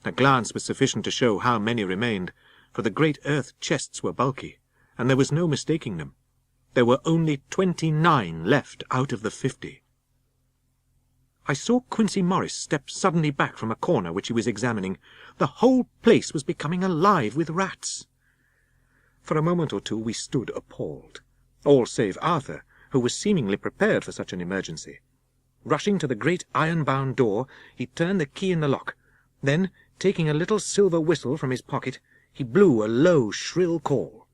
A glance was sufficient to show how many remained, for the great earth chests were bulky, and there was no mistaking them. There were only 29 left out of the 50. I saw Quincy Morris step suddenly back from a corner which he was examining. The whole place was becoming alive with rats. For a moment or two we stood appalled, all save Arthur, who was seemingly prepared for such an emergency. Rushing to the great iron-bound door, he turned the key in the lock. Then, taking a little silver whistle from his pocket, he blew a low, shrill call.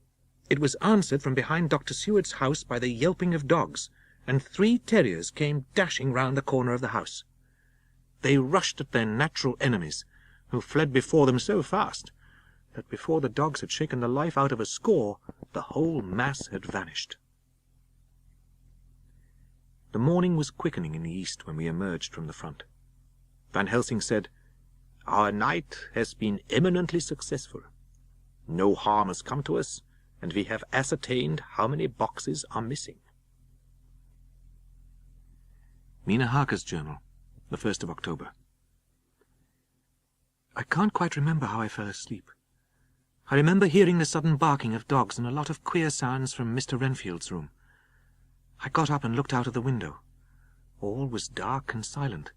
It was answered from behind Dr. Seward's house by the yelping of dogs, and 3 terriers came dashing round the corner of the house. They rushed at their natural enemies, who fled before them so fast that before the dogs had shaken the life out of a score, the whole mass had vanished. The morning was quickening in the east when we emerged from the front. Van Helsing said, "Our night has been eminently successful. No harm has come to us, and we have ascertained how many boxes are missing." Mina Harker's Journal, the 1st of October. I can't quite remember how I fell asleep. I remember hearing the sudden barking of dogs and a lot of queer sounds from Mr. Renfield's room. I got up and looked out of the window. All was dark and silent.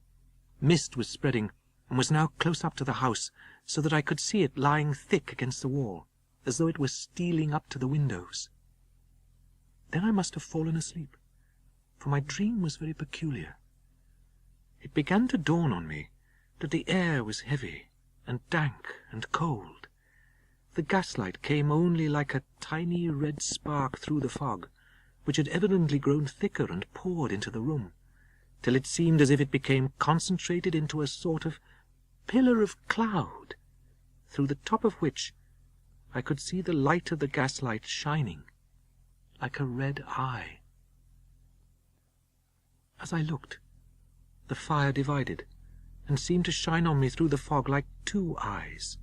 Mist was spreading, and was now close up to the house, so that I could see it lying thick against the wall, as though it was stealing up to the windows. Then I must have fallen asleep, for my dream was very peculiar. It began to dawn on me that the air was heavy and dank and cold. The gaslight came only like a tiny red spark through the fog, which had evidently grown thicker and poured into the room, till it seemed as if it became concentrated into a sort of pillar of cloud, through the top of which I could see the light of the gaslight shining like a red eye. As I looked, the fire divided, and seemed to shine on me through the fog like 2 eyes.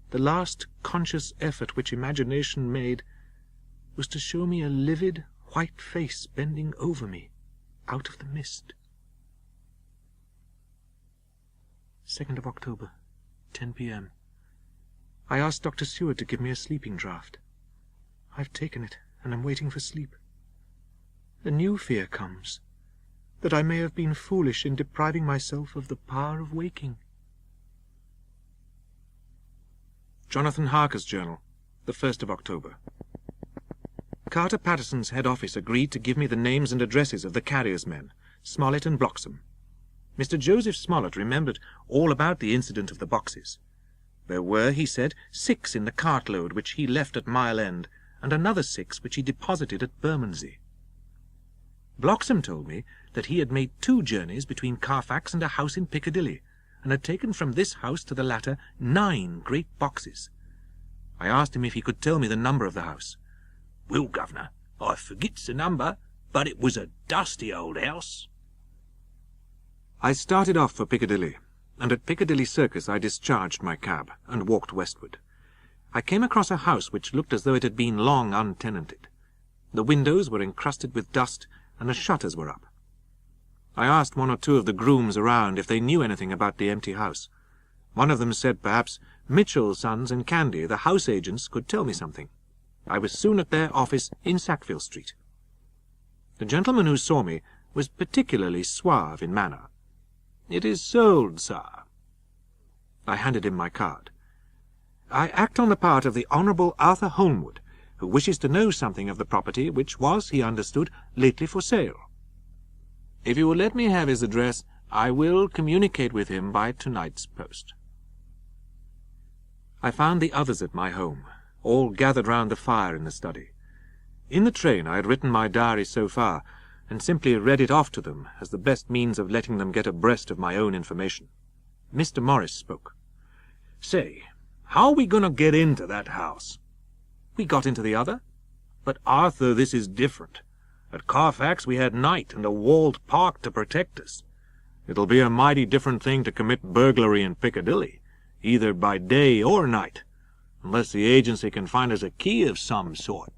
The last conscious effort which imagination made was to show me a livid, white face bending over me out of the mist. 2nd of October, 10 p.m. I asked Dr. Seward to give me a sleeping draught. I've taken it, and am waiting for sleep. A new fear comes, that I may have been foolish in depriving myself of the power of waking. Jonathan Harker's Journal, the 1st of October. Carter Patterson's head office agreed to give me the names and addresses of the carrier's men, Smollett and Bloxham. Mr. Joseph Smollett remembered all about the incident of the boxes. There were, he said, 6 in the cartload which he left at Mile End, and another 6 which he deposited at Bermondsey. Bloxham told me that he had made 2 journeys between Carfax and a house in Piccadilly, and had taken from this house to the latter 9 great boxes. I asked him if he could tell me the number of the house. "Well, governor, I forgets the number, but it was a dusty old house." I started off for Piccadilly, and at Piccadilly Circus I discharged my cab, and walked westward. I came across a house which looked as though it had been long untenanted. The windows were encrusted with dust, and the shutters were up. I asked 1 or 2 of the grooms around if they knew anything about the empty house. One of them said perhaps Mitchell, Sons and Candy, the house agents, could tell me something. I was soon at their office in Sackville Street. The gentleman who saw me was particularly suave in manner. "It is sold, sir." I handed him my card. "I act on the part of the Honourable Arthur Holmwood, who wishes to know something of the property which was, he understood, lately for sale. If you will let me have his address, I will communicate with him by tonight's post." I found the others at my home, all gathered round the fire in the study. In the train I had written my diary so far, and simply read it off to them as the best means of letting them get abreast of my own information. Mr. Morris spoke. "Say, how are we going to get into that house?" "We got into the other." "But, Arthur, this is different. At Carfax we had night and a walled park to protect us. It'll be a mighty different thing to commit burglary in Piccadilly, either by day or night, unless the agency can find us a key of some sort."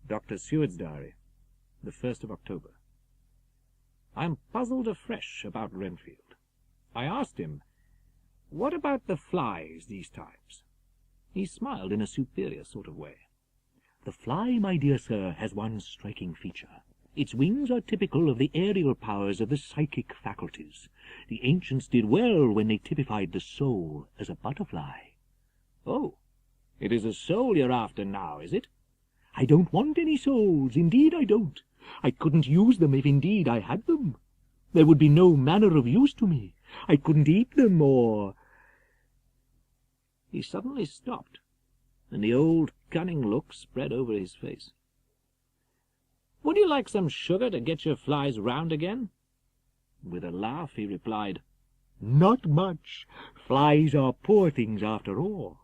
Dr. Seward's Diary, the 1st of October. I am puzzled afresh about Renfield. I asked him, "What about the flies these times?" He smiled in a superior sort of way. "The fly, my dear sir, has one striking feature. Its wings are typical of the aerial powers of the psychic faculties. The ancients did well when they typified the soul as a butterfly." "Oh, it is a soul you're after now, is it?" "I don't want any souls, indeed I don't. I couldn't use them if indeed I had them. There would be no manner of use to me. I couldn't eat them, or—" He suddenly stopped, and the old cunning look spread over his face. "Would you like some sugar to get your flies round again?" With a laugh he replied, "Not much. Flies are poor things after all."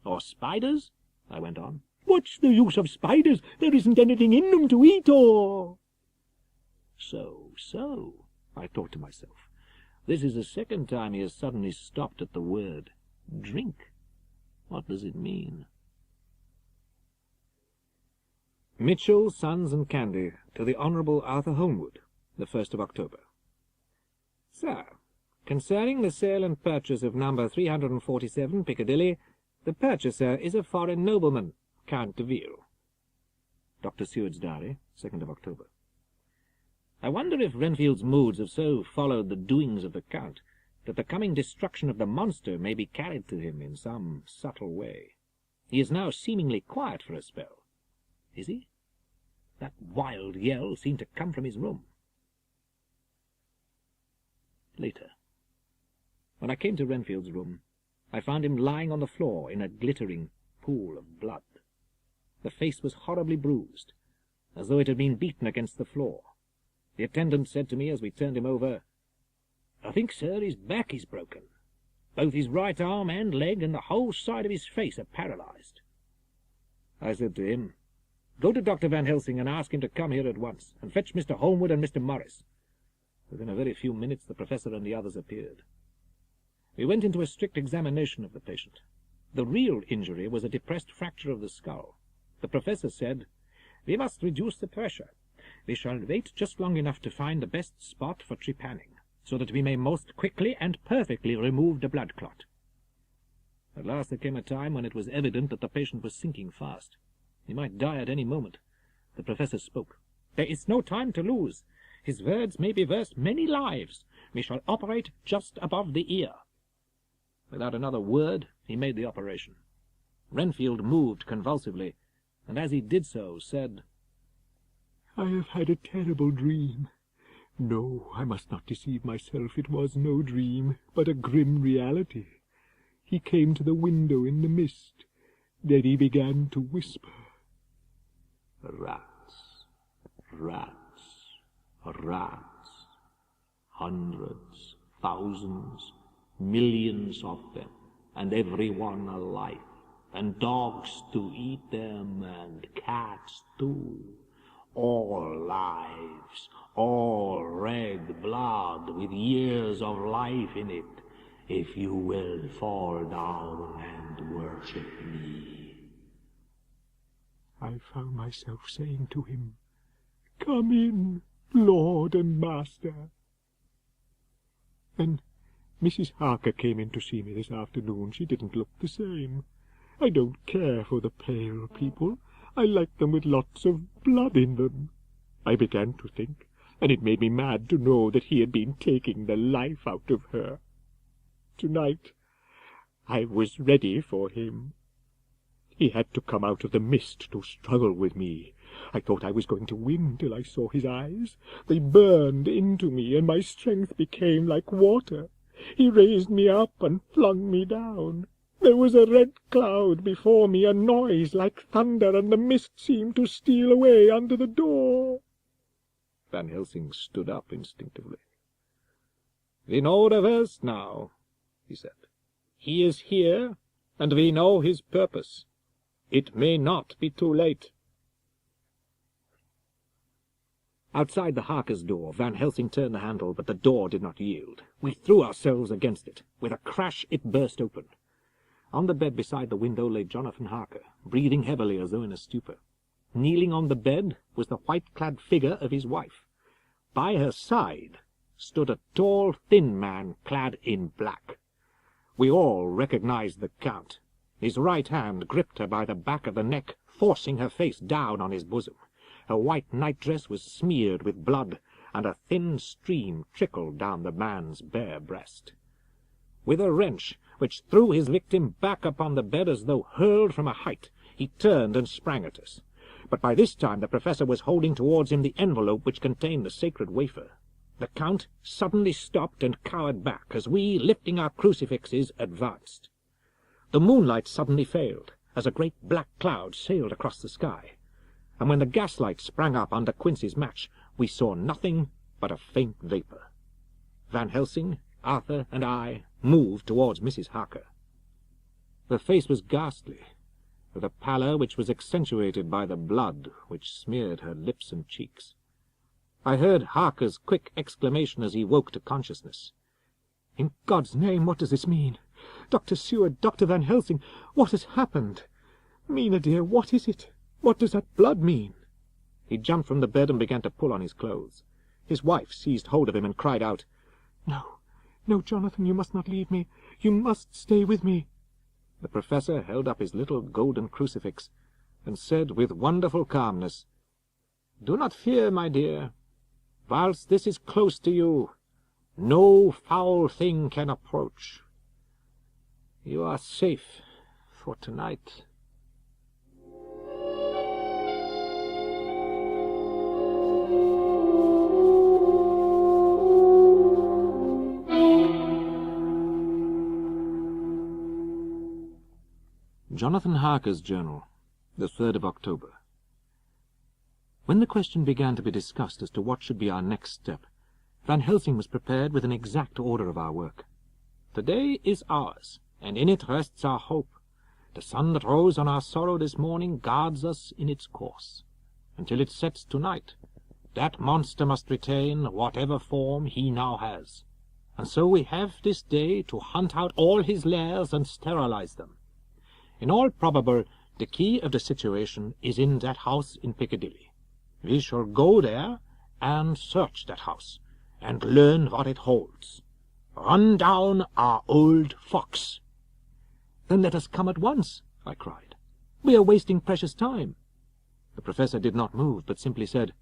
"Or spiders?" I went on. "What's the use of spiders? There isn't anything in them to eat, or—" So, I thought to myself. This is the second time he has suddenly stopped at the word drink. What does it mean? Mitchell, Sons and Candy, to the Honourable Arthur Holmwood, the 1st of October. Sir, concerning the sale and purchase of number 347 Piccadilly, the purchaser is a foreign nobleman, Count de Ville. Dr. Seward's Diary, 2nd of October. I wonder if Renfield's moods have so followed the doings of the Count that the coming destruction of the monster may be carried to him in some subtle way. He is now seemingly quiet for a spell. Is he? That wild yell seemed to come from his room. Later. When I came to Renfield's room, I found him lying on the floor in a glittering pool of blood. The face was horribly bruised, as though it had been beaten against the floor. The attendant said to me as we turned him over, "I think, sir, his back is broken. Both his right arm and leg and the whole side of his face are paralyzed." I said to him, "Go to Dr. Van Helsing and ask him to come here at once, and fetch Mr. Holmwood and Mr. Morris." Within a very few minutes the professor and the others appeared. We went into a strict examination of the patient. The real injury was a depressed fracture of the skull. The professor said, "We must reduce the pressure. We shall wait just long enough to find the best spot for trepanning, so that we may most quickly and perfectly remove the blood clot." At last there came a time when it was evident that the patient was sinking fast. He might die at any moment. The professor spoke. "There is no time to lose. His words may be worth many lives. We shall operate just above the ear." Without another word, he made the operation. Renfield moved convulsively, and as he did so, said, I have had a terrible dream. No, I must not deceive myself. It was no dream, but a grim reality. He came to the window in the mist. Then he began to whisper. Rats, rats, rats. Hundreds, thousands, millions of them, and every one alive, and dogs to eat them, and cats too. All lives, all red blood with years of life in it, if you will fall down and worship me. I found myself saying to him, Come in, Lord and Master. Then Mrs. Harker came in to see me this afternoon. She didn't look the same. I don't care for the pale people. I like them with lots of blood in them. I began to think, and it made me mad to know that he had been taking the life out of her. Tonight I was ready for him. He had to come out of the mist to struggle with me. I thought I was going to win till I saw his eyes. They burned into me, and my strength became like water. He raised me up and flung me down. There was a red cloud before me, a noise like thunder, and the mist seemed to steal away under the door. Van Helsing stood up instinctively. "We know the worst now," he said. "He is here, and we know his purpose. It may not be too late." Outside the Harker's door, Van Helsing turned the handle, but the door did not yield. We threw ourselves against it. With a crash, it burst open. On the bed beside the window lay Jonathan Harker, breathing heavily as though in a stupor. Kneeling on the bed was the white-clad figure of his wife. By her side stood a tall, thin man clad in black. We all recognized the Count. His right hand gripped her by the back of the neck, forcing her face down on his bosom. Her white nightdress was smeared with blood, and a thin stream trickled down the man's bare breast. With a wrench, which threw his victim back upon the bed as though hurled from a height, he turned and sprang at us. But by this time the professor was holding towards him the envelope which contained the sacred wafer. The Count suddenly stopped and cowered back as we, lifting our crucifixes, advanced. The moonlight suddenly failed, as a great black cloud sailed across the sky, and when the gaslight sprang up under Quincy's match, we saw nothing but a faint vapour. Van Helsing, Arthur, and I moved towards Mrs. Harker. Her face was ghastly, with a pallor which was accentuated by the blood which smeared her lips and cheeks. I heard Harker's quick exclamation as he woke to consciousness. "In God's name, what does this mean? Dr. Seward, Dr. Van Helsing, what has happened? Mina, dear, what is it? What does that blood mean?" He jumped from the bed and began to pull on his clothes. His wife seized hold of him and cried out, "No, no, Jonathan, you must not leave me. You must stay with me." The professor held up his little golden crucifix and said with wonderful calmness, "Do not fear, my dear. Whilst this is close to you, no foul thing can approach. You are safe for tonight." Jonathan Harker's Journal, the 3rd of October. When the question began to be discussed as to what should be our next step, Van Helsing was prepared with an exact order of our work. "Today is ours, and in it rests our hope. The sun that rose on our sorrow this morning guards us in its course. Until it sets tonight, that monster must retain whatever form he now has. And so we have this day to hunt out all his lairs and sterilize them. In all probable, the key of the situation is in that house in Piccadilly. We shall go there and search that house, and learn what it holds. Run down our old fox." "Then let us come at once," I cried. "We are wasting precious time." The professor did not move, but simply said,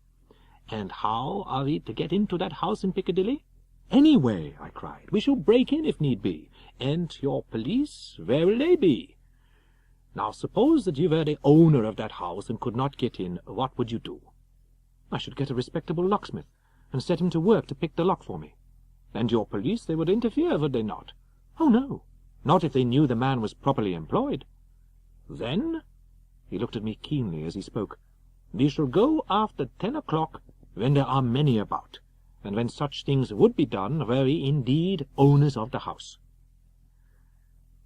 "And how are we to get into that house in Piccadilly?" "Any way," I cried. "We shall break in if need be. And your police, where will they be? Now suppose that you were the owner of that house and could not get in, what would you do?" I should get a respectable locksmith, and set him to work to pick the lock for me. And your police, they would interfere, would they not? Oh, no, not if they knew the man was properly employed. Then, he looked at me keenly as he spoke, we shall go after 10 o'clock, when there are many about, and when such things would be done were we indeed owners of the house.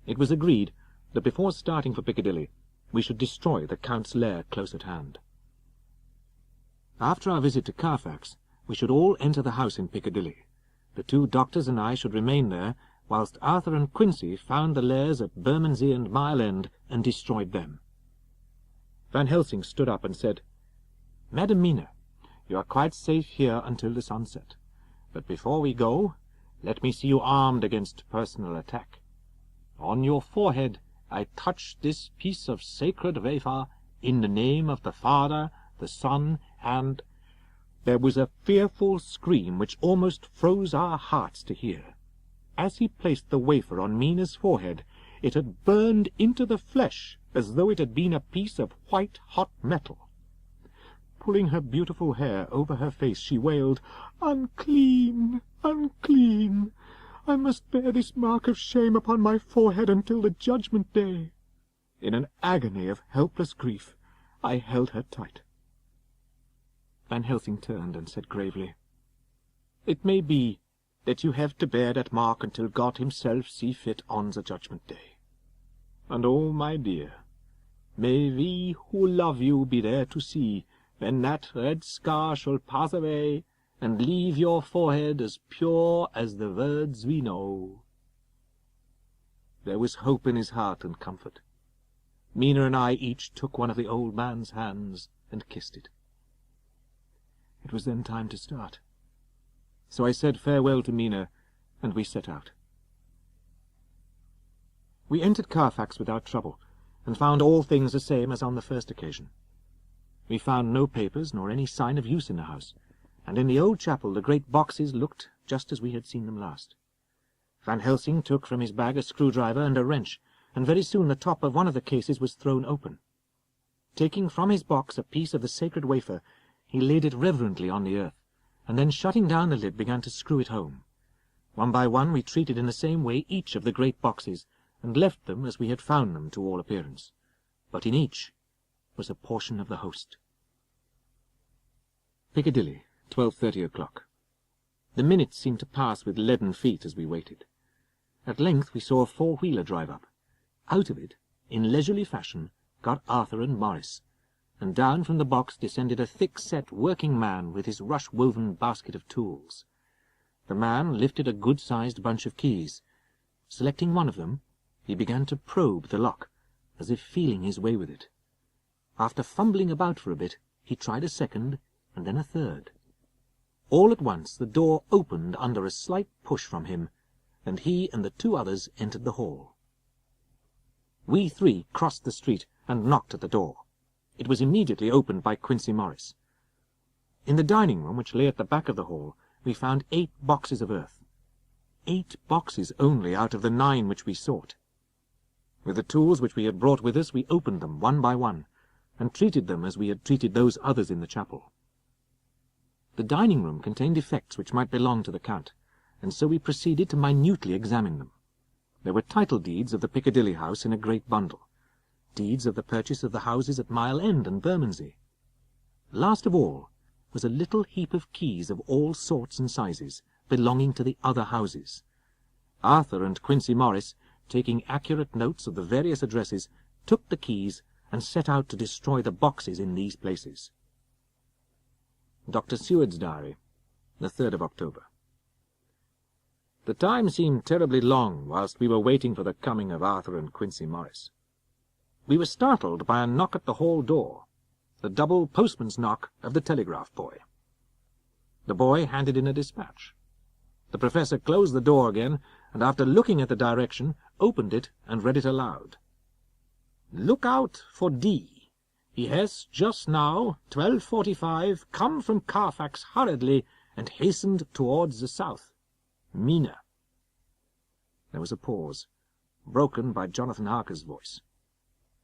It was agreed that before starting for Piccadilly, we should destroy the Count's lair close at hand. After our visit to Carfax, we should all enter the house in Piccadilly. The 2 doctors and I should remain there, whilst Arthur and Quincy found the lairs at Bermondsey and Mile End and destroyed them. Van Helsing stood up and said, "Madam Mina, you are quite safe here until the sunset. But before we go, let me see you armed against personal attack. On your forehead I touch this piece of sacred wafer in the name of the Father, the Son, and—" There was a fearful scream which almost froze our hearts to hear. As he placed the wafer on Mina's forehead, it had burned into the flesh as though it had been a piece of white-hot metal. Pulling her beautiful hair over her face, she wailed, "Unclean! Unclean! I must bear this mark of shame upon my forehead until the judgment day." In an agony of helpless grief, I held her tight. Van Helsing turned and said gravely, "It may be that you have to bear that mark until God himself see fit on the judgment day. And oh, my dear, may we who love you be there to see when that red scar shall pass away and leave your forehead as pure as the words we know." There was hope in his heart and comfort. Mina and I each took one of the old man's hands and kissed it. It was then time to start. So I said farewell to Mina, and we set out. We entered Carfax without trouble, and found all things the same as on the first occasion. We found no papers nor any sign of use in the house, and in the old chapel the great boxes looked just as we had seen them last. Van Helsing took from his bag a screwdriver and a wrench, and very soon the top of one of the cases was thrown open. Taking from his box a piece of the sacred wafer, he laid it reverently on the earth, and then shutting down the lid began to screw it home. One by one we treated in the same way each of the great boxes, and left them as we had found them to all appearance. But in each was a portion of the host. Piccadilly, 12:30 o'clock. The minutes seemed to pass with leaden feet as we waited. At length we saw a four-wheeler drive up. Out of it, in leisurely fashion, got Arthur and Morris, and down from the box descended a thick-set working man with his rush-woven basket of tools. The man lifted a good-sized bunch of keys. Selecting one of them, he began to probe the lock, as if feeling his way with it. After fumbling about for a bit, he tried a second, and then a third. All at once the door opened under a slight push from him, and he and the 2 others entered the hall. We 3 crossed the street and knocked at the door. It was immediately opened by Quincy Morris. In the dining room, which lay at the back of the hall, we found 8 boxes of earth. 8 boxes only out of the 9 which we sought. With the tools which we had brought with us, we opened them one by one, and treated them as we had treated those others in the chapel. The dining room contained effects which might belong to the Count, and so we proceeded to minutely examine them. There were title deeds of the Piccadilly house in a great bundle, deeds of the purchase of the houses at Mile End and Bermondsey. Last of all was a little heap of keys of all sorts and sizes, belonging to the other houses. Arthur and Quincy Morris, taking accurate notes of the various addresses, took the keys and set out to destroy the boxes in these places. Dr. Seward's diary, the 3rd of October. The time seemed terribly long whilst we were waiting for the coming of Arthur and Quincy Morris. We were startled by a knock at the hall door, the double postman's knock of the telegraph boy. The boy handed in a dispatch. The professor closed the door again, and after looking at the direction, opened it and read it aloud. "Look out for D. He has just now, 12:45, come from Carfax hurriedly and hastened towards the south. Mina." There was a pause, broken by Jonathan Harker's voice.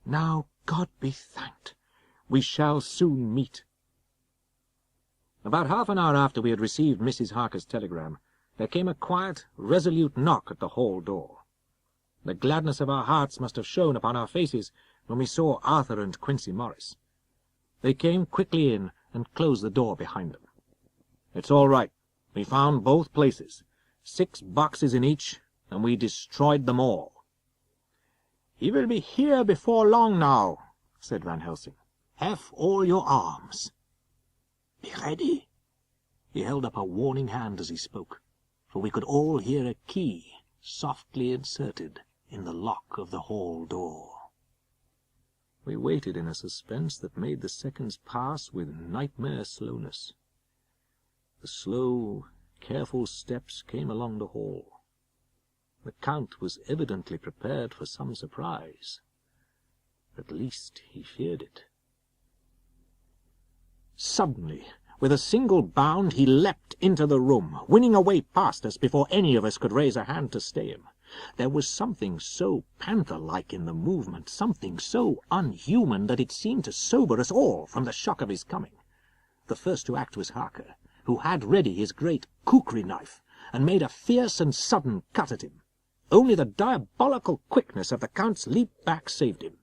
"Now, God be thanked, we shall soon meet." About half an hour after we had received Mrs. Harker's telegram, there came a quiet, resolute knock at the hall door. The gladness of our hearts must have shone upon our faces when we saw Arthur and Quincy Morris. They came quickly in and closed the door behind them. "It's all right. We found both places, 6 boxes in each, and we destroyed them all." "He will be here before long now," said Van Helsing. "Have all your arms. Be ready." He held up a warning hand as he spoke, for we could all hear a key softly inserted in the lock of the hall door. We waited in a suspense that made the seconds pass with nightmare slowness. The slow, careful steps came along the hall. The Count was evidently prepared for some surprise. At least he feared it. Suddenly, with a single bound, he leapt into the room, winning a way past us before any of us could raise a hand to stay him. There was something so panther-like in the movement, something so unhuman, that it seemed to sober us all from the shock of his coming. The first to act was Harker, who had ready his great kukri knife, and made a fierce and sudden cut at him. Only the diabolical quickness of the Count's leap back saved him.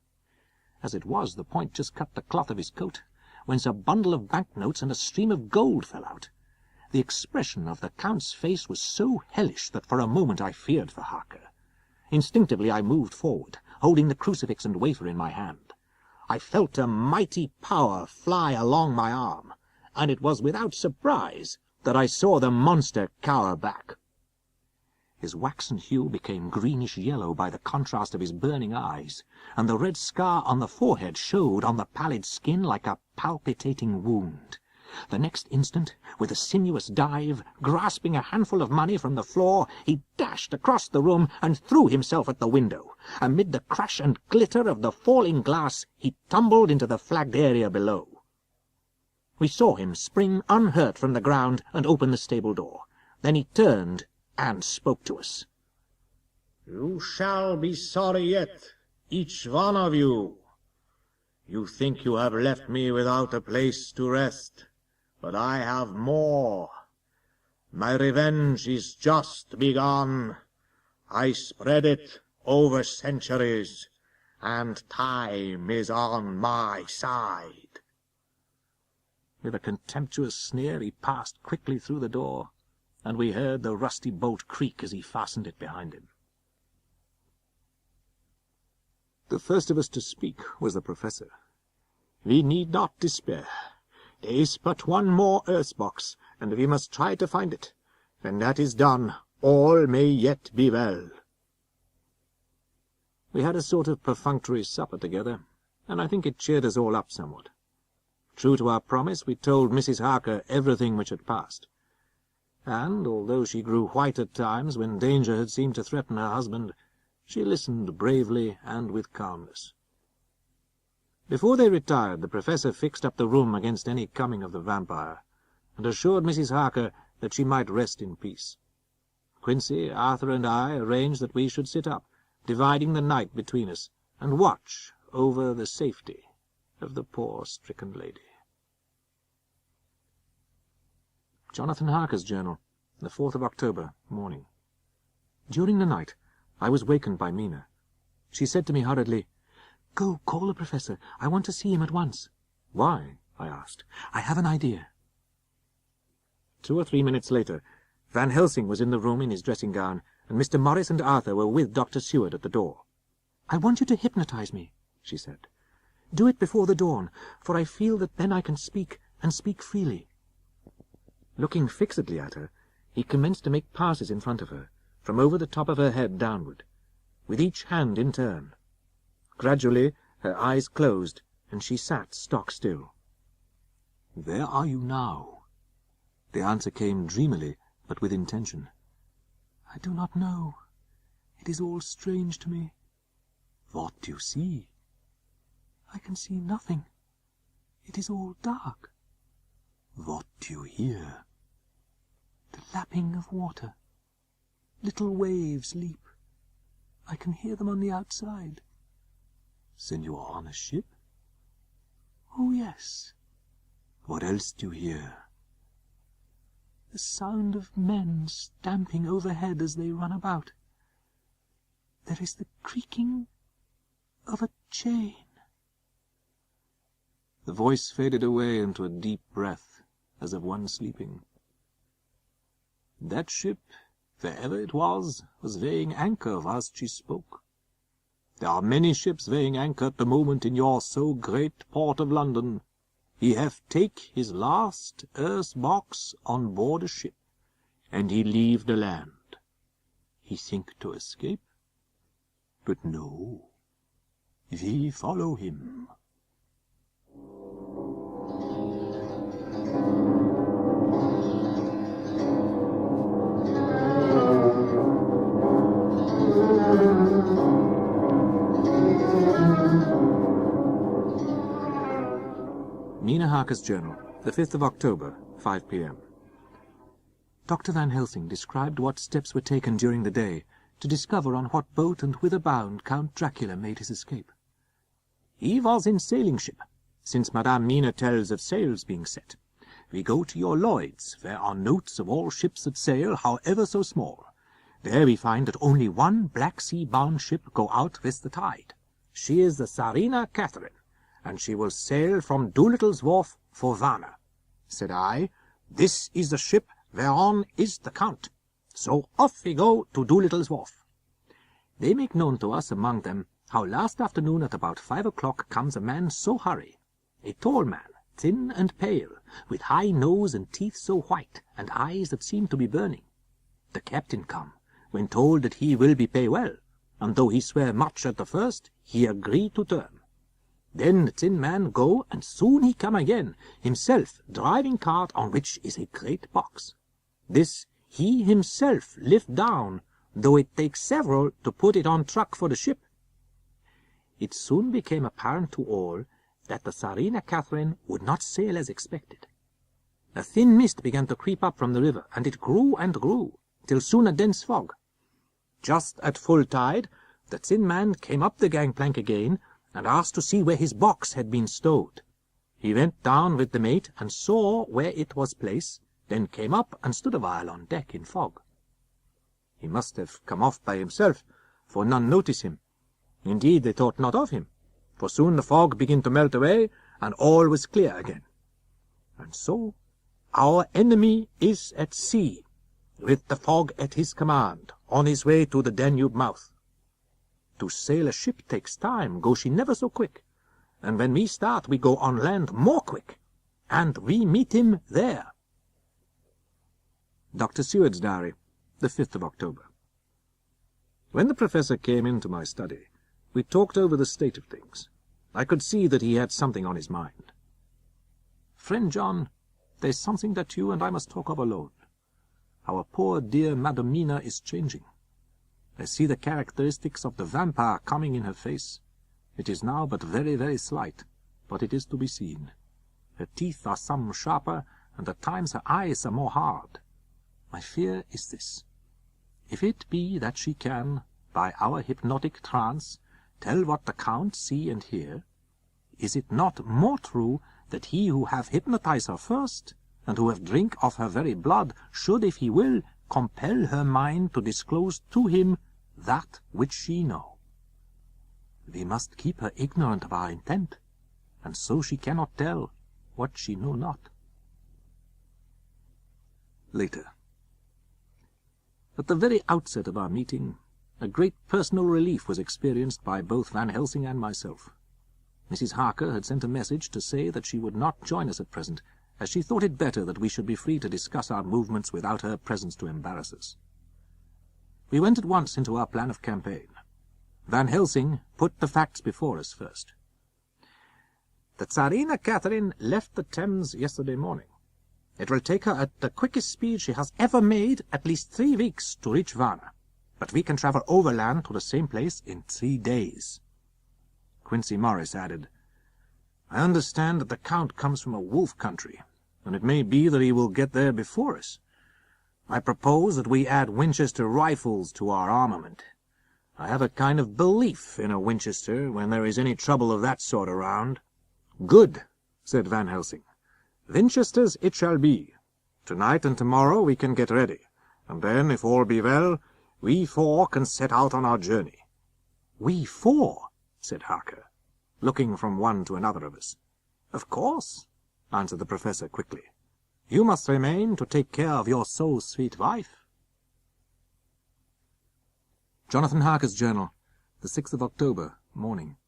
As it was, the point just cut the cloth of his coat, whence a bundle of banknotes and a stream of gold fell out. The expression of the Count's face was so hellish that for a moment I feared for Harker. Instinctively I moved forward, holding the crucifix and wafer in my hand. I felt a mighty power fly along my arm, and it was without surprise that I saw the monster cower back. His waxen hue became greenish-yellow by the contrast of his burning eyes, and the red scar on the forehead showed on the pallid skin like a palpitating wound. The next instant, with a sinuous dive, grasping a handful of money from the floor, he dashed across the room and threw himself at the window. Amid the crash and glitter of the falling glass, he tumbled into the flagged area below. We saw him spring unhurt from the ground and open the stable door. Then he turned and spoke to us. "You shall be sorry yet, each one of you. You think you have left me without a place to rest, but I have more. My revenge is just begun. I spread it over centuries, and time is on my side." With a contemptuous sneer he passed quickly through the door, and we heard the rusty bolt creak as he fastened it behind him. The first of us to speak was the Professor. "We need not despair. There is but one more earth-box, and we must try to find it. When that is done, all may yet be well." We had a sort of perfunctory supper together, and I think it cheered us all up somewhat. True to our promise, we told Mrs. Harker everything which had passed, and, although she grew white at times when danger had seemed to threaten her husband, she listened bravely and with calmness. Before they retired, the Professor fixed up the room against any coming of the vampire, and assured Mrs. Harker that she might rest in peace. Quincy, Arthur, and I arranged that we should sit up, dividing the night between us, and watch over the safety of the poor stricken lady. Jonathan Harker's Journal, the 4th of October, morning. During the night, I was wakened by Mina. She said to me hurriedly, "Go, call the Professor. I want to see him at once." "Why?" I asked. "I have an idea." 2 or 3 minutes later, Van Helsing was in the room in his dressing-gown, and Mr. Morris and Arthur were with Dr. Seward at the door. "I want you to hypnotize me," she said. "Do it before the dawn, for I feel that then I can speak, and speak freely." Looking fixedly at her, he commenced to make passes in front of her, from over the top of her head downward, with each hand in turn. Gradually her eyes closed, and she sat stock still. "Where are you now?" The answer came dreamily, but with intention. "I do not know. It is all strange to me." "What do you see?" "I can see nothing. It is all dark." "What do you hear?" "The lapping of water. Little waves leap. I can hear them on the outside." "Then you are on a ship?" "Oh, yes." "What else do you hear?" The sound of men stamping overhead as they run about. There is the creaking of a chain. The voice faded away into a deep breath, as of one sleeping. That ship, wherever it was weighing anchor whilst she spoke. There are many ships weighing anchor at the moment in your so great port of London. He have take his last earth box on board a ship, and he leave the land. He think to escape, but no, we follow him. Mina Harker's Journal, the 5th of October, 5 p.m. Dr. Van Helsing described what steps were taken during the day to discover on what boat and whither bound Count Dracula made his escape. He was in sailing ship, since Madame Mina tells of sails being set. We go to your Lloyd's, where are notes of all ships that sail, however so small. There we find that only one Black Sea-bound ship go out with the tide. She is the Tsarina Catherine, and she will sail from Doolittle's Wharf for Varna. Said I, this is the ship whereon is the Count. So off we go to Doolittle's Wharf. They make known to us among them how last afternoon at about 5 o'clock comes a man so hurry, a tall man, thin and pale, with high nose and teeth so white, and eyes that seem to be burning. The captain come, when told that he will be pay well, and though he swear much at the first, he agree to term. Then the thin man go, and soon he come again, himself driving cart on which is a great box. This he himself lift down, though it takes several to put it on truck for the ship. It soon became apparent to all that the Tsarina Catherine would not sail as expected. A thin mist began to creep up from the river, and it grew and grew, till soon a dense fog. Just at full tide, the thin man came up the gangplank again, and asked to see where his box had been stowed. He went down with the mate, and saw where it was placed, then came up and stood a while on deck in fog. He must have come off by himself, for none noticed him. Indeed, they thought not of him, for soon the fog began to melt away, and all was clear again. And so our enemy is at sea, with the fog at his command, on his way to the Danube mouth. To sail a ship takes time, go she never so quick, and when we start we go on land more quick, and we meet him there. Dr. Seward's Diary, the 5th of October. When the professor came into my study, we talked over the state of things. I could see that he had something on his mind. "Friend John, there's something that you and I must talk of alone. Our poor dear Madam Mina is changing. I see the characteristics of the vampire coming in her face. It is now but very, very slight, but it is to be seen. Her teeth are some sharper, and at times her eyes are more hard. My fear is this. If it be that she can, by our hypnotic trance, tell what the Count see and hear, is it not more true that he who have hypnotized her first, and who have drink of her very blood, should, if he will, compel her mind to disclose to him that which she know? We must keep her ignorant of our intent, and so she cannot tell what she know not." Later. At the very outset of our meeting, a great personal relief was experienced by both Van Helsing and myself. Mrs. Harker had sent a message to say that she would not join us at present, as she thought it better that we should be free to discuss our movements without her presence to embarrass us. We went at once into our plan of campaign. Van Helsing put the facts before us first. The Tsarina Catherine left the Thames yesterday morning. It will take her at the quickest speed she has ever made at least 3 weeks to reach Varna, but we can travel overland to the same place in 3 days. Quincy Morris added, "I understand that the Count comes from a wolf country, and it may be that he will get there before us. I propose that we add Winchester rifles to our armament. I have a kind of belief in a Winchester when there is any trouble of that sort around." "Good," said Van Helsing. "Winchesters it shall be. Tonight and tomorrow we can get ready, and then, if all be well, we four can set out on our journey." "We four?" said Harker, looking from one to another of us. "Of course," answered the Professor quickly. "you must remain to take care of your so sweet wife." Jonathan Harker's journal, the 6th of October, morning.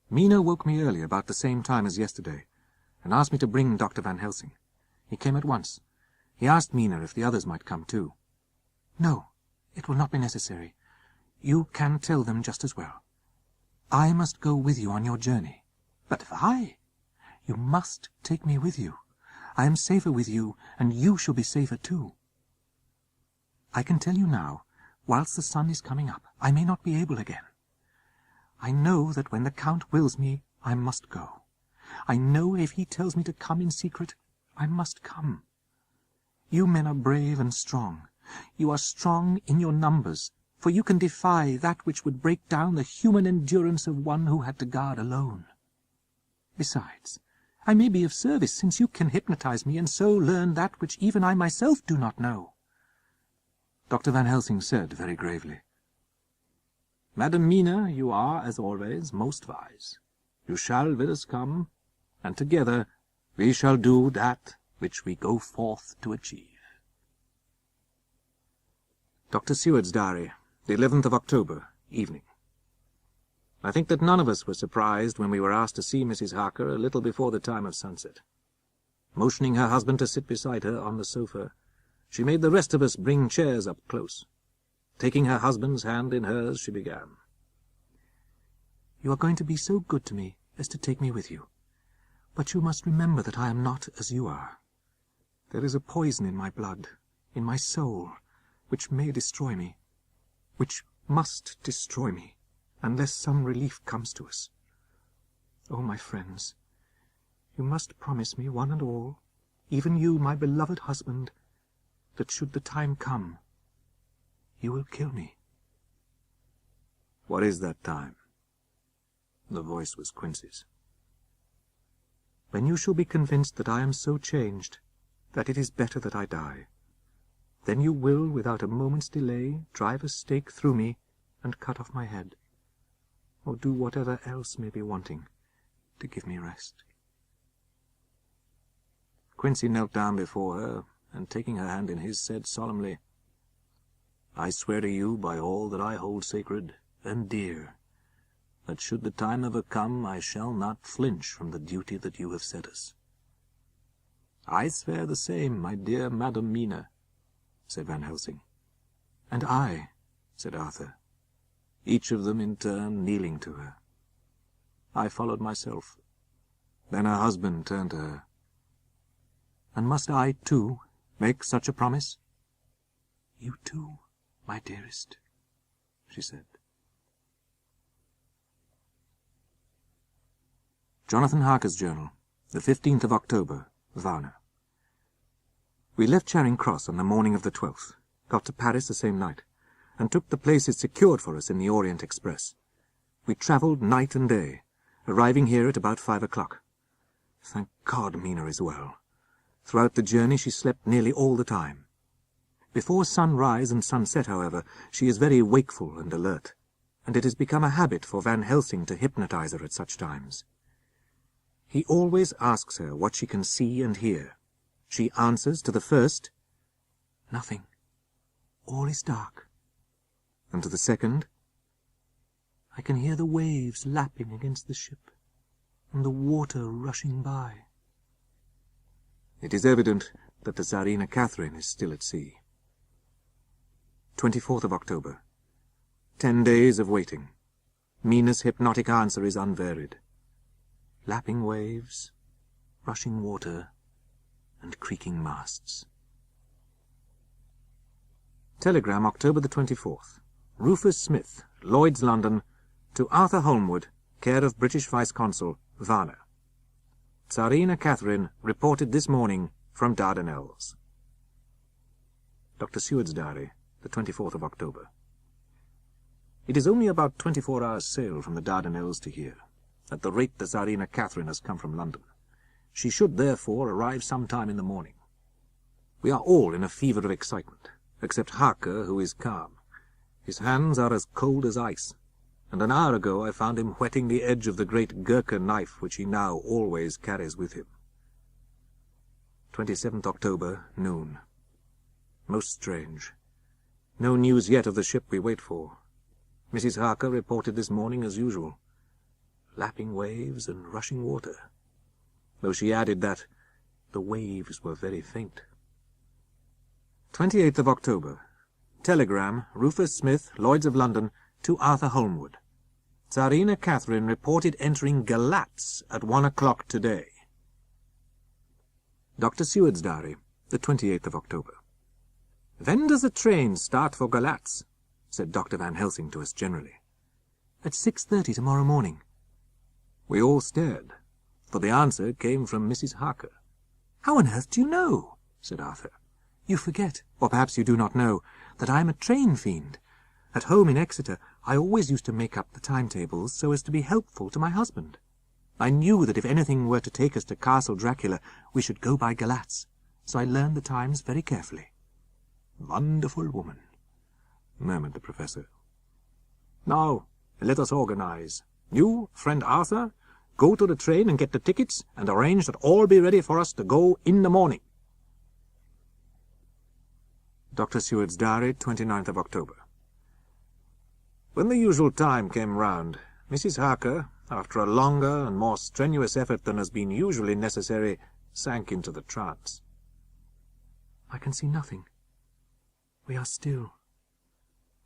Mina woke me early about the same time as yesterday, and asked me to bring Dr. Van Helsing. He came at once. He asked Mina if the others might come too. "No, it will not be necessary. You can tell them just as well. I must go with you on your journey." "But why?" "You must take me with you. I am safer with you, and you shall be safer too. I can tell you now, whilst the sun is coming up, I may not be able again. I know that when the Count wills me, I must go. I know if he tells me to come in secret, I must come. You men are brave and strong. You are strong in your numbers, for you can defy that which would break down the human endurance of one who had to guard alone. Besides, I may be of service, since you can hypnotize me and so learn that which even I myself do not know." Dr. Van Helsing said very gravely, "Madam Mina, you are, as always, most wise. You shall with us come, and together we shall do that which we go forth to achieve." Dr. Seward's diary, the 11th of October, evening. I think that none of us were surprised when we were asked to see Mrs. Harker a little before the time of sunset. Motioning her husband to sit beside her on the sofa, she made the rest of us bring chairs up close. Taking her husband's hand in hers, she began. "You are going to be so good to me as to take me with you. But you must remember that I am not as you are. There is a poison in my blood, in my soul, which may destroy me, which must destroy me, unless some relief comes to us. Oh, my friends, you must promise me, one and all, even you, my beloved husband, that should the time come, you will kill me." "What is that time?" The voice was Quincy's. "When you shall be convinced that I am so changed that it is better that I die. Then you will, without a moment's delay, drive a stake through me and cut off my head, or do whatever else may be wanting to give me rest." Quincy knelt down before her, and taking her hand in his, said solemnly, "I swear to you by all that I hold sacred and dear, that should the time ever come, I shall not flinch from the duty that you have set us." "I swear the same, my dear Madam Mina," said Van Helsing. "And I," said Arthur, each of them in turn kneeling to her. I followed myself. Then her husband turned to her. "And must I, too, make such a promise?" "You too, my dearest," she said. Jonathan Harker's journal, the 15th of October, Varna. We left Charing Cross on the morning of the 12th, got to Paris the same night, and took the places secured for us in the Orient Express. We travelled night and day, arriving here at about 5 o'clock. Thank God Mina is well. Throughout the journey she slept nearly all the time. Before sunrise and sunset, however, she is very wakeful and alert, and it has become a habit for Van Helsing to hypnotize her at such times. He always asks her what she can see and hear. She answers to the first, "Nothing. All is dark." And to the second, "I can hear the waves lapping against the ship, and the water rushing by." It is evident that the Tsarina Catherine is still at sea. 24th of October. 10 days of waiting. Mina's hypnotic answer is unvaried. Lapping waves, rushing water, and creaking masts. Telegram, October the 24th. Rufus Smith, Lloyd's, London, to Arthur Holmwood, care of British Vice-Consul, Varna. Tsarina Catherine reported this morning from Dardanelles. Dr. Seward's diary, the 24th of October. It is only about 24 hours' sail from the Dardanelles to here. At the rate the Tsarina Catherine has come from London. She should, therefore, arrive some time in the morning. We are all in a fever of excitement, except Harker, who is calm. His hands are as cold as ice, and an hour ago I found him whetting the edge of the great Gurkha knife which he now always carries with him. 27th October, noon. Most strange. No news yet of the ship we wait for. Mrs. Harker reported this morning as usual. Lapping waves and rushing water, though she added that the waves were very faint. 28th of October. Telegram, Rufus Smith, Lloyd's of London, to Arthur Holmwood. Tsarina Catherine reported entering Galatz at 1 o'clock today. Dr. Seward's diary, the 28th of October. When does the train start for Galatz? Said Dr. Van Helsing to us generally. At 6:30 tomorrow morning. We all stared, for the answer came from Mrs. Harker. How on earth do you know? Said Arthur. You forget, or perhaps you do not know, that I am a train fiend. At home in Exeter, I always used to make up the timetables so as to be helpful to my husband. I knew that if anything were to take us to Castle Dracula, we should go by Galatz, so I learned the times very carefully. Wonderful woman, murmured the professor. Now, let us organize. You, friend Arthur, go to the train and get the tickets, and arrange that all be ready for us to go in the morning. Dr. Seward's diary, 29th of October. When the usual time came round, Mrs. Harker, after a longer and more strenuous effort than has been usually necessary, sank into the trance. I can see nothing. We are still.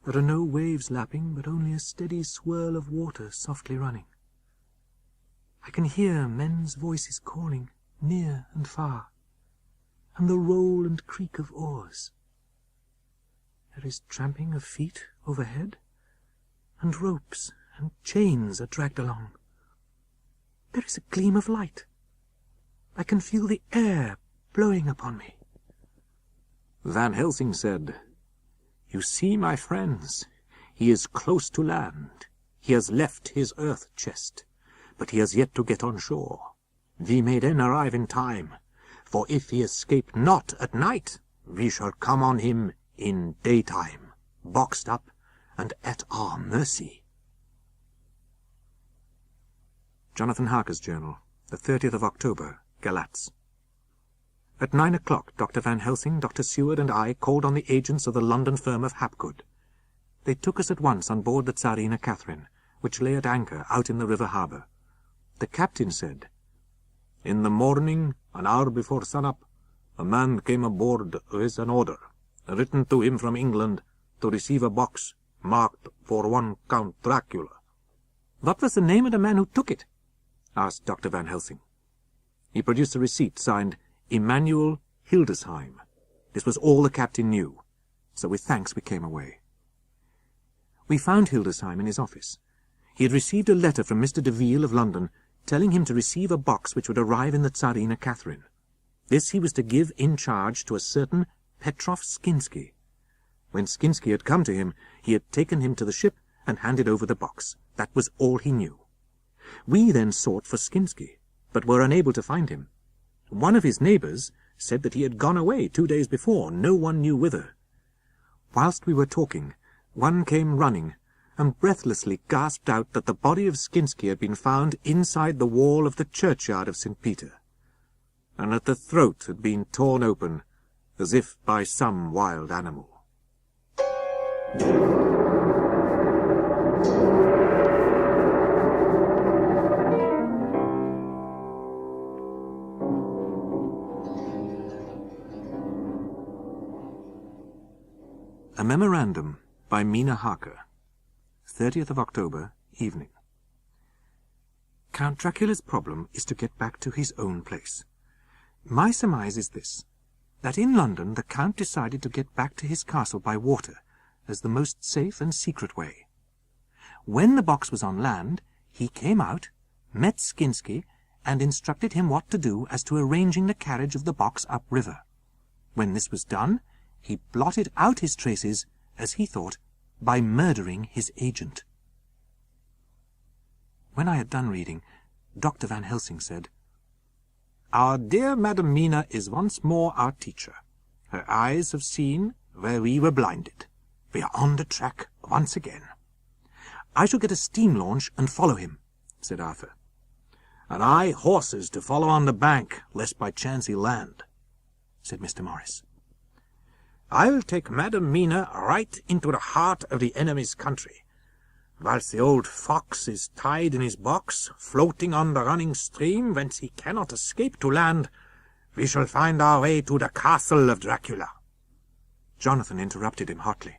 There are no waves lapping, but only a steady swirl of water softly running. I can hear men's voices calling, near and far, and the roll and creak of oars. There is tramping of feet overhead, and ropes and chains are dragged along. There is a gleam of light. I can feel the air blowing upon me. Van Helsing said, You see, my friends, he is close to land. He has left his earth chest, but he has yet to get on shore. We may then arrive in time, for if he escape not at night, we shall come on him in daytime, boxed up and at our mercy. Jonathan Harker's Journal, the 30th of October, Galatz. At 9 o'clock, Dr. Van Helsing, Dr. Seward, and I called on the agents of the London firm of Hapgood. They took us at once on board the Tsarina Catherine, which lay at anchor out in the river harbour. The captain said, In the morning, an hour before sun-up, a man came aboard with an order, written to him from England, to receive a box marked for one Count Dracula. What was the name of the man who took it? Asked Dr. Van Helsing. He produced a receipt signed Emanuel Hildesheim. This was all the captain knew, so with thanks we came away. We found Hildesheim in his office. He had received a letter from Mr. Deville of London, telling him to receive a box which would arrive in the Tsarina Catherine. This he was to give in charge to a certain Petrov Skinsky. When Skinsky had come to him, he had taken him to the ship and handed over the box. That was all he knew. We then sought for Skinsky, but were unable to find him. One of his neighbours said that he had gone away 2 days before, no one knew whither. Whilst we were talking, one came running, and breathlessly gasped out that the body of Skinsky had been found inside the wall of the churchyard of St. Peter, and that the throat had been torn open, as if by some wild animal. A Memorandum by Mina Harker, 30th of October, evening. Count Dracula's problem is to get back to his own place. My surmise is this, that in London the Count decided to get back to his castle by water as the most safe and secret way. When the box was on land, he came out, met Skinsky, and instructed him what to do as to arranging the carriage of the box upriver. When this was done, he blotted out his traces, as he thought, by murdering his agent. When I had done reading, Dr. Van Helsing said, Our dear Madam Mina is once more our teacher. Her eyes have seen where we were blinded. We are on the track once again. I shall get a steam launch and follow him, said Arthur. And I horses to follow on the bank, lest by chance he land, said Mr. Morris. I'll take Madam Mina right into the heart of the enemy's country. Whilst the old fox is tied in his box, floating on the running stream, whence he cannot escape to land, we shall find our way to the castle of Dracula. Jonathan interrupted him hotly.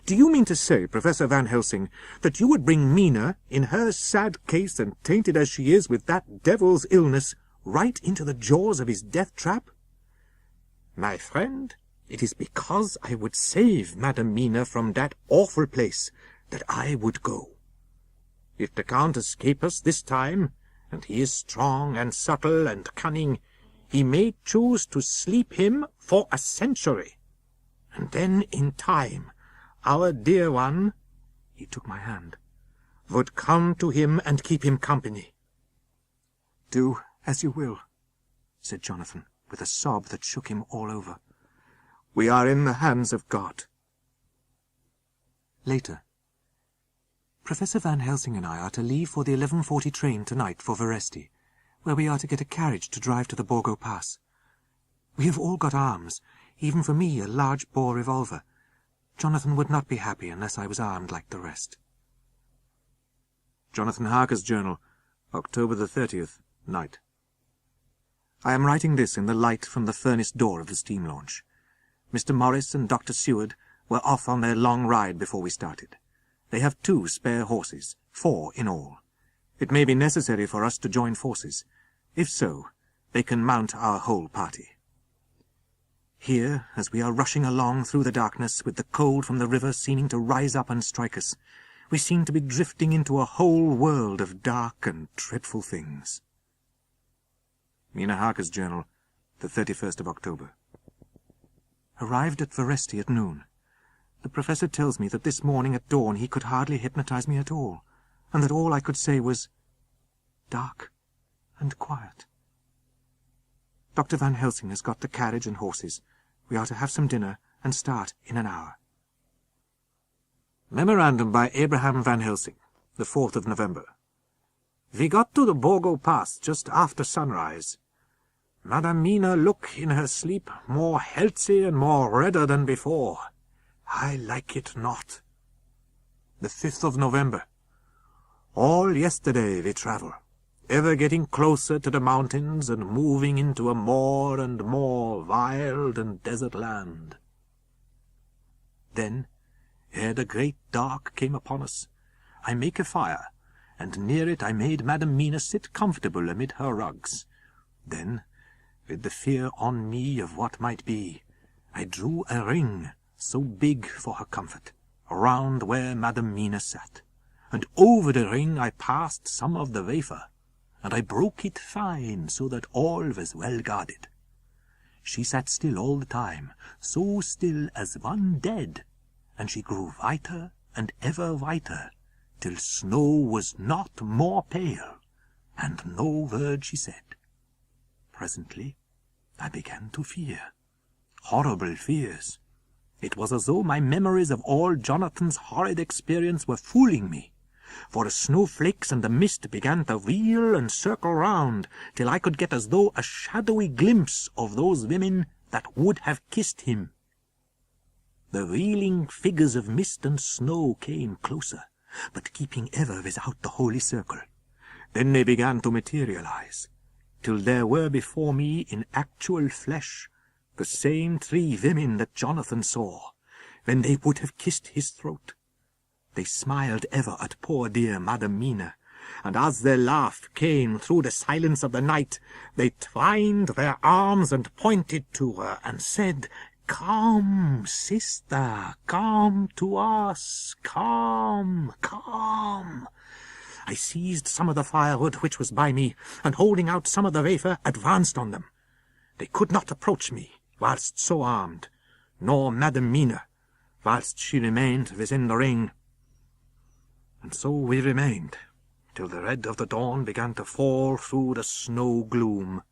Do you mean to say, Professor Van Helsing, that you would bring Mina, in her sad case and tainted as she is with that devil's illness, right into the jaws of his death trap? My friend, it is because I would save Madam Mina from that awful place that I would go. If the Count escape us this time, and he is strong and subtle and cunning, he may choose to sleep him for a century. And then, in time, our dear one, he took my hand, would come to him and keep him company. Do as you will, said Jonathan, with a sob that shook him all over. We are in the hands of God. Later. Professor Van Helsing and I are to leave for the 11:40 train tonight for Veresti, where we are to get a carriage to drive to the Borgo Pass. We have all got arms, even for me a large-bore revolver. Jonathan would not be happy unless I was armed like the rest. Jonathan Harker's Journal, October the 30th, night. I am writing this in the light from the furnace door of the steam launch. Mr. Morris and Dr. Seward were off on their long ride before we started. They have 2 spare horses, 4 in all. It may be necessary for us to join forces. If so, they can mount our whole party. Here, as we are rushing along through the darkness, with the cold from the river seeming to rise up and strike us, we seem to be drifting into a whole world of dark and dreadful things. Mina Harker's Journal, the 31st of October. Arrived at Veresti at noon. The professor tells me that this morning at dawn he could hardly hypnotize me at all, and that all I could say was dark and quiet. Dr. Van Helsing has got the carriage and horses. We are to have some dinner and start in an hour. Memorandum by Abraham Van Helsing, the 4th of November. We got to the Borgo Pass just after sunrise. Madam Mina look in her sleep more healthy and more redder than before. I like it not. The 5th of November. All yesterday we travel, ever getting closer to the mountains and moving into a more and more wild and desert land. Then, ere the great dark came upon us, I make a fire, and near it I made Madam Mina sit comfortable amid her rugs. Then, with the fear on me of what might be, I drew a ring, so big for her comfort, around where Madam Mina sat, and over the ring I passed some of the wafer, and I broke it fine, so that all was well guarded. She sat still all the time, so still as one dead, and she grew whiter and ever whiter, till snow was not more pale, and no word she said. Presently I began to fear, horrible fears. It was as though my memories of all Jonathan's horrid experience were fooling me, for the snowflakes and the mist began to wheel and circle round, till I could get as though a shadowy glimpse of those women that would have kissed him. The wheeling figures of mist and snow came closer, but keeping ever without the holy circle. Then they began to materialize, till there were before me in actual flesh the same 3 women that Jonathan saw, when they would have kissed his throat. They smiled ever at poor dear Madam Mina, and as their laugh came through the silence of the night, they twined their arms and pointed to her, and said, "Come, sister, come to us, come, come." I seized some of the firewood which was by me, and holding out some of the wafer, advanced on them. They could not approach me, whilst so armed, nor Madam Mina, whilst she remained within the ring. And so we remained, till the red of the dawn began to fall through the snow gloom.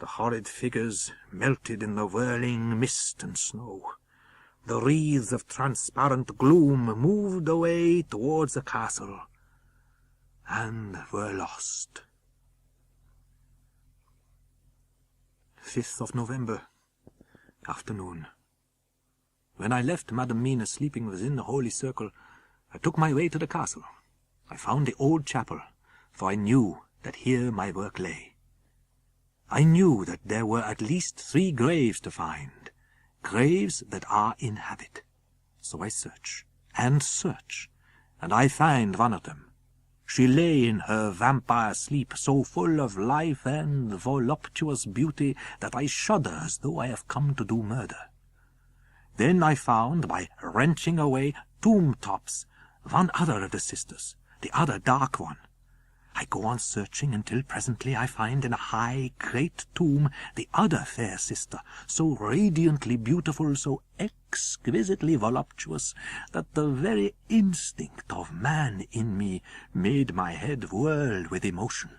The horrid figures melted in the whirling mist and snow. The wreaths of transparent gloom moved away towards the castle, and were lost. 5th of November, afternoon. When I left Madam Mina sleeping within the holy circle, I took my way to the castle. I found the old chapel, for I knew that here my work lay. I knew that there were at least 3 graves to find, graves that are in habit. So I search, and I find one of them. She lay in her vampire sleep, so full of life and voluptuous beauty that I shudder as though I have come to do murder. Then I found, by wrenching away tomb tops, one other of the sisters, the other dark one. I go on searching until presently I find in a high, great tomb the other fair sister, so radiantly beautiful, so exquisitely voluptuous, that the very instinct of man in me made my head whirl with emotion.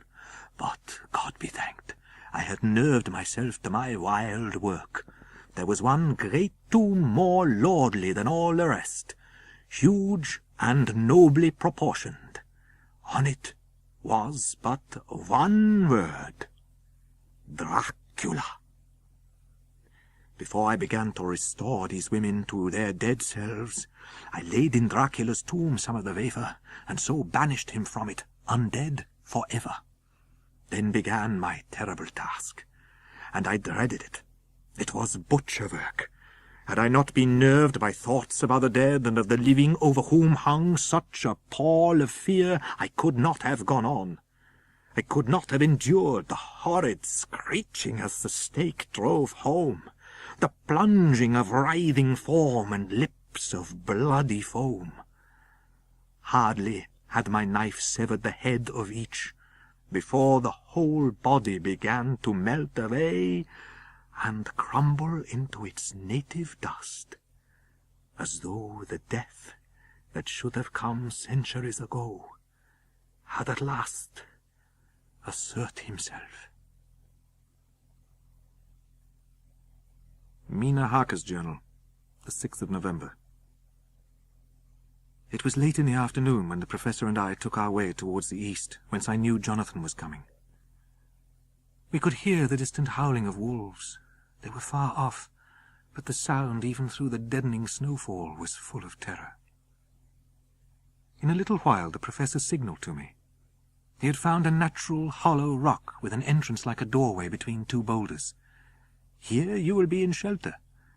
But, God be thanked, I had nerved myself to my wild work. There was one great tomb more lordly than all the rest, huge and nobly proportioned. On it was but one word: Dracula. Before I began to restore these women to their dead selves, I laid in Dracula's tomb some of the wafer, and so banished him from it, undead forever. Then began my terrible task, and I dreaded it. It was butcher work. Had I not been nerved by thoughts of other dead and of the living over whom hung such a pall of fear, I could not have gone on. I could not have endured the horrid screeching as the stake drove home, the plunging of writhing form and lips of bloody foam. Hardly had my knife severed the head of each, before the whole body began to melt away and crumble into its native dust, as though the death that should have come centuries ago had at last assert himself. Mina Harker's journal, the 6th of November. It was late in the afternoon when the Professor and I took our way towards the east, whence I knew Jonathan was coming. We could hear the distant howling of wolves. They were far off, but the sound, even through the deadening snowfall, was full of terror. In a little while the Professor signalled to me. He had found a natural hollow rock with an entrance like a doorway between 2 boulders. Here you will be in shelter,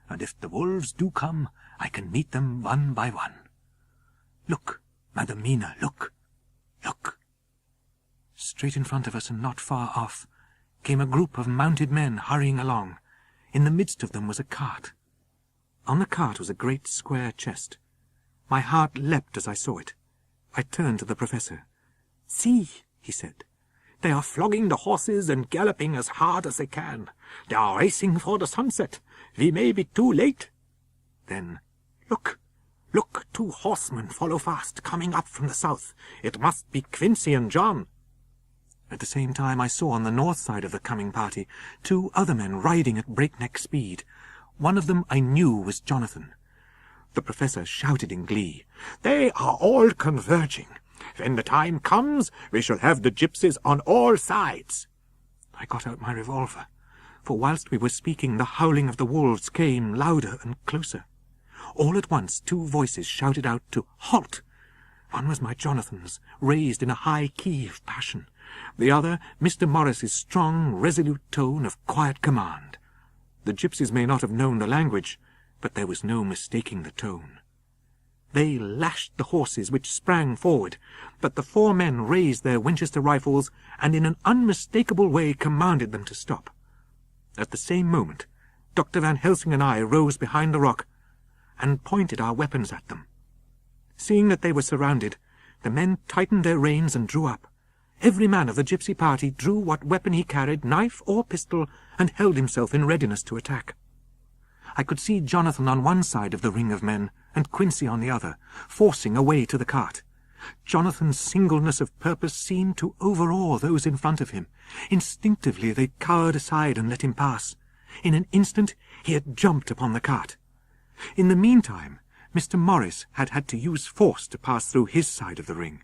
and if the wolves do come, I can meet them one by one. Look, Madam Mina, look, look. Straight in front of us and not far off came a group of mounted men hurrying along. In the midst of them was a cart. On the cart was a great square chest. My heart leapt as I saw it. I turned to the Professor. "See," he said, "they are flogging the horses and galloping as hard as they can. They are racing for the sunset. We may be too late." Then, "Look, look, 2 horsemen follow fast, coming up from the south. It must be Quincy and John." At the same time I saw on the north side of the coming party 2 other men riding at breakneck speed. One of them I knew was Jonathan. The Professor shouted in glee, "They are all converging. When the time comes, we shall have the gypsies on all sides." I got out my revolver, for whilst we were speaking the howling of the wolves came louder and closer. All at once 2 voices shouted out to halt. One was my Jonathan's, raised in a high key of passion. The other, Mr. Morris's strong, resolute tone of quiet command. The gypsies may not have known the language, but there was no mistaking the tone. They lashed the horses, which sprang forward, but the 4 men raised their Winchester rifles and in an unmistakable way commanded them to stop. At the same moment, Dr. Van Helsing and I rose behind the rock and pointed our weapons at them. Seeing that they were surrounded, the men tightened their reins and drew up. Every man of the gypsy party drew what weapon he carried, knife or pistol, and held himself in readiness to attack. I could see Jonathan on one side of the ring of men, and Quincy on the other, forcing a way to the cart. Jonathan's singleness of purpose seemed to overawe those in front of him. Instinctively they cowered aside and let him pass. In an instant he had jumped upon the cart. In the meantime, Mr. Morris had had to use force to pass through his side of the ring.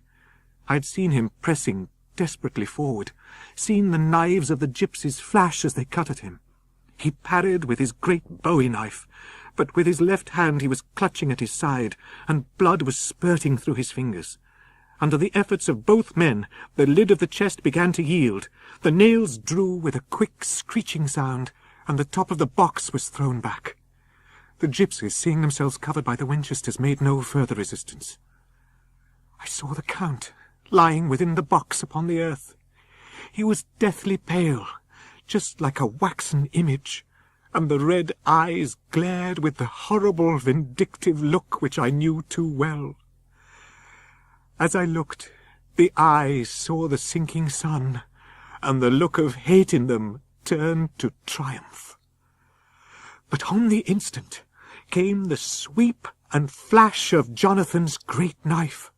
I had seen him pressing desperately forward, seen the knives of the gypsies flash as they cut at him. He parried with his great bowie knife, but with his left hand he was clutching at his side, and blood was spurting through his fingers. Under the efforts of both men, the lid of the chest began to yield. The nails drew with a quick screeching sound, and the top of the box was thrown back. The gypsies, seeing themselves covered by the Winchesters, made no further resistance. I saw the Count lying within the box upon the earth. He was deathly pale, just like a waxen image, and the red eyes glared with the horrible vindictive look which I knew too well. As I looked, the eyes saw the sinking sun, and the look of hate in them turned to triumph. But on the instant came the sweep and flash of Jonathan's great knife.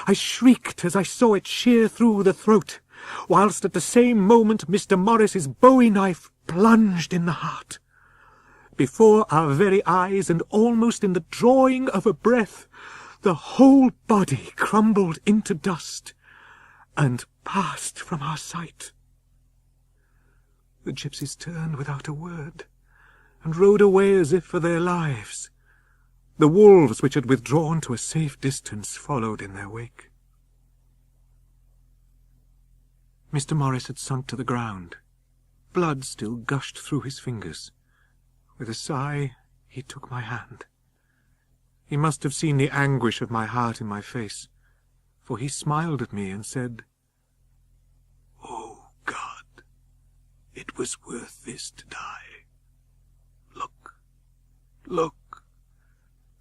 I shrieked as I saw it shear through the throat, whilst at the same moment Mr. Morris's bowie knife plunged in the heart. Before our very eyes, and almost in the drawing of a breath, the whole body crumbled into dust and passed from our sight. The gypsies turned without a word, and rode away as if for their lives. The wolves, which had withdrawn to a safe distance, followed in their wake. Mr. Morris had sunk to the ground. Blood still gushed through his fingers. With a sigh, he took my hand. He must have seen the anguish of my heart in my face, for he smiled at me and said, "Oh, God, it was worth this to die. Look, look.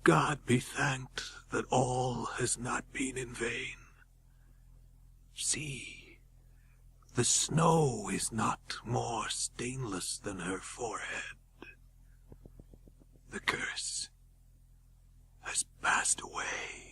God be thanked that all has not been in vain. See, the snow is not more stainless than her forehead. The curse has passed away."